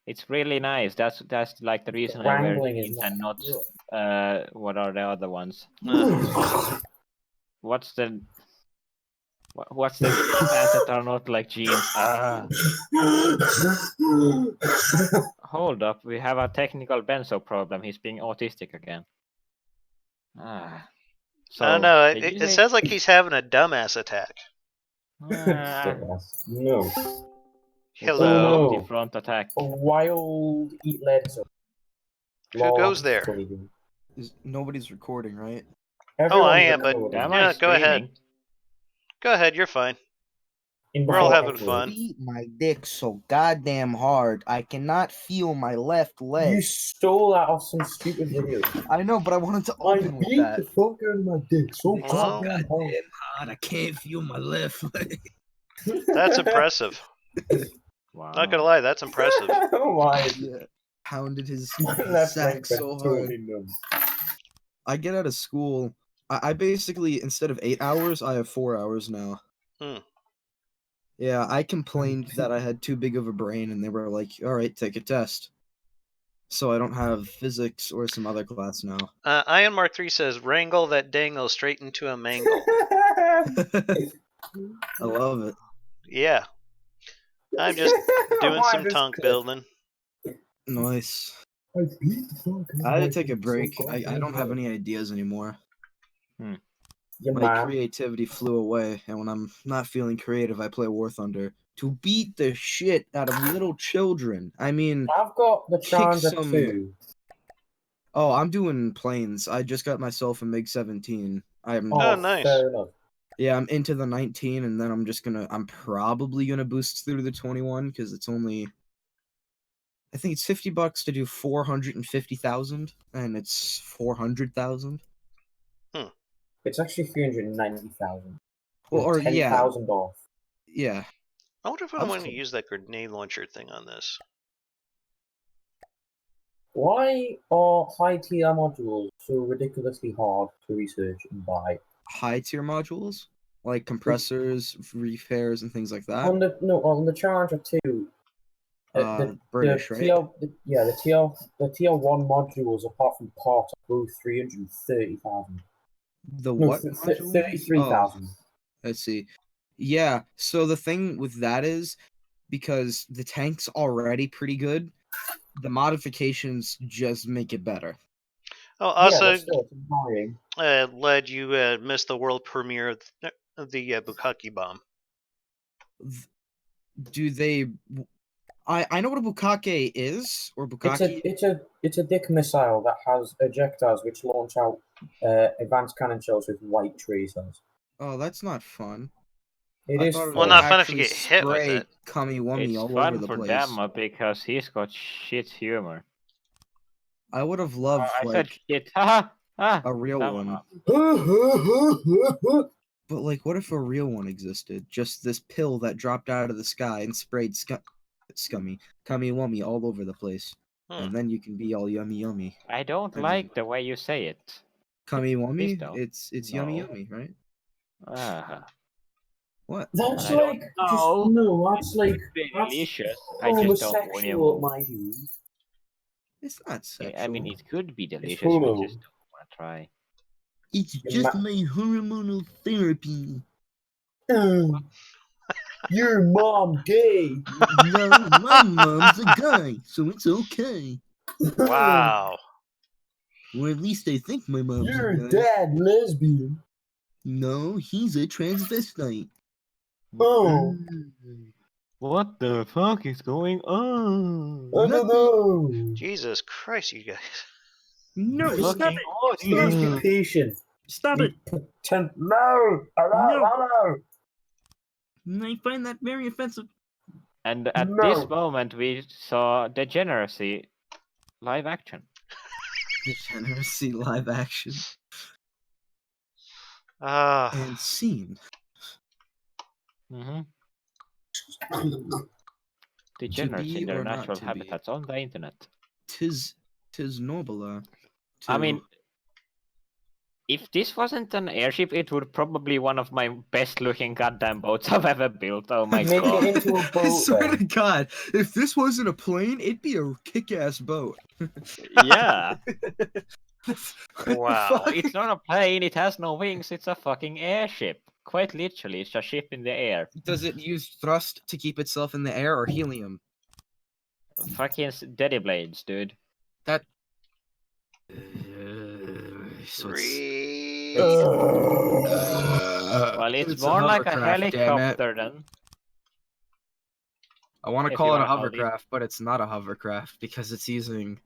It's really nice. That's like the reason I wear Wrangling is jeans not and not good. what are the other ones? What's the pants that are not like jeans? Hold up, we have a technical benzo problem. He's being autistic again. So I don't know. did you It say? sounds like he's having a dumbass attack. No. Hello. The front attack. A wild eat legs. Who goes there? Nobody's recording, right? Oh, I am, but Dama yeah, is go ahead. streaming. Go ahead, you're fine. We're all having fun. Beat my dick so goddamn hard, I cannot feel my left leg. You stole that off some stupid video. I know, but I wanted to open with that. the fuck out of my dick so Well, goddamn hard. hard, I can't feel my left leg. That's impressive. Wow. Not gonna lie, that's impressive. Why? Yeah. Pounded his My left sack leg so got hard. totally numb. I get out of school. I basically, instead of 8 hours, I have 4 hours now. Yeah, I complained that I had too big of a brain, and they were like, alright, take a test. So I don't have physics or some other class now. Iron Mark 3 says, wrangle that dangle straight into a mangle. I love it. Yeah. I'm just doing some tonk building. Nice. I had to take a break. I don't have any ideas anymore. My creativity flew away, and when I'm not feeling creative, I play War Thunder to beat the shit out of little children. I mean, I've got the Challenger some- 2. oh, I'm doing planes. I just got myself a MiG-17. Oh, nice. Fair enough. Yeah, I'm into the 19, and then I'm probably gonna boost through the 21 because it's only, I think it's $50 to do 450,000, and it's 400,000. It's actually 390,000. Well, or 10,000 off. Yeah. I wonder if I want to use that grenade launcher thing on this. Why are high tier modules so ridiculously hard to research and buy? High tier modules like compressors, repairs, and things like that. On the Challenger 2, British, right? the tier 1 modules apart from parts are both 330,000. The what? 33,000. Let's see. Yeah, so the thing with that is, because the tank's already pretty good, the modifications just make it better. Oh, also, it's annoying. Led, you missed the world premiere of the Bukkake bomb. Do they... I know what a bukkake is, or bukkake. It's a dick missile that has ejectors which launch out advanced cannon shells with white tracers. Oh, that's not fun. It is well, not fun if you get hit with it. Cummy-wummy all fun over the for place. Dama because he's got shit humor. I would have loved I said shit. A real one. But like, what if a real one existed? Just this pill that dropped out of the sky and sprayed cummy wummy all over the place, and then you can be all yummy yummy. I don't like the way you say it. Cummy Please wummy? don't. It's yummy No. yummy, right? Ah, What? That's I don't like know. that's like that's delicious. I just don't want homosexual, to. my dude. It's not sexual. I mean, it could be delicious. I homo. just don't want to try. It's Your just ma- my hormonal therapy. Your mom gay. No, my mom's a guy, so it's okay. Wow. Or at least I think my mom's Your a guy. dad lesbian. No, he's a transvestite. Oh, What the fuck is going on? I don't know. Jesus Christ, you guys. No, stop Fucking it! Please be audience. patient. Stop it! No. Hello. I find that very offensive. And at No. this moment, we saw Degeneracy live action. Degeneracy live action Ah. and scene. Mm-hmm. To Degeneracy be in their or not natural to be. habitats on the internet. Tis nobler. I mean, if this wasn't an airship, it would probably one of my best looking goddamn boats I've ever built. Oh my Make god. it into a I boat. swear to Then. God, if this wasn't a plane, it'd be a kick-ass boat. Yeah. Wow. It's not a plane, it has no wings, it's a fucking airship. Quite literally, it's a ship in the air. Does it use thrust to keep itself in the air or helium? Fucking daddy blades, dude. That. So Well, it's it's a more like a hovercraft, damn it. helicopter then. I want to If call you it a wanna call it- hovercraft, but it's not a hovercraft because it's using.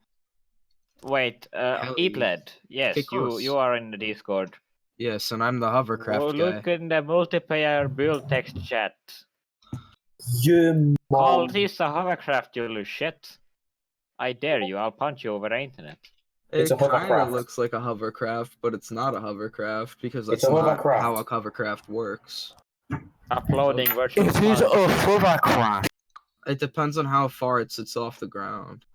Wait, Heli. Epled. Yes, Okay, close. you are in the Discord. Yes, and I'm the hovercraft Oh, guy. look in the multiplayer build text chat. Yeah, Call mom. this a hovercraft, you little shit. I dare you, I'll punch you over the internet. It's It a kind of hovercraft. looks like a hovercraft, but it's not a hovercraft because It's that's a not hovercraft. how a hovercraft works. Uploading virtual It is funds, a hovercraft. It depends on how far it sits off the ground.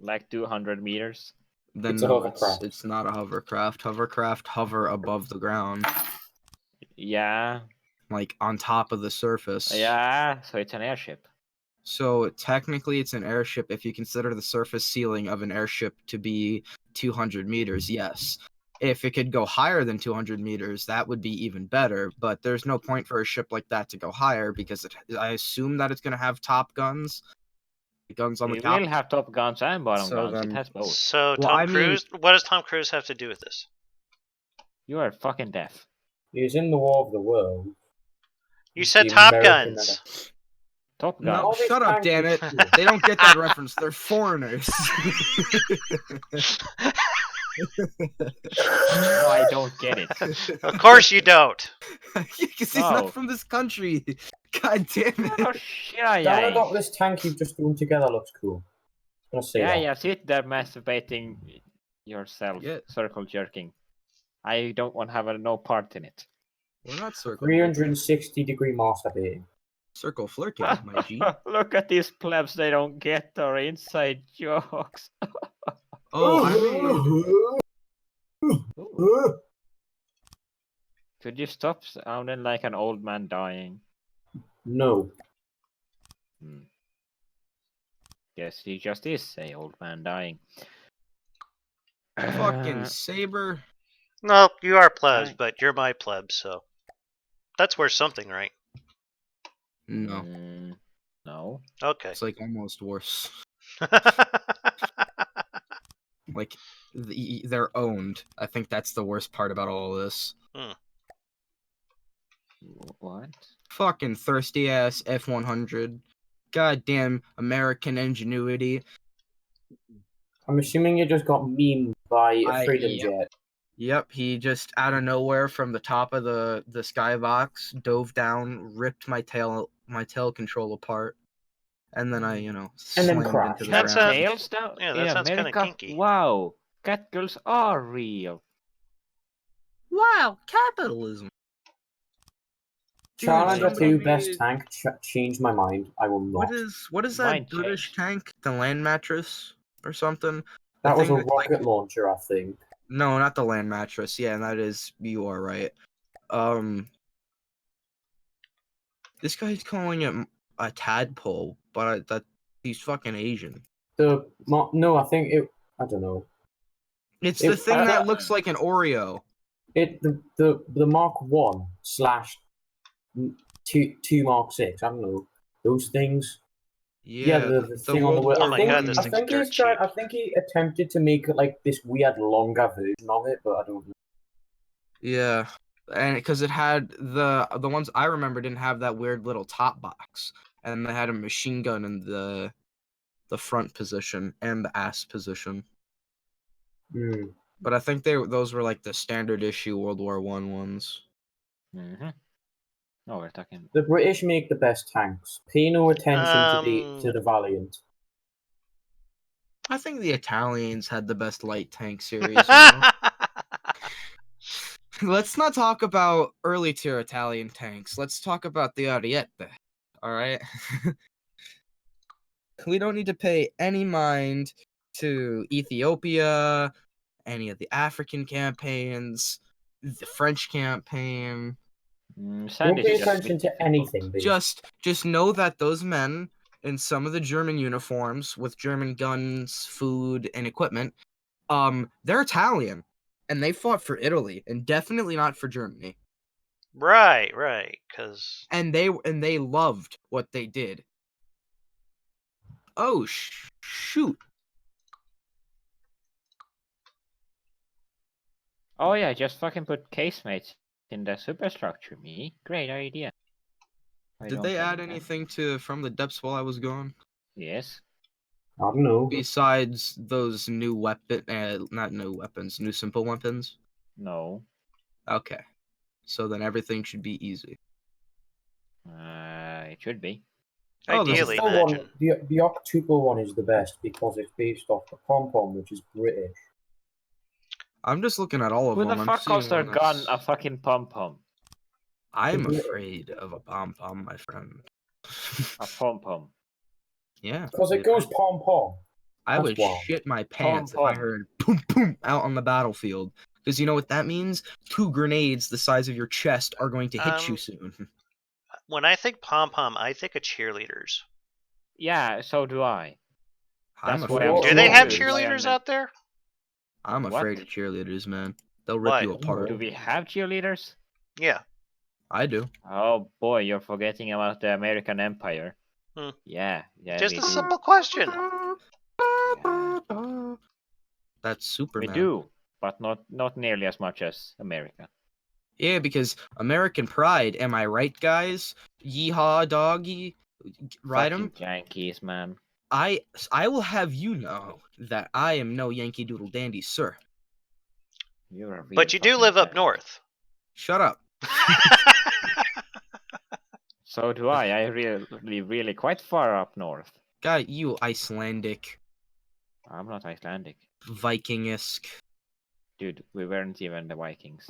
like 200 meters. Then It's a no, hovercraft. it's not a hovercraft. Hovercraft hover above the ground, Yeah, like on top of the surface. yeah, so it's an airship. So technically, it's an airship if you consider the surface ceiling of an airship to be 200 meters. Yes. If it could go higher than 200 meters, that would be even better. But there's no point for a ship like that to go higher because I assume that it's going to have top guns. The guns on the It top. will have top guns and bottom So guns, then- it has both. So Well, Tom I mean- Cruise, what does Tom Cruise have to do with this? You are fucking deaf. He's in the War of the World. You said The Top American Guns. Top No, guns. All this shut up, time damn is it. cool. They don't get that reference. They're foreigners. No, I don't get it. Of course you don't. Because he's No. not from this country. God damn it. Oh shit, I Damaddok, this tank you've just thrown together looks cool. I'm gonna say Yeah, that. yeah, sit there masturbating yourself, Yeah. circle jerking. I don't want to have no part in it. We're not circle. 360-degree masturbating. Circle flirting, my G. Look at these plebs, they don't get our inside jokes. Oh, I mean, Could you stop sounding like an old man dying? No. Guess he just is a old man dying. fucking saber. No, you are plebs, Right. but you're my pleb, so that's worth something, right? No, No. Okay. it's like almost worse. Like they're owned. I think that's the worst part about all of this. What? Fucking thirsty ass F-100. Goddamn American ingenuity. I'm assuming you just got memed by a Freedom Yep. Jet. Yep, he just out of nowhere from the top of the skybox dove down, ripped my tail control apart, and then I, And then slammed crashed. into the That's ground. Tails down Yeah, that in sounds kinda America? kinky. Wow, cat girls are real. Wow, capitalism. Challenger somebody 2 best made- tank. Changed my mind. I will not. What is that Mind British change. tank? The land mattress or something? That was thing a that's like- rocket launcher, I think. No, not the land mattress. Yeah, that is, you are right. This guy's calling it a tadpole, but that he's fucking Asian. No, I think it. I don't know. It's the thing I that think- looks like an Oreo. The Mark 1 / 2 Mark 6. I don't know those things. Yeah, the thing on the World wheel. Oh War my I think, God, this I thing's think dirt he's tried. cheap. I think he attempted to make like this weird longer version of it, but I don't know. Yeah, and because it had the ones I remember didn't have that weird little top box, and they had a machine gun in the front position and the ass position. Hmm. But I think those were like the standard issue World War One ones. Mm-hmm. Oh, we're talking. The British make the best tanks. Pay no attention to the Valiant. I think the Italians had the best light tank series. You know? Let's not talk about early tier Italian tanks. Let's talk about the Ariete. All right. We don't need to pay any mind to Ethiopia, any of the African campaigns, the French campaign. Don't Sandy's pay just attention with to difficult. anything. Basically. Just know that those men in some of the German uniforms with German guns, food, and equipment, they're Italian, and they fought for Italy, and definitely not for Germany. Right, because And they loved what they did. Oh shoot! Oh yeah, just fucking put casemates in the superstructure. Me, great idea. Why Did don't they I add do that? anything to From the Depths while I was gone? Yes. I don't know. Besides those new not new weapons, new simple weapons? No. Okay. So then everything should be easy. It should be. Oh, there's a ideally, Still imagine. the Octuple one is the best because it's based off the pom pom, which is British. I'm just looking at all of Who them. the I'm fuck calls seeing their one gun that's- a fucking pom pom? I'm British. afraid of a pom-pom, my friend. A pom pom. Yeah. Because it goes pom pom. I That's would wild. shit my pants if I Pom-pom. heard boom boom out on the battlefield. Because you know what that means? 2 grenades the size of your chest are going to hit you soon. When I think pom pom, I think of cheerleaders. Yeah, so do I. I'm That's why afraid I'm of Do they have cheerleaders. cheerleaders out there? I'm What? afraid of cheerleaders, man. They'll rip Why? you apart. Do we have cheerleaders? Yeah. I do. Oh boy, you're forgetting about the American Empire. Hmm. Yeah, Just we a do. simple question. Yeah, That's Superman. we do, but not nearly as much as America. Yeah, because American pride, am I right, guys? Yeehaw, doggy. Ride 'em. Fucking Yankees, man. I will have you know that I am no Yankee Doodle Dandy, sir. You're a real But you do fucking live up giant. north. Shut up. So do I. I really quite far up north. Guy, you Icelandic, I'm not Icelandic. Viking-esque. Dude, we weren't even the Vikings.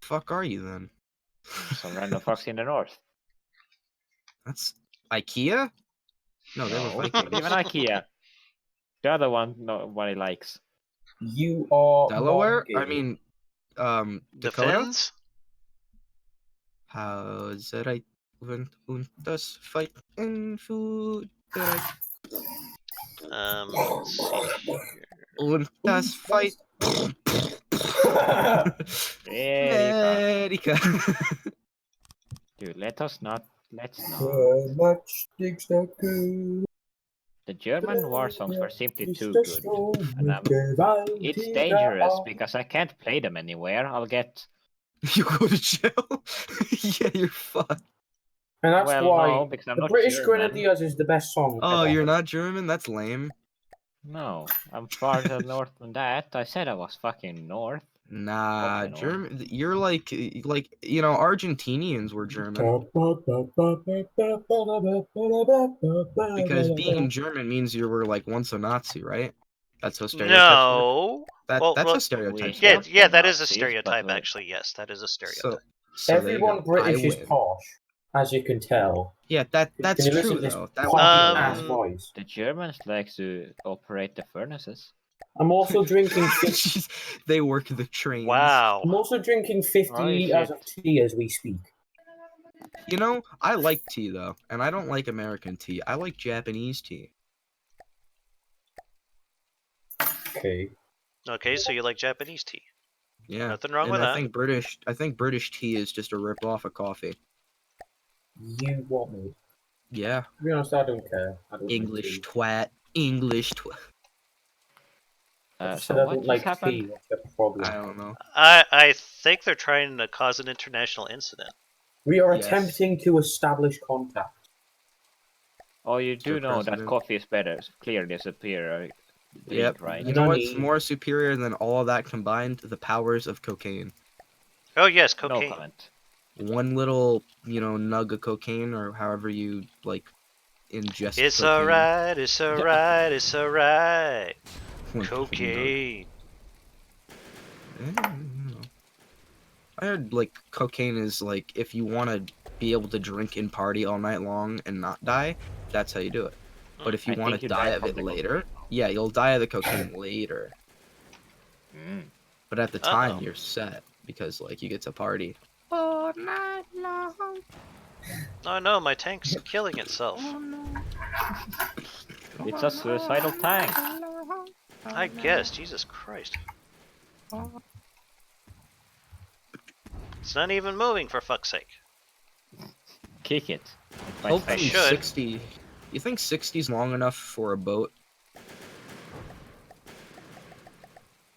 Fuck are you then? Some random fucks in the north. That's IKEA? No, they were No, Vikings. not even IKEA. The other one nobody likes. You are Delaware? not I gay. mean, The Dakota? Finns? How's it right when das fight in food? Let's see here. Und das fight. America. America. Dude, let's not. So much things that good. The German war songs were simply too good. And it's dangerous because I can't play them anywhere. I'll get. You go to jail? Yeah, you're fucked. And that's Well, why no, because I'm the not British German. Grenadiers is the best song. Oh, ever. you're not German? That's lame. No, I'm farther north than that. I said I was fucking north. Nah, Okay, no. German. You're like you know, Argentinians were German because being German means you were like once a Nazi, right? That's how stereotypes work. No. That's well, how stereotypes we- work. Yeah, that is a Nazis, stereotype, but, actually. Yes, that is a stereotype. So So there you Everyone go. British I is win. posh, as you can tell. Yeah, that's Can you true listen to this though. That poppy would be ass a voice? The Germans like to operate the furnaces. I'm also drinking. They work the trains. Wow. I'm also drinking 50 Oh, liters of shit. tea as we speak. You know, I like tea though, and I don't like American tea. I like Japanese tea. Okay. Okay, so you like Japanese tea. Yeah. Nothing wrong and with I that. think British tea is just a rip off of coffee. You want me? Yeah. To be honest, I don't care. I don't English like tea. twat. English twat. I just So said I what don't just like happened? tea. What's the problem? I don't know. I think they're trying to cause an international incident. We are Yes. attempting to establish contact. Oh, you do Mr. know that President. coffee is better, clearly superior drink, Yep. right? You know Nani. what's more superior than all of that combined? The powers of cocaine. Oh yes, No cocaine. comment. One little, nug of cocaine, or however you ingest It's cocaine. alright, it's alright, it's alright. One little nug. Cocaine. I heard cocaine is if you want to be able to drink and party all night long and not die, that's how you do it. But if you I want think to you die die of from it the later, yeah, you'll die of the cocaine later. Mm. But at the time, Uh-oh. you're set because you get to party all night long. Oh no, my tank's killing itself. It's a suicidal tank. I guess, Jesus Christ. It's not even moving, for fuck's sake. Kick it. Hopefully should. 60. You think 60's long enough for a boat?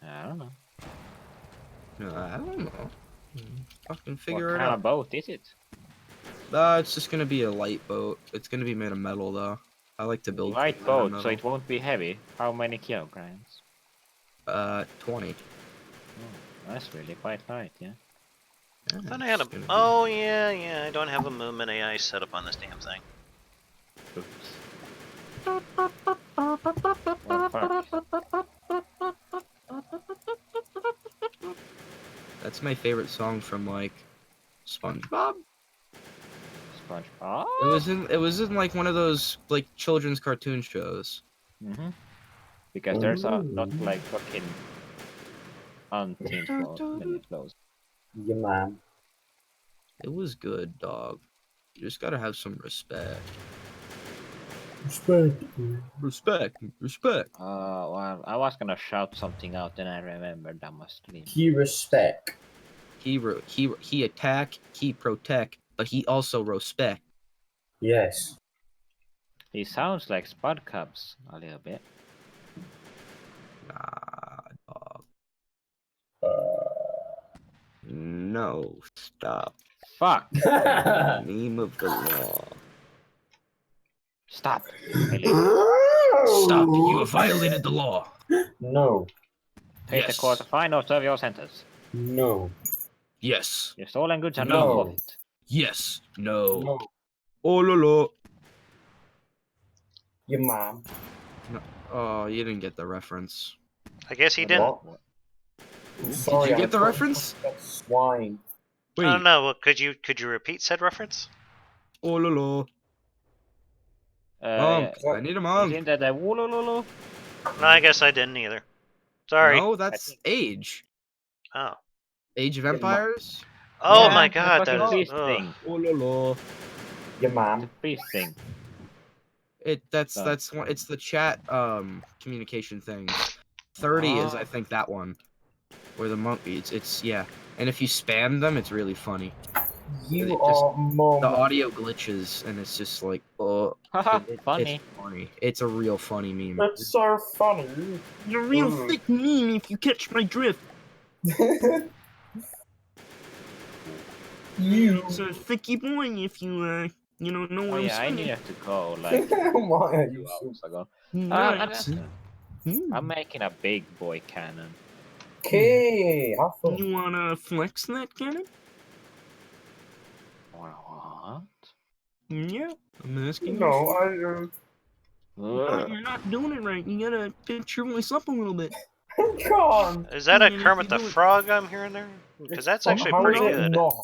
I don't know. No, I don't know. Fucking What figure it kind out. of boat is it? It's just gonna be a light boat. It's gonna be made of metal though. I like to build Light things out of boat, so metal. it won't be heavy. How many kilograms? 20. Oh, that's really quite light, yeah. Yeah, I thought I had a. it's gonna be- Oh yeah, I don't have a movement AI set up on this damn thing. Oops. Well, fuck. That's my favorite song from SpongeBob. SpongeBob? It was in one of those children's cartoon shows. Mm-hmm. Because there's not fucking many clothes. Yeah, man. It was good, dog. You just gotta have some respect. Respect. Respect. Well, I was gonna shout something out, then I remembered I must leave. He respect. He attack, he protect, but he also respect. Yes. He sounds like Spud Cubs a little bit. Nah, dog. No, stop. Fuck! In the name of the law. Stop! Stop! You have violated the law. No. Pay the Yes. court a fine or serve your sentence. No. Yes. Your stolen goods are No. no forfeit. Yes. No. No. Oh la la. Your mom. Oh, you didn't get the reference. I guess he didn't. What? Sorry, Did you I'm get the so reference? fucking swine. I don't know. Well, could you repeat said reference? Oh la la. Yeah. I need a mom. Isn't that a woolololo? No, I guess I didn't either. Sorry. No, that's Age. Oh. Age of Empires. Oh Yeah, my the god, fucking that is. priest ugh. thing. Oh la la. Your The mom. priest thing. That's Oh. one. It's the chat communication things. 30 is I think that one, where the monkey. It's yeah. And if you spam them, it's really funny. You It just- are mom. The audio glitches, and it's just oh. Haha, It's funny. funny. It's a real funny meme. That's so funny. It's a real Mm. thick meme if you catch my drift. You. It's a thicky boy if you know what Oh I'm yeah, I saying. needed to go like Why are you 2 so... hours ago. Nice. I'm making a big boy cannon. Okay, have fun. You wanna flex that cannon? What? Yeah, I'm asking No, you. Ugh. You're not doing it right. You gotta pitch your voice up a little bit. I can't. Is that a Mm, Kermit if the you do it- Frog I'm hearing there? Because that's actually How pretty is it good. not?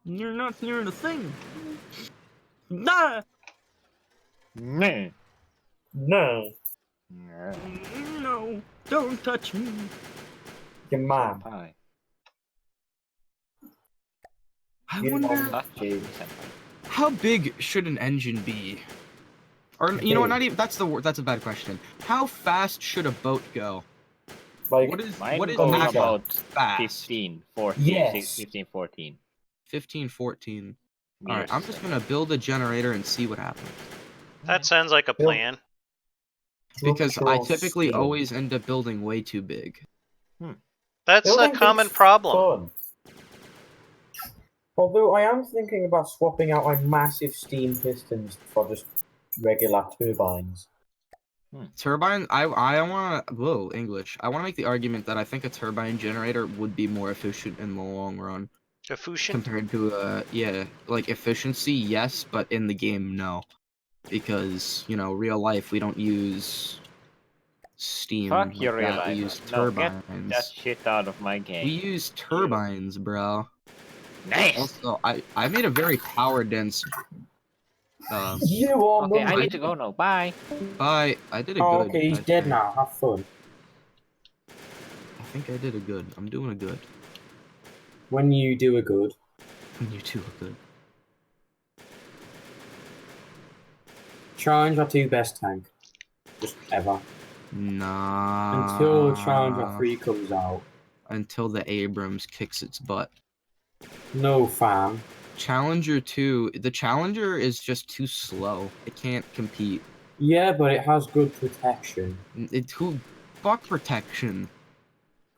You're not hearing a thing. Nah. Meh. No. Yeah. No, don't touch me. Your mom. Senpai. I Your wonder mom. Touchy senpai. how big should an engine be? Or you know what? Not even that's a bad question. How fast should a boat go? Like, What is Mine what is goes max about fast? 15, 14, Yes. 15, 14. 15, 14. All right, meters I'm per just second. gonna build a generator and see what happens. That sounds like a Bill. plan. Because I structural typically steel. always end up building way too big. That's a Building common things problem. fun. Although I am thinking about swapping out my massive steam pistons for just regular turbines. Turbine, I want to, whoa, English. I want to make the argument that I think a turbine generator would be more efficient in the long run. Efficient? Compared to, yeah, like efficiency, yes, but in the game, no. Because, you know, real life, we don't use steam Fuck like your real that. We life. use No, get turbines. that shit out of my We game. use turbines, bro. Nice! Also, I made a very power dense. You are Okay, I number- need to go now. Bye! I did a Oh, good. okay, he's I dead think. now. Have fun. I think I did a good. I'm doing a good. When you do a good. You two are good. Challenger 2 best tank. Just ever. Nah. Until Challenger 3 comes out. Until the Abrams kicks its butt. No, fam. Challenger 2, the Challenger is just too slow. It can't compete. Yeah, but it has good protection. Fuck protection.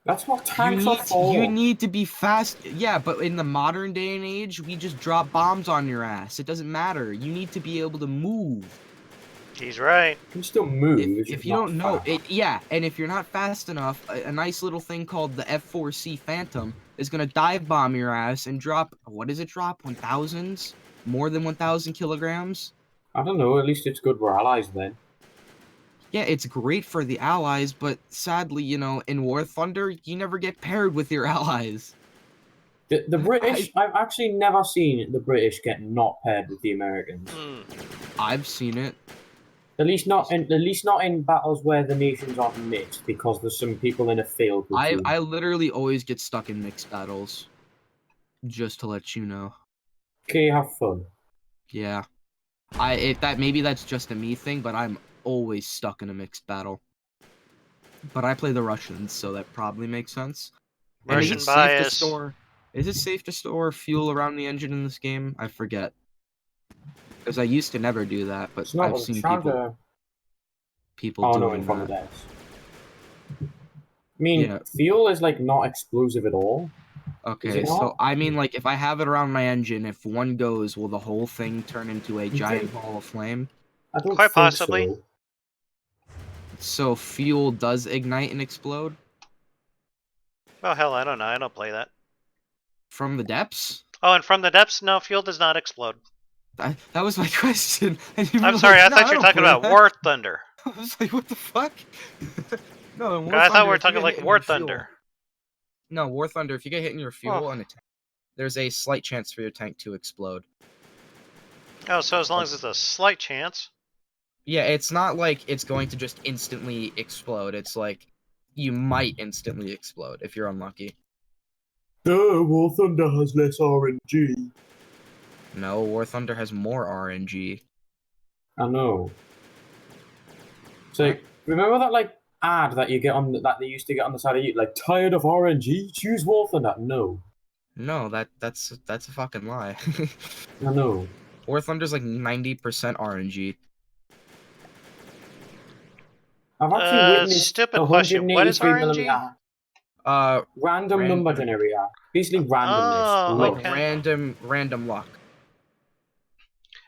That's what tanks are You for. need to be fast. Yeah, but in the modern day and age, we just drop bombs on your ass. It doesn't matter. You need to be able to move. He's right. You can still move. it's If just you not don't know fast. it, yeah, and if you're not fast enough, a nice little thing called the F4C Phantom is gonna dive bomb your ass and drop. What does it drop? 1,000s? More than 1,000 kilograms? I don't know. At least it's good for allies then. Yeah, it's great for the allies, but sadly, you know, in War Thunder, you never get paired with your allies. The British, I've actually never seen the British get not paired with the Americans. I've seen it. At least not in battles where the nations aren't mixed, because there's some people in a field. I literally always get stuck in mixed battles. Just to let you know. Okay, have fun. Yeah. Maybe that's just a me thing, but I'm always stuck in a mixed battle. But I play the Russians, so that probably makes sense. And Russian is it bias. safe to store fuel around the engine in this game? I forget. Because I used to never do that, but It's not I've a seen charger. people Oh no, doing in front of that. decks. I mean, Yeah. fuel is like not explosive at all. Is Okay, it so not? I mean, like, if I have it around my engine, if one goes, will the whole thing turn into a giant think- ball of flame? I don't Quite think possibly. so. So fuel does ignite and explode? Oh, hell, I don't know. I don't play that. From the depths? Oh, and from the depths, no, fuel does not explode. That was my question. And you were I'm sorry, like, I "No, thought you were don't talking play about that." War Thunder. I was like, what the fuck? No, in War I thought Thunder, we were if you talking get like hit in War your fuel- Thunder. No, War Thunder, if you get hit in your fuel Oh. and there's a slight chance for your tank to explode. Oh, so as long as it's a slight chance. Yeah, it's not like it's going to just instantly explode. It's like you might instantly explode if you're unlucky. Duh, War Thunder has less RNG. No, War Thunder has more RNG. I know. So remember that like ad that you get on that they used to get on the side of you, like tired of RNG? Choose War Thunder. No, No, that's a fucking lie. I know. War Thunder's like 90% RNG. I've actually witnessed Stupid question. What is 183 RNG? mm random number generator. Basically randomness. Oh, Luck. Like okay. random luck.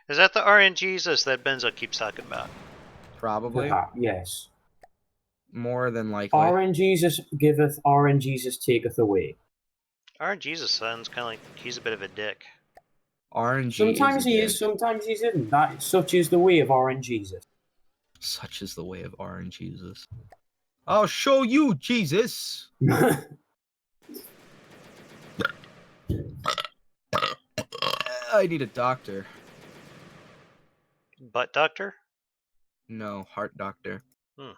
Is that the RNGesus that Benzo keeps talking about? Probably. Yes. More than likely. RNGesus giveth, RNGesus taketh away. RNGesus sounds kind of like he's a bit of a dick. RNG Sometimes he dick. is, sometimes he isn't. Such is the way of RNGesus. Such is the way of RNGesus. I'll show you, Jesus. I need a doctor. Butt doctor? No, heart doctor. Hmm.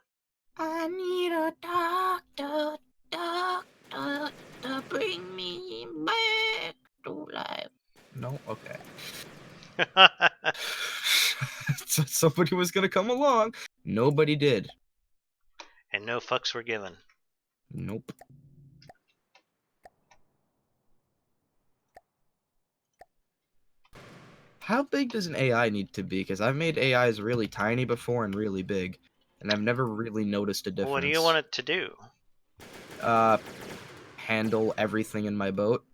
I need a doctor to bring me back to life. No? Okay. Somebody was gonna come along. Nobody did. And no fucks were given. Nope. How big does an AI need to be? Because I've made AIs really tiny before and really big, and I've never really noticed a difference. What do you want it to do? Handle everything in my boat.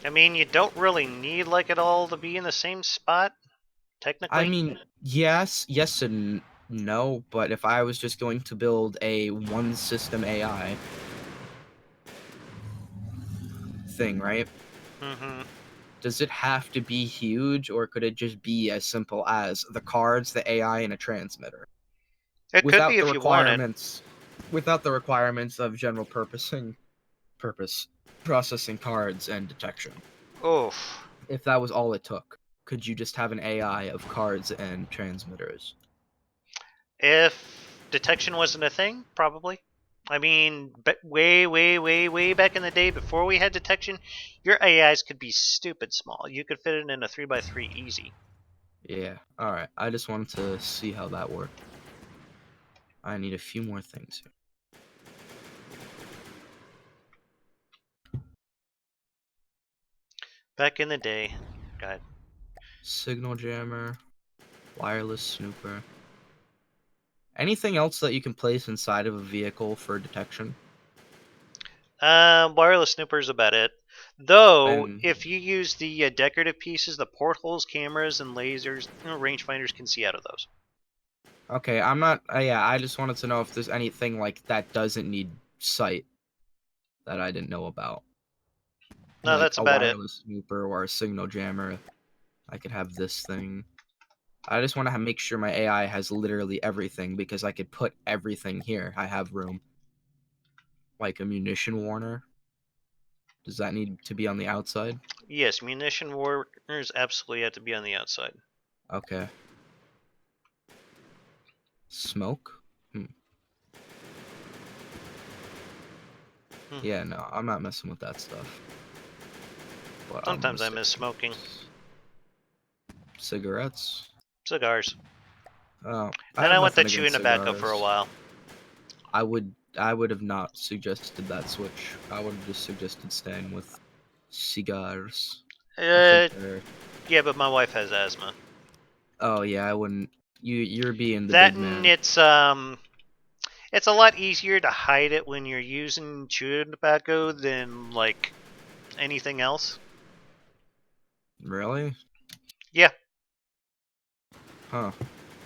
I mean, you don't really need like it all to be in the same spot, technically. I mean, yes and no, but if I was just going to build a one system AI thing, right? Mm-hmm. Does it have to be huge, or could it just be as simple as the cards, the AI, and a transmitter? It could be if you want it. Without the requirements of general purpose processing cards and detection. Oof. If that was all it took, could you just have an AI of cards and transmitters? If detection wasn't a thing, probably. I mean, way back in the day before we had detection, your AIs could be stupid small. You could fit it in a 3x3 easy. Yeah, alright. I just wanted to see how that worked. I need a few more things here. Back in the day. God. Signal jammer, wireless snooper. Anything else that you can place inside of a vehicle for detection? Wireless snooper is about it. Though, And- if you use the decorative pieces, the portholes, cameras, and lasers, rangefinders can see out of those. Okay, I'm not. Yeah, I just wanted to know if there's anything like that doesn't need sight that I didn't know about. No, Like that's a about it. wireless snooper or a signal jammer. I could have this thing. I just want to make sure my AI has literally everything because I could put everything here. I have room. Like a munition warner. Does that need to be on the outside? Yes, munition warners absolutely have to be on the outside. Okay. Smoke? Yeah, no, I'm not messing with that stuff. But Sometimes I miss smoking. Cigarettes? Cigars. Oh, Then I went to nothing chewing against tobacco for a cigars. while. I would have not suggested that switch. I would have just suggested staying with cigars. I think they're... Yeah, but my wife has asthma. Oh yeah, I wouldn't. You're being the That big man. and it's a lot easier to hide it when you're using chewing tobacco than like anything else. Really? Yeah. Huh.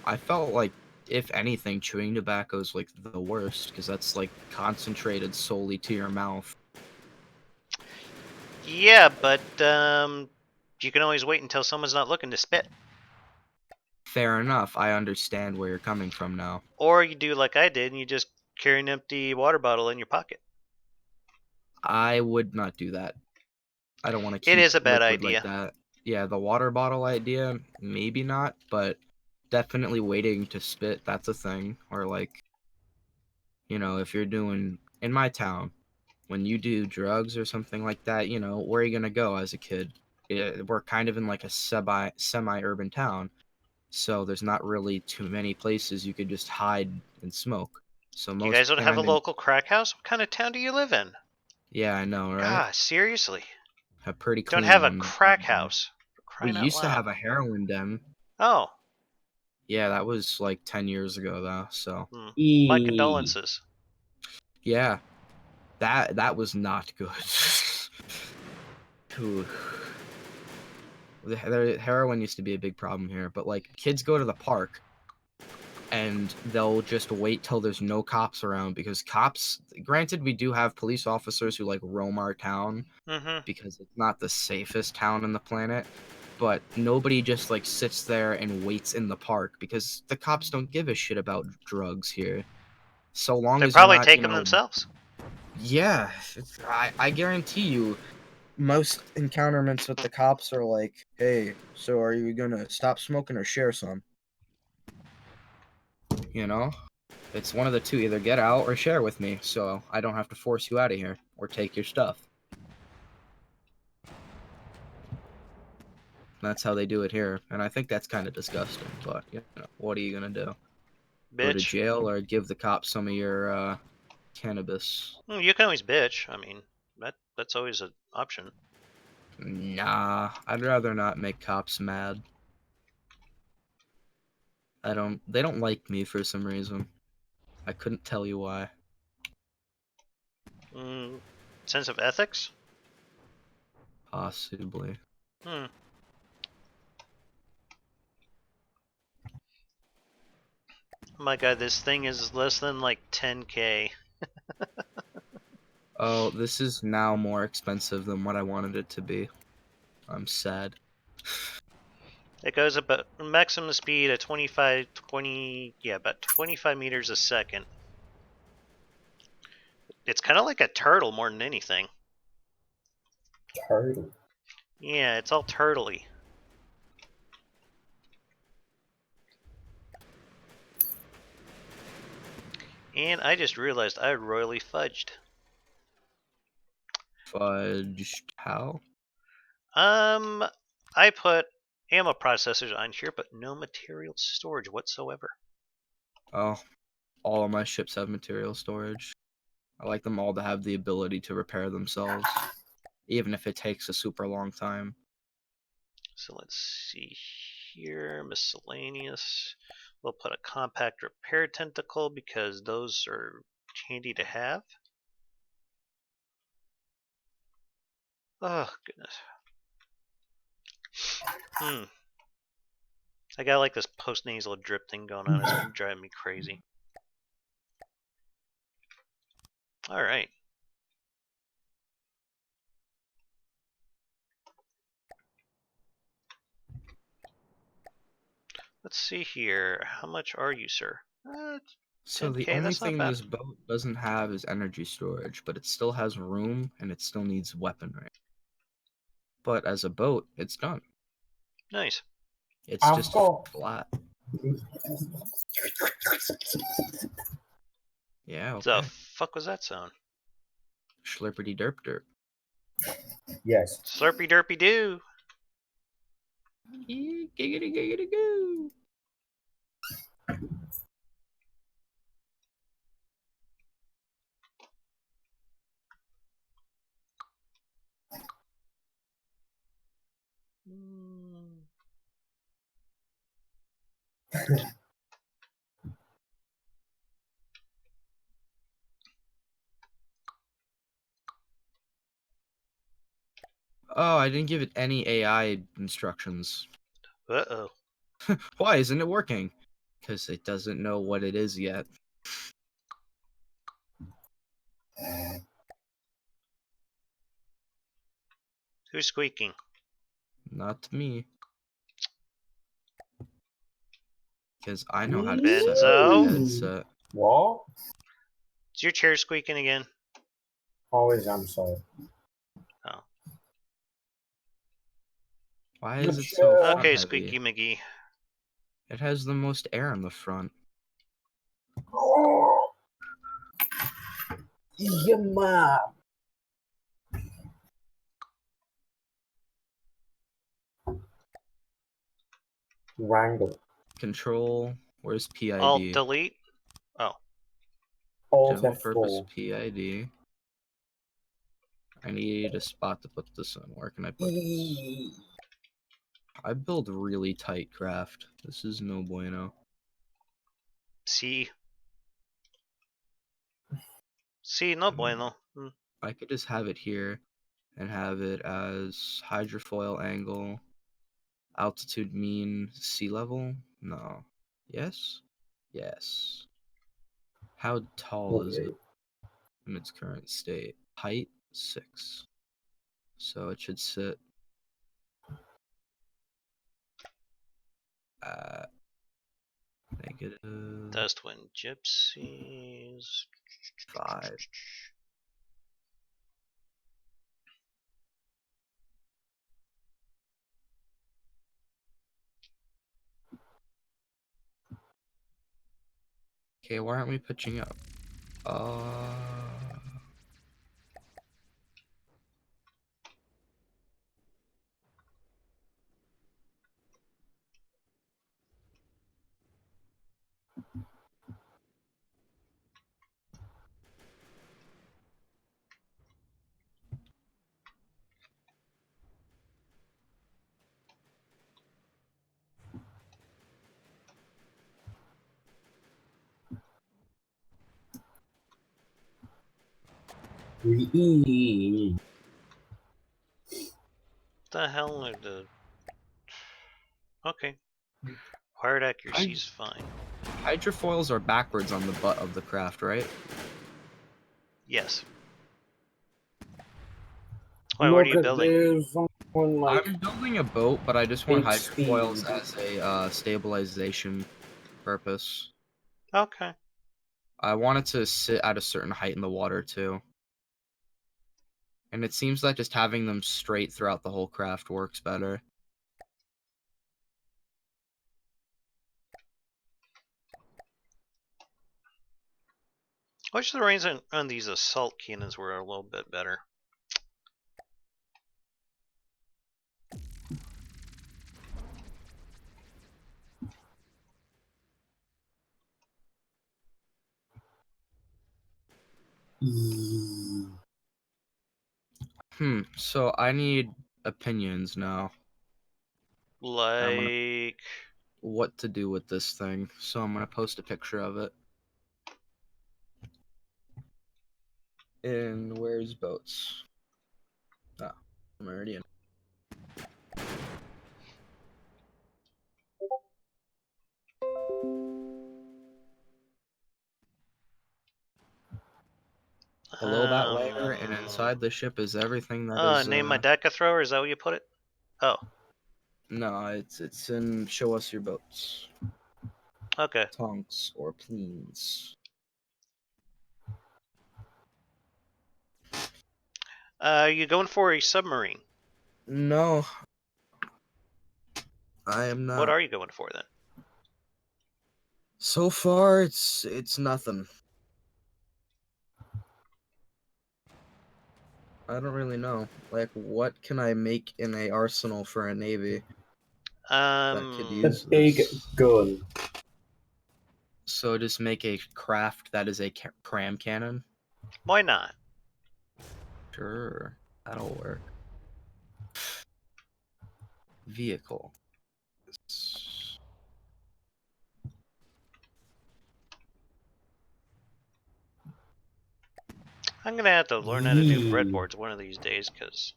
I felt like, if anything, chewing tobacco is like the worst because that's like concentrated solely to your mouth. Yeah, but you can always wait until someone's not looking to spit. Fair enough. I understand where you're coming from now. Or you do like I did and you just carry an empty water bottle in your pocket. I would not do that. I don't want to keep It is a bad liquid idea. like that. Yeah, the water bottle idea, maybe not, but definitely waiting to spit, that's a thing. Or like, if you're doing, in my town, when you do drugs or something like that, where are you gonna go as a kid? We're kind of in like a semi-urban town, so there's not really too many places you could just hide and smoke. So You most guys don't have a kind of, local crack house? What kind of town do you live in? yeah, I know, right? God, seriously. A pretty Don't clean have a one. crack house. We Crying out used to loud. have a heroin den. Oh. Yeah, that was like 10 years ago though, so. My condolences. Yeah. That was not good. Ooh. The heroin used to be a big problem here, but like kids go to the park and they'll just wait till there's no cops around because cops, granted we do have police officers who like roam our town because it's not the safest town on the planet, but nobody just like sits there and waits in the park because the cops don't give a shit about drugs here. So long They as you're probably not, take them themselves. Yeah, I guarantee you, most encounterments with the cops are like, hey, so are you gonna stop smoking or share some? You know? It's one of the two, either get out or share with me, so I don't have to force you out of here, or take your stuff. That's how they do it here, and I think that's kind of disgusting, but, you know, what are you gonna do? Go to Bitch. jail or give the cops some of your, cannabis? You can always bitch. I mean, that's always an option. Nah, I'd rather not make cops mad. They don't like me for some reason. I couldn't tell you why. Sense of ethics? Possibly. Hmm. Oh my god, this thing is less than like 10k. Oh, this is now more expensive than what I wanted it to be. I'm sad. It goes about maximum speed at about 25 meters a second. It's kind of like a turtle more than anything. Turtle. Yeah, it's all turtley. And I just realized I royally fudged. Fudged how? I put ammo processors on here, but no material storage whatsoever. Oh, all of my ships have material storage. I like them all to have the ability to repair themselves, even if it takes a super long time. So let's see here, miscellaneous. We'll put a compact repair tentacle because those are handy to have. Oh, goodness. I got like this post-nasal drip thing going on. It's been driving me crazy. Alright. Let's see here. How much are you, sir? So the 10K, only that's not thing bad. this boat doesn't have is energy storage, but it still has room and it still needs weaponry. But as a boat, it's done. Nice. It's I've just got- flat. Yeah, The okay. fuck was that sound? Schlurpity derp derp. Yes. Slurpy derpy doo. Yeah, giggity giggity goo. Oh, I didn't give it any AI instructions. Uh-oh. Why isn't it working? Because it doesn't know what it is yet. Who's squeaking? Not me. Because I know how to set Benzo? up the headset. What? Is your chair squeaking again? Always am sorry. Oh. Why is it so front Okay, heavy? Squeaky McGee. It has the most air in the front. Yeah, man. Wrangle. Control. Where's PID? Alt delete? Oh. Alt General purpose F4. PID. I need a spot to put this on. Where can I put this? I build really tight craft. This is no bueno. C. C, no bueno. I could just have it here and have it as hydrofoil angle, altitude mean sea level. No. Yes? Yes. How tall is it in its current state? Height 6. So it should sit at negative Dustwind Gypsies. 5. Okay, why aren't we pitching up? The hell are the... Okay. Hard accuracy is fine. Hydrofoils are backwards on the butt of the craft, right? Yes. Why, what are you Look at building? this, someone like I'm building a boat, but I just want big hydrofoils speed. as a stabilization purpose. Okay. I want it to sit at a certain height in the water too. And it seems like just having them straight throughout the whole craft works better. I wish the range on these assault cannons were a little bit better. So I need opinions now. Like... What to do with this thing. So I'm gonna post a picture of it. And where's boats? Ah, I'm already in. Below that layer and inside the ship is everything that is. Name my deca thrower, is that what you put it? Oh. No, it's in show us your boats. Okay. Tonks or pleens. Are you going for a submarine? No. I am not. What are you going for then? So far it's nothing. I don't really know. Like, what can I make in a arsenal for a navy that could A use big this? gun. So just make a craft that is a cram cannon? Why not? Sure, that'll work. Vehicle. I'm gonna have to learn how to do breadboards one of these days, because...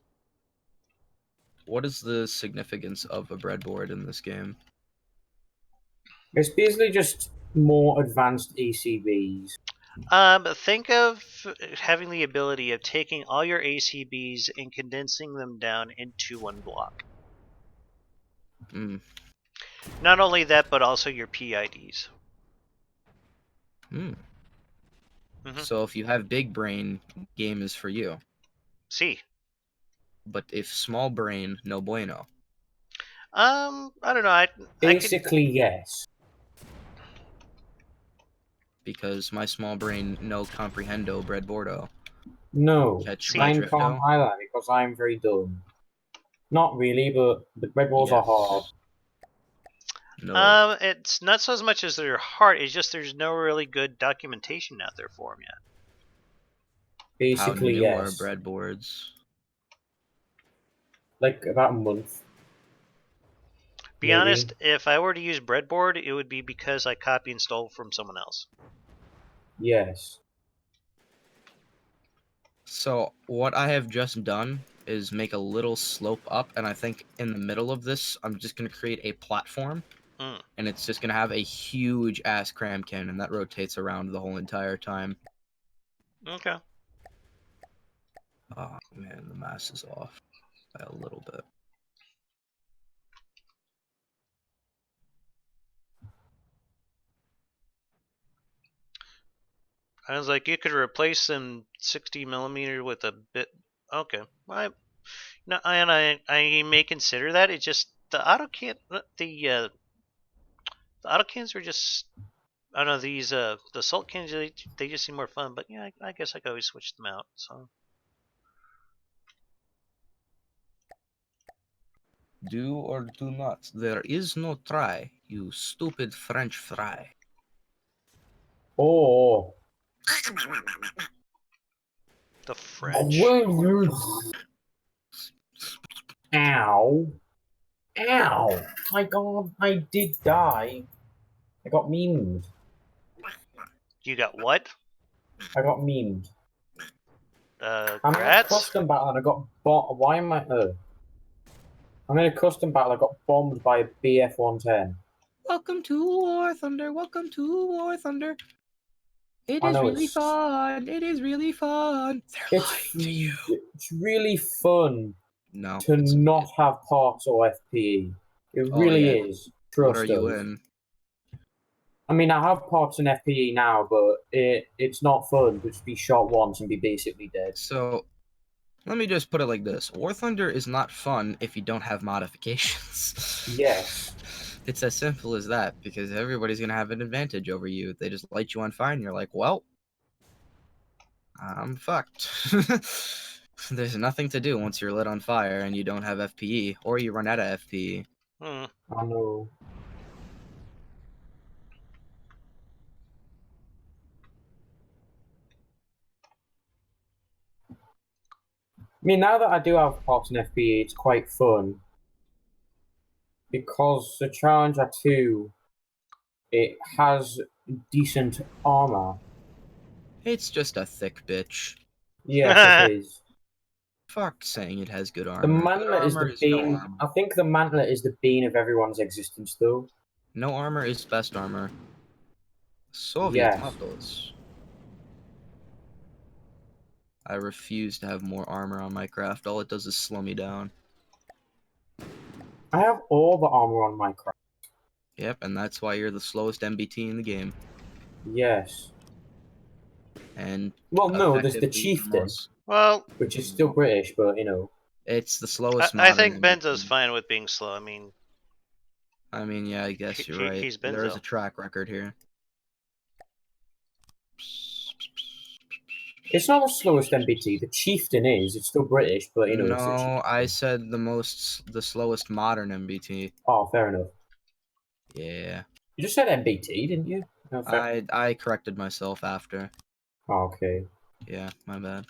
What is the significance of a breadboard in this game? It's basically just more advanced ACBs. Think of having the ability of taking all your ACBs and condensing them down into one block. Not only that, but also your PIDs. So if you have big brain, game is for you. See. But if small brain, no bueno. I don't know. Basically, yes. Because my small brain no comprehendo breadboardo. No, Catch See. my mine drifto? can't either because I'm very dumb. Not really, but the bread balls are hard. No. It's not so as much as they're hard. It's just there's no really good documentation out there for them yet. Basically, How new are yes. breadboards? Like about a month. Be maybe. honest, if I were to use breadboard, it would be because I copy and stole from someone else. Yes. So what I have just done is make a little slope up, and I think in the middle of this, I'm just going to create a platform, and it's just going to have a huge ass cram cannon that rotates around the whole entire time. Okay. Oh man, the mass is off by a little bit. I was like, you could replace them 60 millimeter with a bit. Okay, I may consider that. It's just the autocan, the autocans are just I don't know, these the salt cannons, they just seem more fun, but yeah, I guess I could always switch them out. So Do or do not. There is no try, you stupid French fry. Oh. the French. Ow. Ow. My god, I did die. I got memed. You got what? I got memed. I'm in a Grats? custom battle and I got why am I I'm in a custom battle, I got bombed by a BF-110. Welcome to War Thunder. Welcome to War Thunder. It I is know really it's fun. It is really fun. They're it's lying to you. it's really fun No. to not have parts or FPE. It Oh, really yeah. is. What Trust are you us. in? I mean, I have parts and FPE now, but it's not fun to just be shot once and be basically dead. So, let me just put it like this. War Thunder is not fun if you don't have modifications. Yes. It's as simple as that, because everybody's going to have an advantage over you. They just light you on fire, and you're like, well, I'm fucked. There's nothing to do once you're lit on fire and you don't have FPE, or you run out of FPE. Hmm. I know. I mean, now that I do have parts and FPE, it's quite fun. Because the Challenger 2, it has decent armor. It's just a thick bitch. Yes, it is. Fuck saying it has good armor. The Good mantlet is armor the no bane. armor. I think the mantlet is the bane of everyone's existence, though. No armor is best armor. Soviet Yes. models. I refuse to have more armor on my craft. All it does is slow me down. I have all the armor on my craft. Yep, and that's why you're the slowest MBT in the game. Yes. And Well, no, there's the effectively chieftain, most. Well, which is still British, but you know. It's the slowest I modern think Benzo's MBT. fine with being slow. I mean, yeah, I guess you're right. He's There is Benzo. a track record here. It's not the slowest MBT. The chieftain is. It's still British, but you know. It's the No, I chieftain. said the slowest modern MBT. Oh, fair enough. Yeah. You just said MBT, didn't you? No, fair. I corrected myself after. Oh, okay. Yeah, my bad.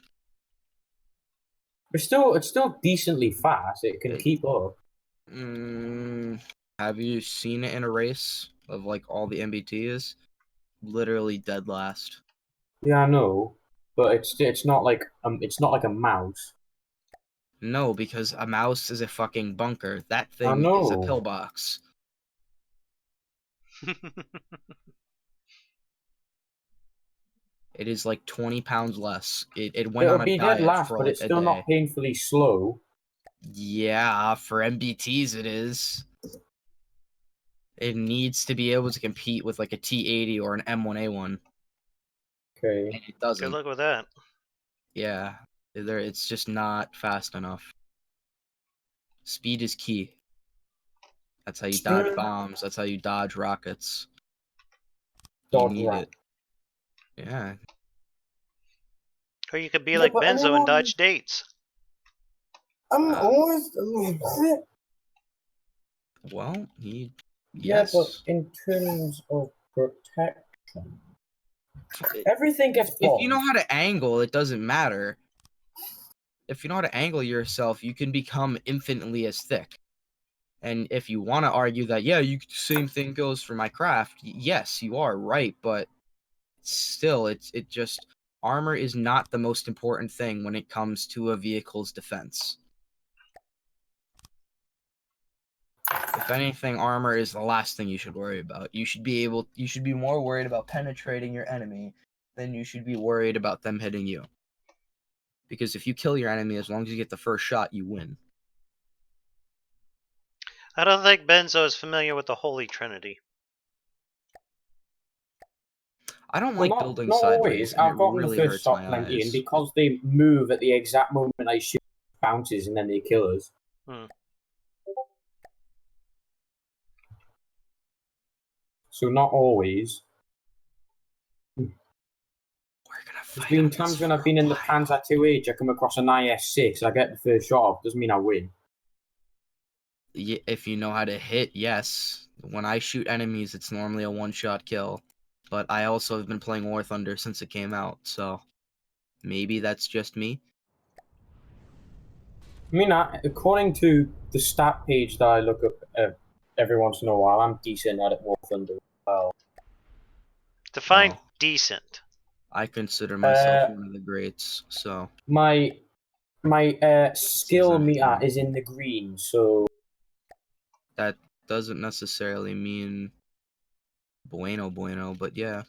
It's still decently fast. It can keep up. Have you seen it in a race of like all the MBTs? Literally dead last. Yeah, I know, but it's not like a mouse. No, because a mouse is a fucking bunker. That I thing is a know. pillbox. It is like 20 pounds less. It went It'll on a be dead diet last, for but like it's a still not day. painfully slow. Yeah, for MBTs it is. It needs to be able to compete with like a T80 or an M1A1. Okay. And it doesn't. Good luck with that. Yeah, it's just not fast enough. Speed is key. That's how you dodge bombs. That's how you dodge rockets. You Dodge need rat. it. Yeah. Or you could be Yeah, like but Benzo and anyone- dodge dates. I'm always. Well, he. Yeah, Yes. but in terms of protection, everything gets If bombed. you know how to angle, it doesn't matter. If you know how to angle yourself, you can become infinitely as thick. And if you want to argue that, yeah, same thing goes for my craft. Yes, you are right, but still, it just armor is not the most important thing when it comes to a vehicle's defense. If anything, armor is the last thing you should worry about. You should be more worried about penetrating your enemy than you should be worried about them hitting you. Because if you kill your enemy, as long as you get the first shot, you win. I don't think Benzo is familiar with the Holy Trinity. I don't Well, like building not sideways, always. and it I've gotten really the first hurts shot my plenty, and eyes. because they move at the exact moment I shoot, bounces, and then they kill us. So not always. There's been times when I've been in the Panzer 2H, I come across an IS-6, I get the first shot off, doesn't mean I win. If you know how to hit, yes. When I shoot enemies, it's normally a one-shot kill. But I also have been playing War Thunder since it came out, so maybe that's just me. I mean, according to the stat page that I look up every once in a while, I'm decent at it War Thunder as well. Define Oh. decent. I consider myself one of the greats, so... My skill meter is in the green, so... That doesn't necessarily mean bueno, but yeah.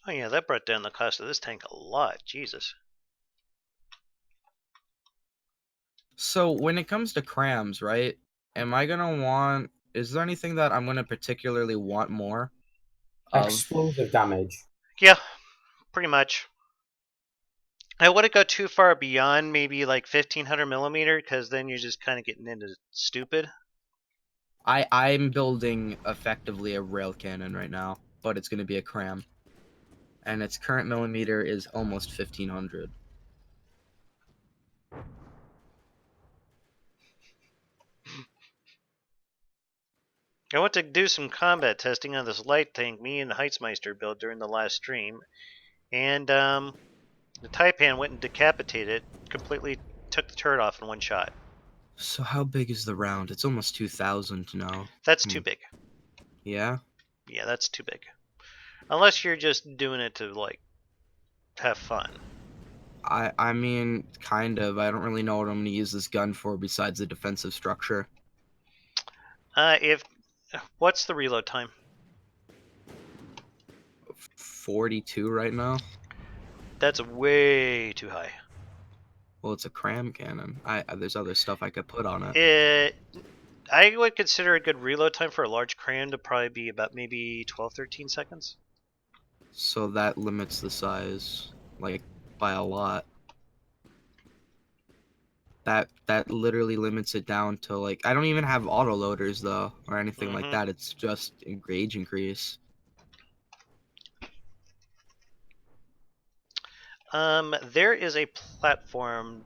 Oh yeah, that brought down the cost of this tank a lot. Jesus. So when it comes to crams, right? Am I gonna want? Is there anything that I'm gonna particularly want more of? Explosive damage. Yeah, pretty much. I wouldn't go too far beyond maybe like 1500 millimeter, because then you're just kind of getting into stupid. I'm building effectively a rail cannon right now, but it's gonna be a cram, and its current millimeter is almost 1500. I went to do some combat testing on this light tank me and Heizmeister built during the last stream, and the Taipan went and decapitated it, completely took the turret off in one shot. So how big is the round? It's almost 2000 now. That's too big. Yeah? Yeah, that's too big. Unless you're just doing it to, like, have fun. I mean, kind of. I don't really know what I'm gonna use this gun for besides the defensive structure. What's the reload time? 42 right now. That's way too high. Well, it's a cram cannon. There's other stuff I could put on it. I would consider a good reload time for a large cram to probably be about maybe 12-13 seconds. So that limits the size, like, by a lot. That literally limits it down to, like, I don't even have autoloaders though or anything like that. It's just gauge increase. There is a platform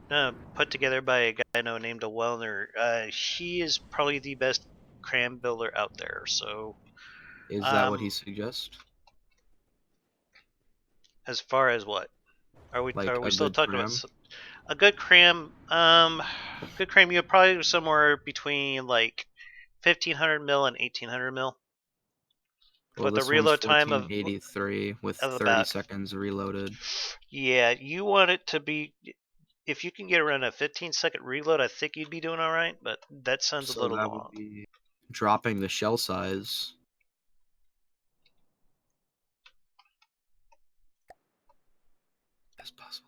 put together by a guy I know named Wellner. He is probably the best cram builder out there. So, is that what he suggests? As far as what? Are we still talking cram? about a good cram? Good cram. You'd probably do somewhere between like 1500 mil and 1800 mil. Well, with a reload time of 83 with 30 seconds reloaded. Yeah, you want it to be. If you can get around a 15-second reload, I think you'd be doing all right. But that sounds a little long. Would be dropping the shell size. Best possible.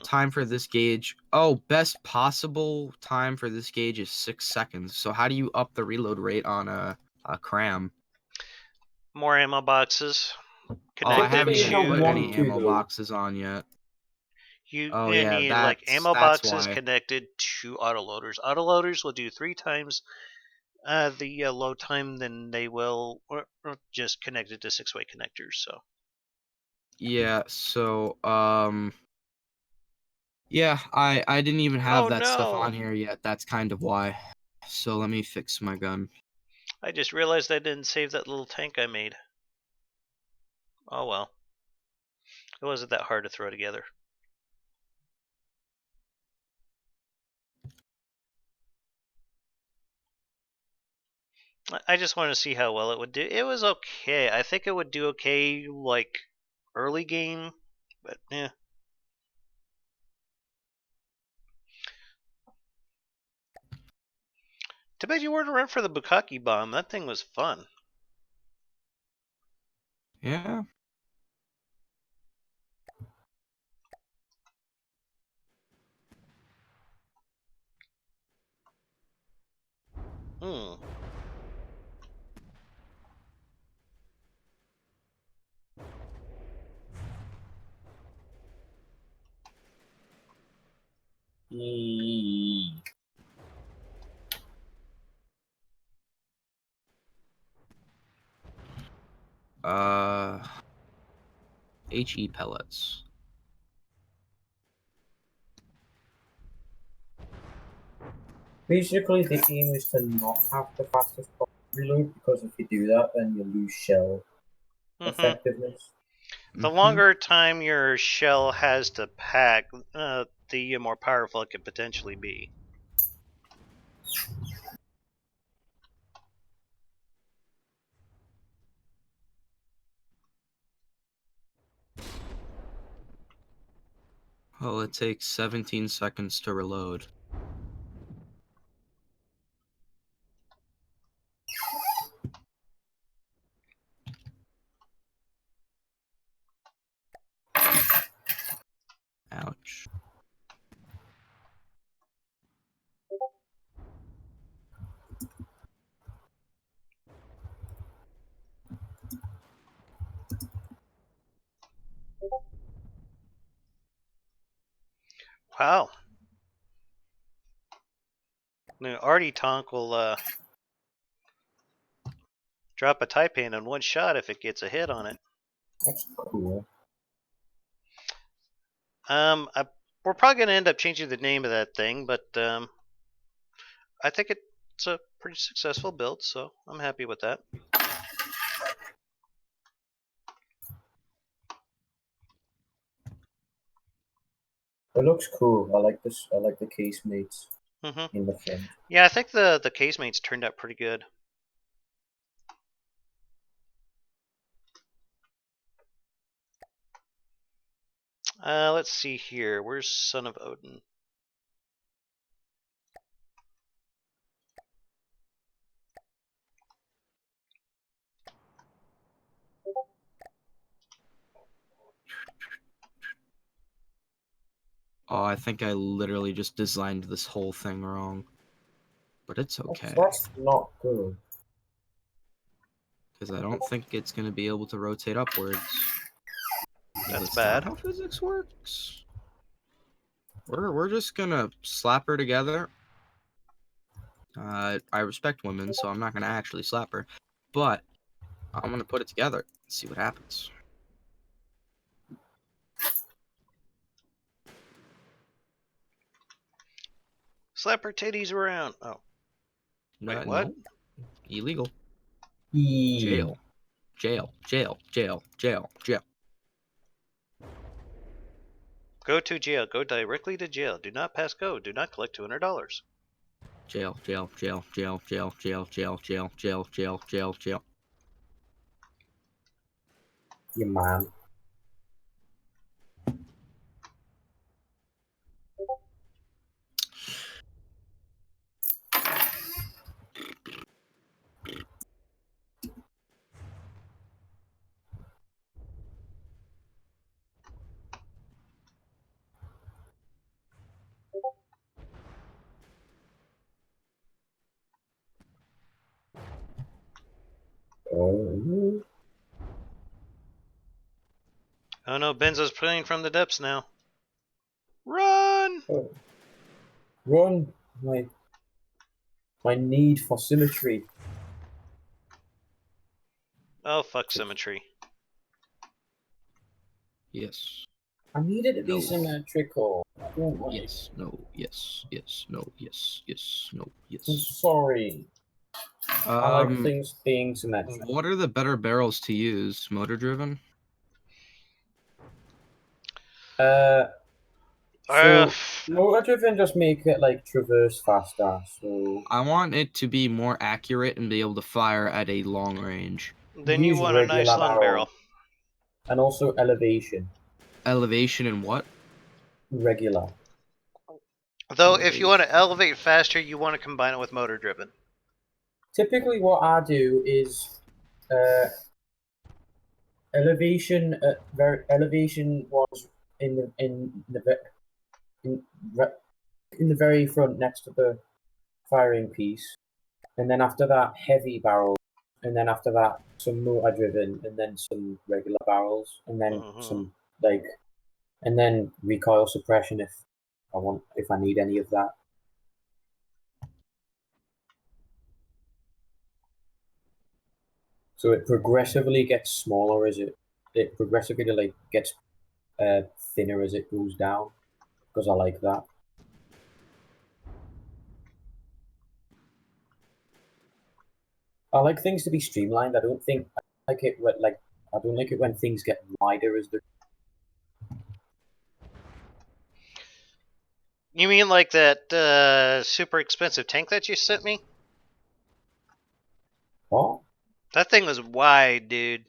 Time for this gauge. Oh, best possible time for this gauge is 6 seconds. So how do you up the reload rate on a cram? More ammo boxes. I haven't even put any ammo boxes on yet. You need like ammo boxes connected to autoloaders. Autoloaders will do 3 times the load time than they will or just connected to 6-way connectors. So yeah, so yeah, I didn't even have that stuff on here yet. That's kind of why. So let me fix my gun. I just realized I didn't save that little tank I made. Oh well. It wasn't that hard to throw together. I just wanted to see how well it would do. It was okay. I think it would do okay like early game, but yeah. Too bad you weren't around for the Bukkake bomb. That thing was fun. Yeah. HE pellets. Basically, the aim is to not have the fastest reload, because if you do that, then you lose shell effectiveness. The longer time your shell has to pack, the more powerful it could potentially be. Well, it takes 17 seconds to reload. Ouch. Wow. Now, Artie Tonk will drop a Taipan in one shot if it gets a hit on it. That's cool. We're probably going to end up changing the name of that thing, but I think it's a pretty successful build, so I'm happy with that. It looks cool. I like this. I like the casemates Mm-hmm. in the front. Yeah, I think the casemates turned out pretty good. Let's see here. Where's Son of Odin? Oh, I think I literally just designed this whole thing wrong. But it's okay. That's not good. Because I don't think it's going to be able to rotate upwards. That's That's bad. not how physics works. We're just going to slap her together. I respect women, so I'm not going to actually slap her. But I'm going to put it together and see what happens. Slap her titties around. Oh. Wait, what? No. Illegal. Yeah. Jail. Jail. Jail. Jail. Jail. Jail. Go to jail. Go directly to jail. Do not pass go. Do not collect $200. Jail. Jail. Jail. Jail. Jail. Jail. Jail. Jail. Jail. Jail. Jail. Jail. You man. Oh. Oh no, Benzo's playing from the depths now. Run! Oh. Run! My need for symmetry. Oh, fuck symmetry. Yes. I need it to be No. symmetrical. I don't like. Yes. No. Yes. Yes. No. Yes. Yes. No. I'm Yes. sorry. I like things being symmetrical. What are the better barrels to use? Motor driven? So motor driven just make it like traverse faster. So I want it to be more accurate and be able to fire at a long range. Then you use want a nice regular long barrel. and also elevation. Elevation and what? Regular. Though, if you want to elevate faster, you want to combine it with motor driven. Typically, what I do is elevation. Elevation was in the very front next to the firing piece, and then after that, heavy barrels, and then after that, some motor driven, and then some regular barrels, and then some and then recoil suppression if I need any of that. So it progressively gets smaller as it it progressively like gets thinner as it goes down, because I like that. I like things to be streamlined. I don't like it when I don't like it when things get wider as the. You mean like that super expensive tank that you sent me? What? That thing was wide, dude.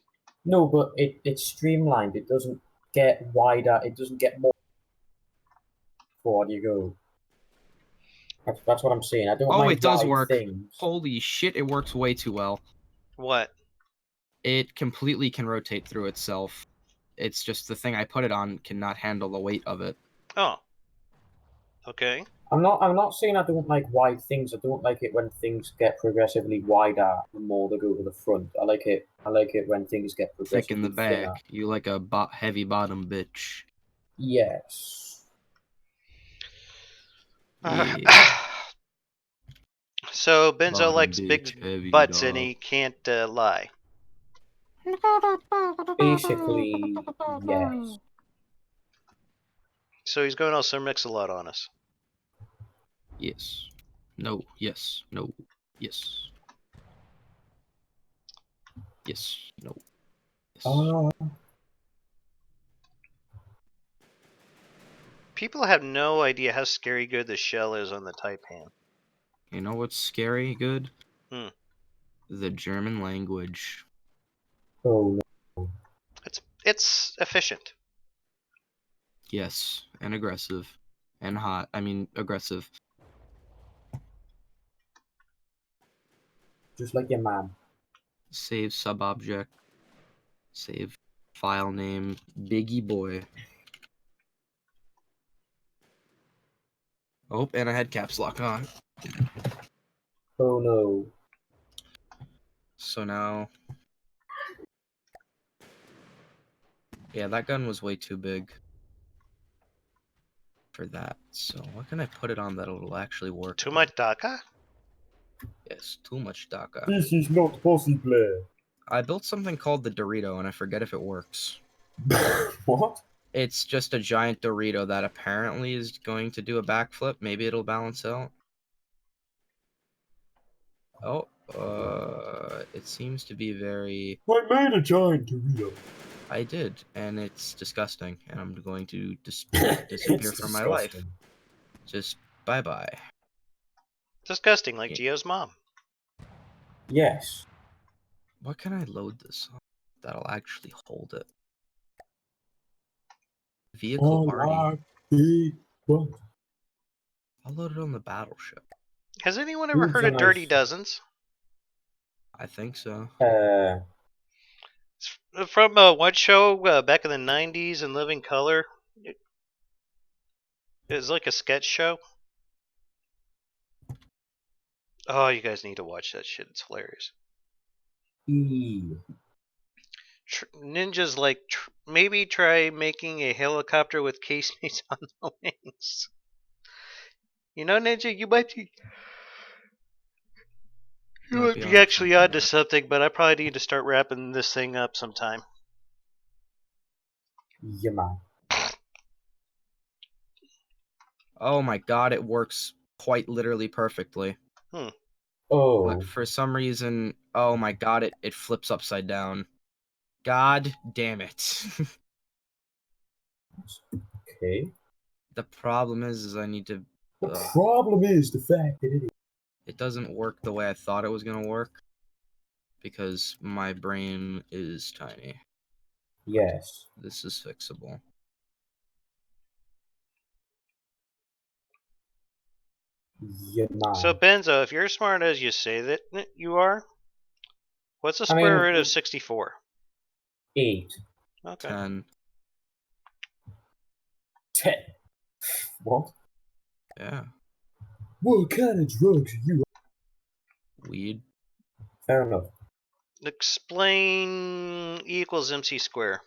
No, but it's streamlined. It doesn't get wider. It doesn't get more forward you go. That's what I'm saying. I don't Oh, mind it does wide work. things. Holy shit, it works way too well. What? It completely can rotate through itself. It's just the thing I put it on cannot handle the weight of it. Oh. Okay. I'm not saying I don't like wide things. I don't like it when things get progressively wider the more they go to the front. I like it when things get Thick in progressively the back. thinner. You like a heavy bottom bitch. Yes. Yeah. So Benzo Bottom likes bitch, big heavy butts and dog. he can't lie. Basically, yes. So he's going all Sir Mix-a-Lot on us. Yes. No. Yes. No. Yes. Yes. No. Yes. People have no idea how scary good the shell is on the Taipan. You know what's scary good? Hmm. The German language. Oh no. It's efficient. Yes. And aggressive. And hot. I mean, aggressive. Just like your mom. Save subobject. Save file name. Biggie boy. Oh, and I had caps lock on. Oh no. So now... Yeah, that gun was way too big for that. So what can I put it on that'll actually work? Too much DACA? Yes, too much DACA. This is not possible. I built something called the Dorito, and I forget if it works. What? It's just a giant Dorito that apparently is going to do a backflip. Maybe it'll balance out. Oh, it seems to be very... I made a giant Dorito. I did, and it's disgusting, and I'm going to disappear from my life. Just bye-bye. Disgusting, like Yeah. Gio's mom. Yes. What can I load this on that'll actually hold it? Vehicle Arty. What? I'll load it on the battleship. Has anyone ever Boobs heard are of Dirty nice. Dozens? I think so. It's from one show back in the 90s in Living Color. It was like a sketch show. Oh, you guys need to watch that shit. It's hilarious. Ninjas like maybe try making a helicopter with casemates on the wings. You know, Ninja, you might be actually onto something, but I probably need to start wrapping this thing up sometime. Yeah, man. Oh my god, it works quite literally perfectly. Oh. But for some reason, oh my god, it flips upside down. God damn it. Okay. The problem is I need to... The problem is the fact that it doesn't work the way I thought it was going to work. Because my brain is tiny. Yes. This is fixable. Yeah, man. So, Benzo, if you're as smart as you say that you are, what's the square root of 64? 8. Okay. 10. 10. What? Yeah. What kind of drugs are you? Weed. Fair enough. Explain E equals MC square.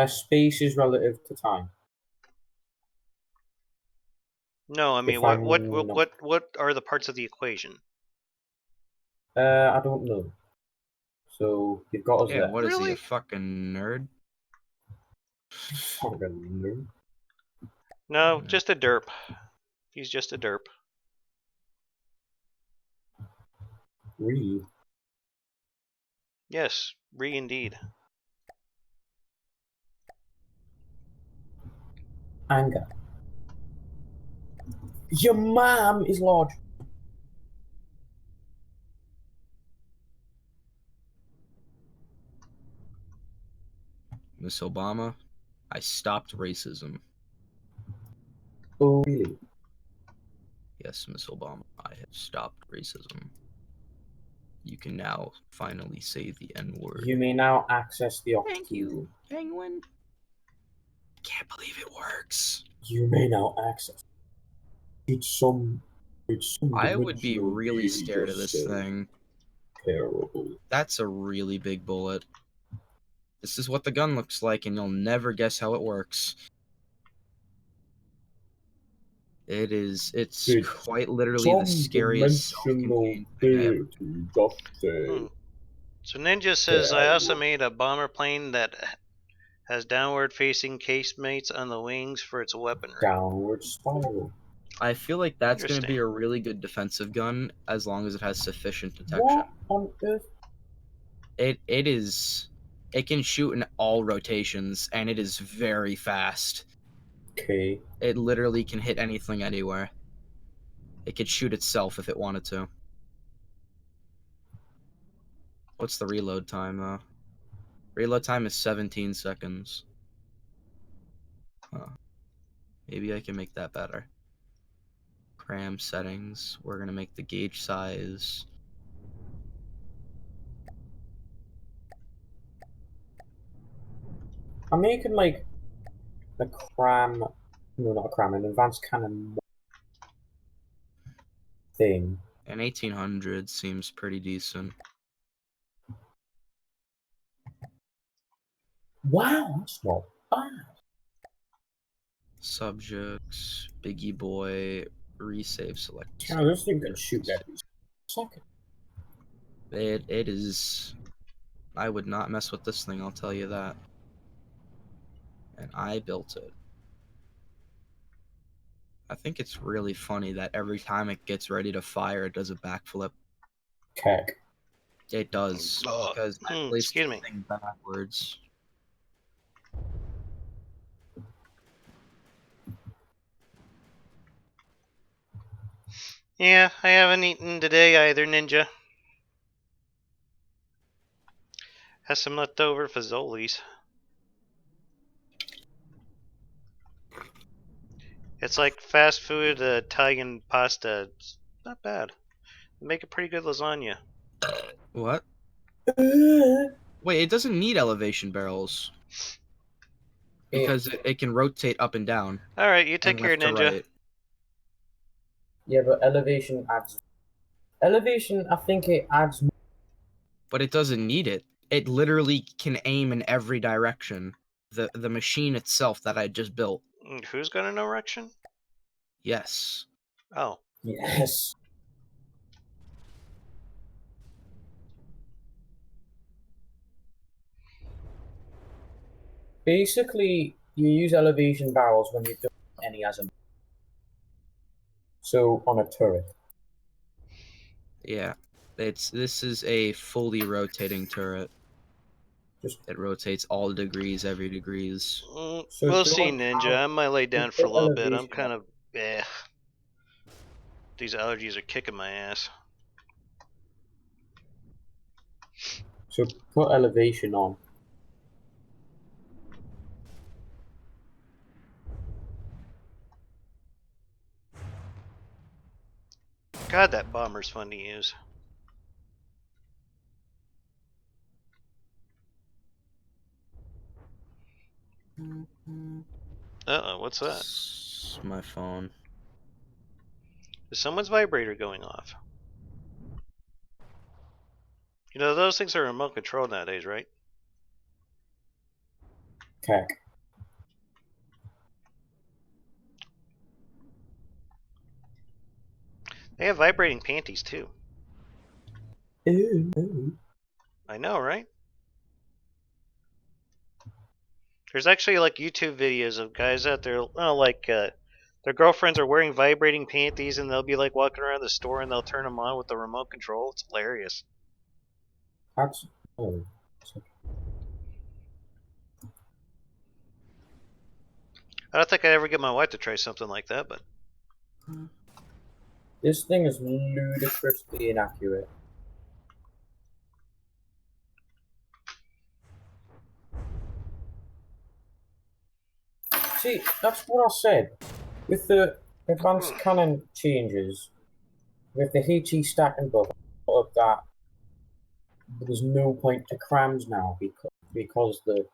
Space is relative to time. No, I mean, what are the parts of the equation? I don't know. So you've got us Yeah, there. what is he, Really? a fucking nerd? Fucking nerd. No, just a derp. He's just a derp. Really? Yes, indeed. Anger. Your mom is large. Miss Obama, I stopped racism. Oh, really? Yes, Miss Obama, I have stopped racism. You can now finally say the N-word. You may now access the AoTE. Thank you, Penguin. Can't believe it works. You may now access. It's some I would be dimensional really being scared of just this so thing. terrible. That's a really big bullet. This is what the gun looks like, and you'll never guess how it works. It's It's quite literally the some scariest dimensional self-contained thing I ever. deity just say So Ninja says, I also terrible. made a bomber plane that has downward-facing casemates on the wings for its weaponry. Downward spiral. I feel like that's going to be Interesting. a really good defensive gun as long as it has sufficient detection. What on earth? It is. It can shoot in all rotations, and it is very fast. Okay. It literally can hit anything anywhere. It could shoot itself if it wanted to. What's the reload time, though? Reload time is 17 seconds. Huh. Maybe I can make that better. Cram settings. We're going to make the gauge size. I'm making like a cram. No, not a cram. An advanced cannon thing. An 1800 seems pretty decent. Wow, that's not bad. Subjects, Biggie Boy, resave select. Yeah, this thing can shoot every second. It is. I would not mess with this thing, I'll tell you that. And I built it. I think it's really funny that every time it gets ready to fire, it does a backflip. Keck. It does, because I placed Excuse the me. thing backwards. Yeah, I haven't eaten today either, Ninja. Has some leftover fazoli's. It's like fast food Italian pasta. It's not bad. They make a pretty good lasagna. What? Wait, it doesn't need elevation barrels. Because it can rotate up and down. Alright, you take And care, left to Ninja. right. Yeah, but elevation adds. Elevation, I think it adds. But it doesn't need it. It literally can aim in every direction. The machine itself that I just built. Who's got an erection? Yes. Oh. Yes. Basically, you use elevation barrels when you don't have any as a. So on a turret. Yeah. This is a fully rotating turret. It rotates all degrees, every degrees. So We'll see, don't Ninja. have- I might lay down put for a little bit. I'm elevation kind of. These allergies are kicking my ass. So put elevation on. God, that bomber's fun to use. Uh-oh, what's that? It's my phone. Is someone's vibrator going off? You know, those things are remote controlled nowadays, right? Keck. They have vibrating panties, too. Ooh. I know, right? There's actually like YouTube videos of guys out there, their girlfriends are wearing vibrating panties, and they'll be like walking around the store, and they'll turn them on with the remote control. It's hilarious. That's oh. I don't think I'd ever get my wife to try something like that, but This thing is ludicrously inaccurate. See, that's what I said. With the advanced cannon changes, with the HE stacking buff, of that, there's no point to crams now because the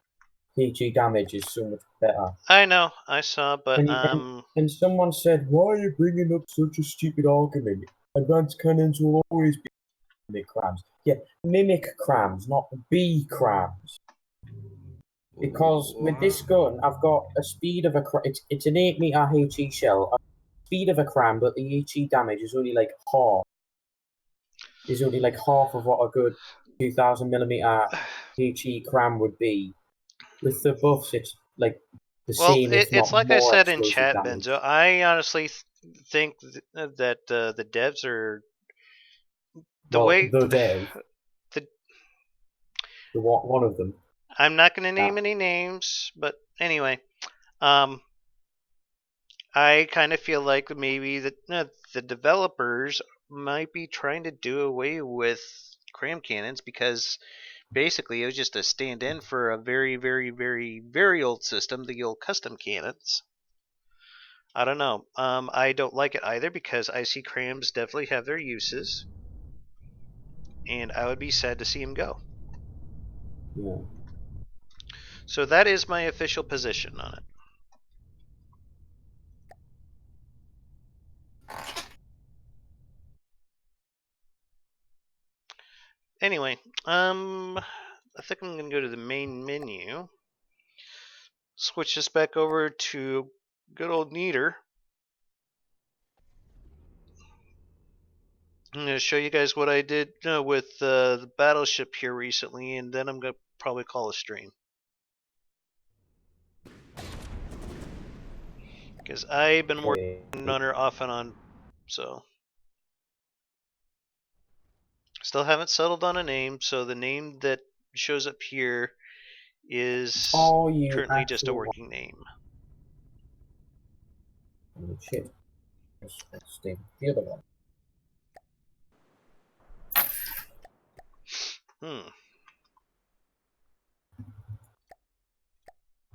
HE damage is so much better. I know I saw, but And someone said, "Why are you bringing up such a stupid argument? Advanced cannons will always be mimic crams." Yeah, mimic crams, not be crams. Because with this gun, I've got a speed of a it's an 8-meter HE shell, a speed of a cram, but the HE damage is only like half. Is only like half of what a good 2,000mm HE cram would be. With the buffs, it's like the well, same, if it's not like I more said in explosive chat, damage. Benzo. I honestly think that the devs are the Well, way the dev, the. one of them. I'm not going to name Yeah. any names, but anyway, I kind of feel like maybe the developers might be trying to do away with cram cannons because basically it was just a stand-in for a very, very, very, very old system, the old custom cannons. I don't know. I don't like it either because I see crams definitely have their uses, and I would be sad to see them go. Yeah. So that is my official position on it. Anyway, I think I'm gonna go to the main menu. Switch this back over to good old Neater. I'm going to show you guys what I did with the battleship here recently, and then I'm going to probably call a stream. Because I've been working on her off and on, so. Still haven't settled on a name, so the name that shows up here is currently just a working name. Oh, shit. Let's take the other one.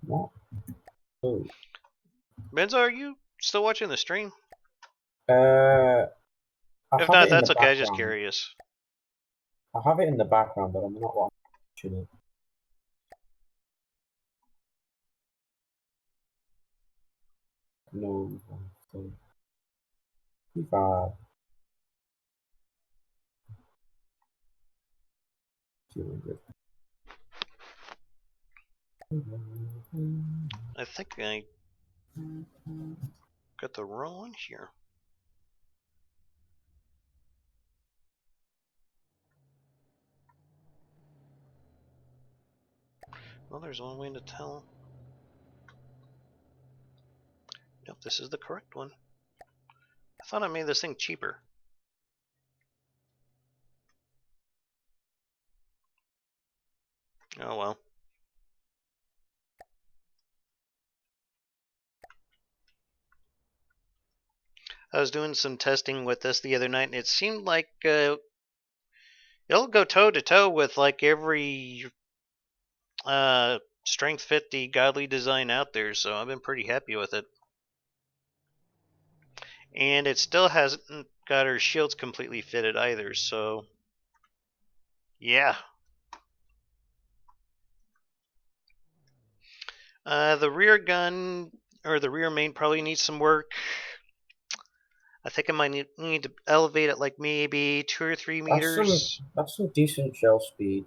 What? Oh. Benzo, are you still watching the stream? I If have not, it in that's the okay. I'm just background. curious. I have it in the background, but I'm not watching it. No. 5. 200. I think I got the wrong one here. Well, there's one way to tell. Nope, this is the correct one. I thought I made this thing cheaper. Oh well. I was doing some testing with this the other night, and it seemed like it'll go toe to toe with like every strength 50 godly design out there. So I've been pretty happy with it. And it still hasn't got her shields completely fitted either. So yeah. The rear gun or the rear main probably needs some work. I think I might need to elevate it like maybe 2 or 3 meters. That's some decent shell speed.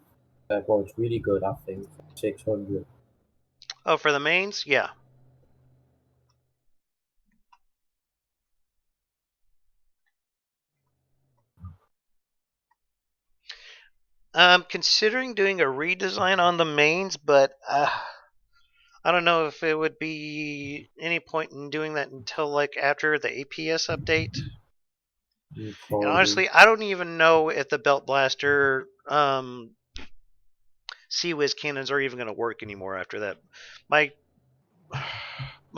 Well, it's really good, I think. 600. Oh, for the mains? Yeah. I'm considering doing a redesign on the mains, but I don't know if it would be any point in doing that until like after the APS update. And honestly, I don't even know if the Belt Blaster Sea-Wiz cannons are even going to work anymore after that. My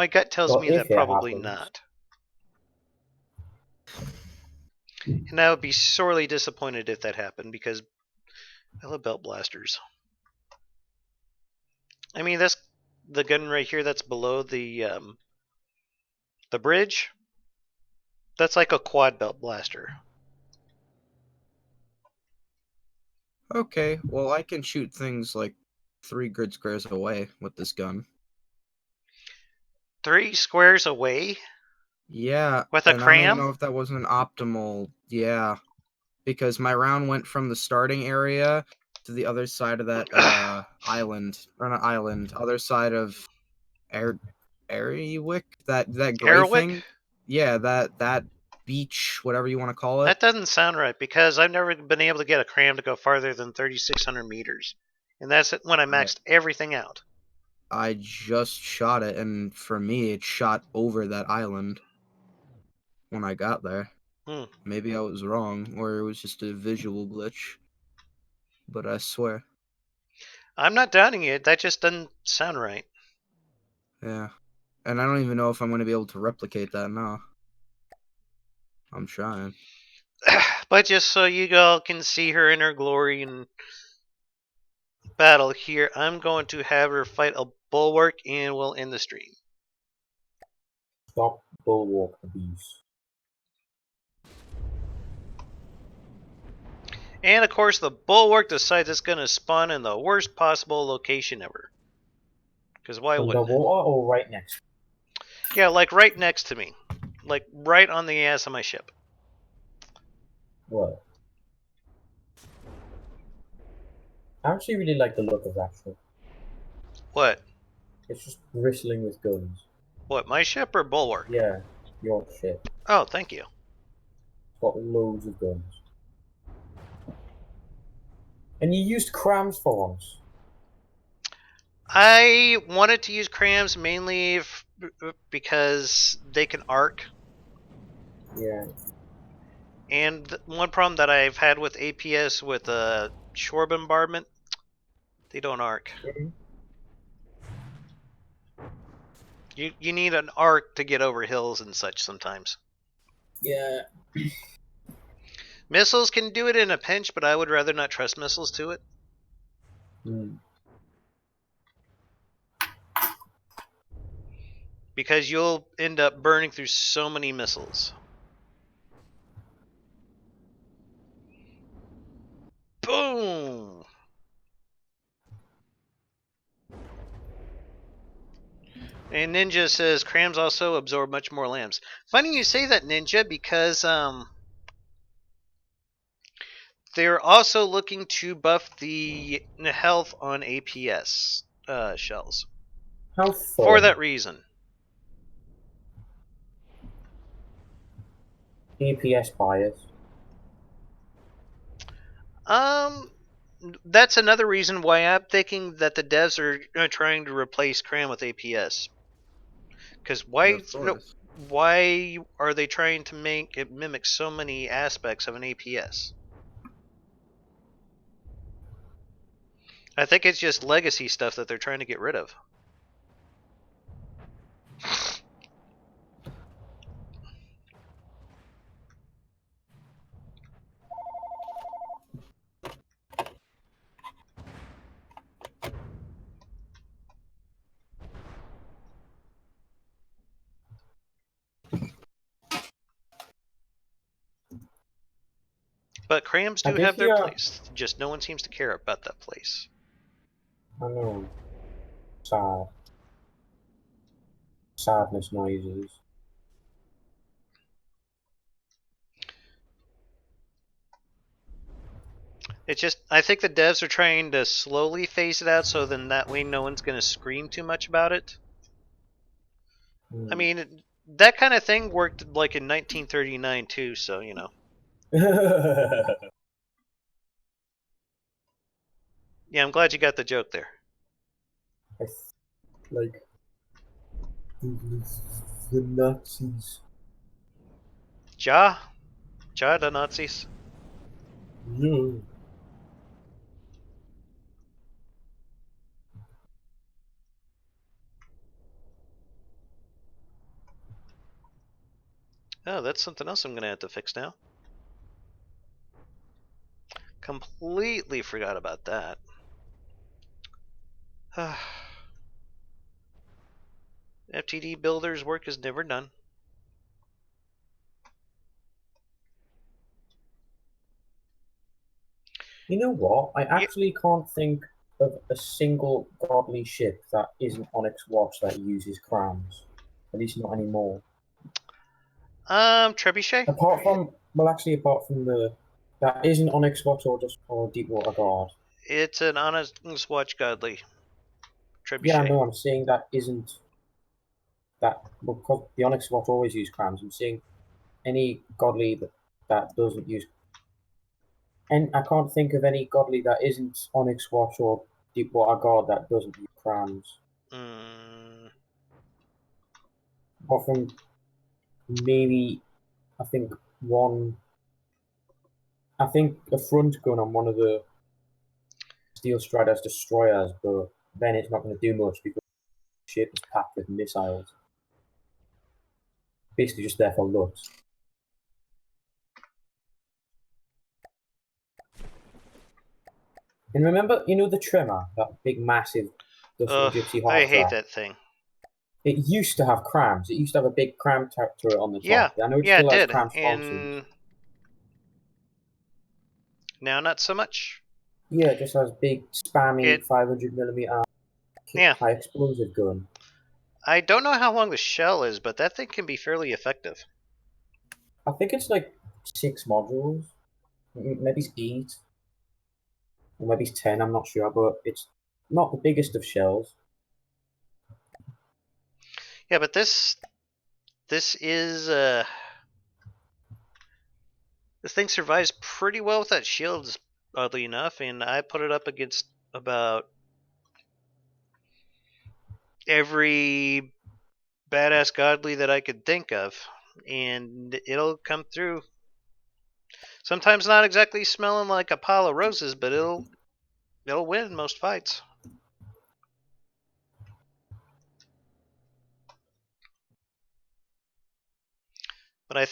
gut tells me that probably not. And I would be sorely disappointed if that happened because I love Belt Blasters. I mean, that's the gun right here that's below the bridge. That's like a quad Belt Blaster. Okay, well, I can shoot things like 3 grid squares away with this gun. 3 squares away? Yeah, With a and I don't even cram? know if that was an optimal. Yeah, because my round went from the starting area to the other side of that island, or not island, other side of Airwick, that gray Airwick? thing. Yeah, that beach, whatever you want to call it. That doesn't sound right because I've never been able to get a cram to go farther than 3,600 meters. And that's when I maxed everything out. I just shot it, and for me, it shot over that island when I got there. Maybe I was wrong, or it was just a visual glitch. But I swear. I'm not doubting it. That just doesn't sound right. Yeah. And I don't even know if I'm going to be able to replicate that now. I'm trying. But just so you all can see her in her glory and battle here, I'm going to have her fight a bulwark and we'll end the stream. Stop bulwark abuse. And of course, the bulwark decides it's going to spawn in the worst possible location ever. Because why wouldn't it? Underwater or right next? Yeah, like right next to me. Like right on the ass of my ship. What? I actually really like the look of that ship. What? It's just bristling with guns. What, my ship or bulwark? Yeah, your ship. Oh, thank you. It's got loads of guns. And you used crams for once. I wanted to use crams mainly because they can arc. Yeah. And one problem that I've had with APS with shore bombardment, they don't arc. Mm-hmm. You need an arc to get over hills and such sometimes. Yeah. Missiles can do it in a pinch, but I would rather not trust missiles to it. Because you'll end up burning through so many missiles. Boom! And Ninja says crams also absorb much more lambs. Funny you say that, Ninja, because they're also looking to buff the health on APS shells. How far? For that reason. APS bias. That's another reason why I'm thinking that the devs are trying to replace cram with APS. Because why are they trying to make it mimic so many aspects of an APS? I think it's just legacy stuff that they're trying to get rid of. But crams do have their place. Just no one seems to care about that place. I know. Sad. Sadness noises. It's just, I think the devs are trying to slowly phase it out so then that way no one's going to scream too much about it. I mean, that kind of thing worked like in 1939 too, so, you know. Yeah, I'm glad you got the joke there. Like the Nazis. Ja the Nazis. Yeah. Oh, that's something else I'm gonna have to fix now. Completely forgot about that. FTD builder's work is never done. You know what? I actually can't think of a single godly ship that isn't Onyx Watch that uses crams. At least not anymore. Trebuchet? Apart from the that isn't Onyx Watch or Deepwater Guard. It's an honest watch godly. Trebuchet. Yeah, no, I'm saying that isn't that because the Onyx Watch always use crams. I'm saying any godly that doesn't use. And I can't think of any godly that isn't Onyx Watch or Deepwater Guard that doesn't use crams. Apart from maybe, I think a front gun on one of the Steel Strider's destroyers, but then it's not going to do much because the ship is packed with missiles. Basically just there for looks. And remember, the Tremor, that big, massive Gypsy I half hate track? that thing. It used to have crams. It used to have a big cram turret on the top. Yeah, I know it yeah, still it has did. cram And functions. now not so much. Yeah, it just has big, spammy 500mm Yeah. high explosive gun. I don't know how long the shell is, but that thing can be fairly effective. I think it's like 6 modules. Maybe it's 8. Or maybe it's 10, I'm not sure, but it's not the biggest of shells. Yeah, but this is this thing survives pretty well without shields, oddly enough, and I put it up against about every badass godly that I could think of, and it'll come through. Sometimes not exactly smelling like a pile of roses, but it'll win most fights. But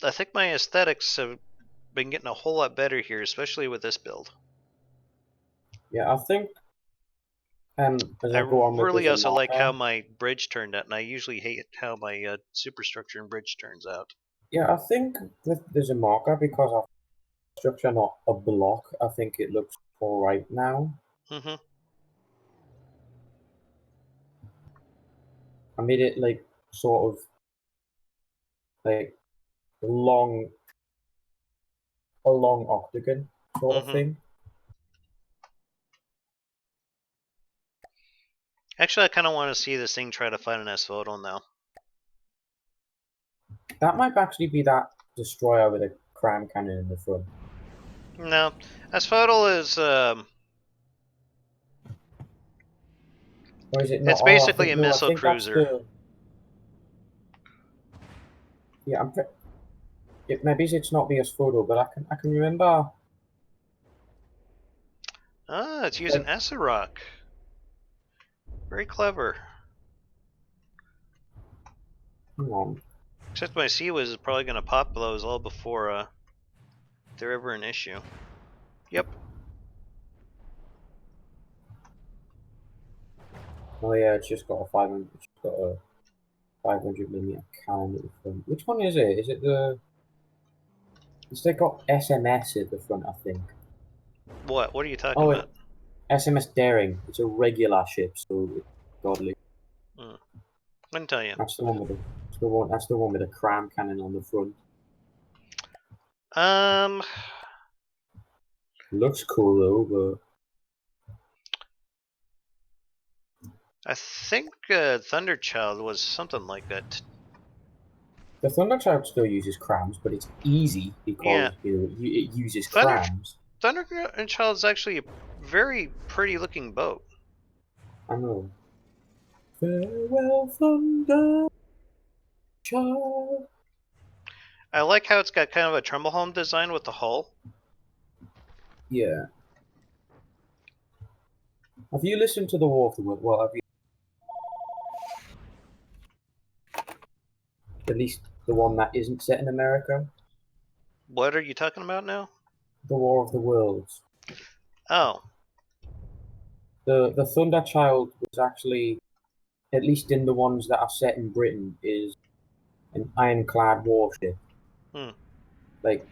I think my aesthetics have been getting a whole lot better here, especially with this build. Yeah, I think as I I go on with really this also like marker, how my bridge turned out, and I usually hate how my superstructure and bridge turns out. yeah, I think with there's a marker because of structure, not a block. I think it looks alright now. Mm-hmm. I made it like sort of like a long octagon sort of thing. Actually, I kind of want to see this thing try to find an asphodel now. That might actually be that destroyer with a cram cannon in the front. No, asphodel is Or is it not? it's basically a I missile think cruiser. Yeah, maybe it's not the asphodel, but I can remember. Ah, it's using acid rock. Very clever. Hang on. Except my sea was probably going to pop those all before they're ever an issue. Yep. Oh yeah, it's just got a 500. It's got a 500mm cannon at the front. Which one is it? Is it the? It's like got SMS at the front, I think. What? What are you talking about? SMS Daring. It's a regular ship, so it's godly. I can tell you. That's the one with That's the one with a cram cannon on the front. Looks cool though, but I think Thunderchild was something like that. the Thunderchild still uses crams, but it's easy because it uses crams. Thunder and Child is actually a very pretty looking boat. I know. Farewell, Thunder Child. I like how it's got kind of a tremble home design with the hull. Yeah. Have you listened to the War of the World? Well, have you? At least the one that isn't set in America. What are you talking about now? The War of the Worlds. Oh, The Thunder Child was actually, at least in the ones that are set in Britain, is an ironclad warship. Hmm. Like,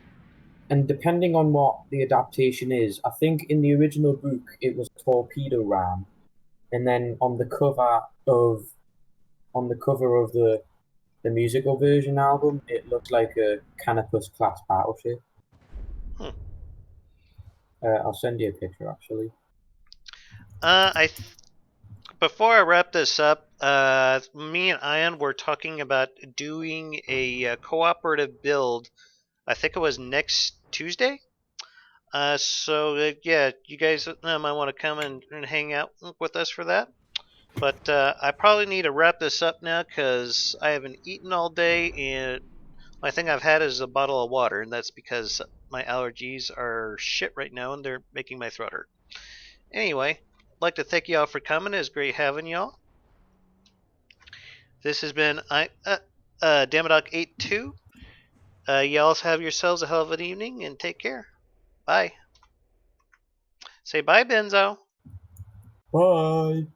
and depending on what the adaptation is, I think in the original book it was a torpedo ram, and then on the cover of the musical version album, it looks like a Canopus class battleship. Hmm. I'll send you a picture actually. Before I wrap this up, me and Ian were talking about doing a cooperative build. I think it was next Tuesday. Yeah, you guys might want to come and hang out with us for that. But I probably need to wrap this up now because I haven't eaten all day, and my thing I've had is a bottle of water, and that's because my allergies are shit right now, and they're making my throat hurt. Anyway, I'd like to thank y'all for coming. It was great having y'all. This has been Damaddok 82. Y'all have yourselves a hell of an evening, and take care. Bye. Say bye, Benzo. Bye.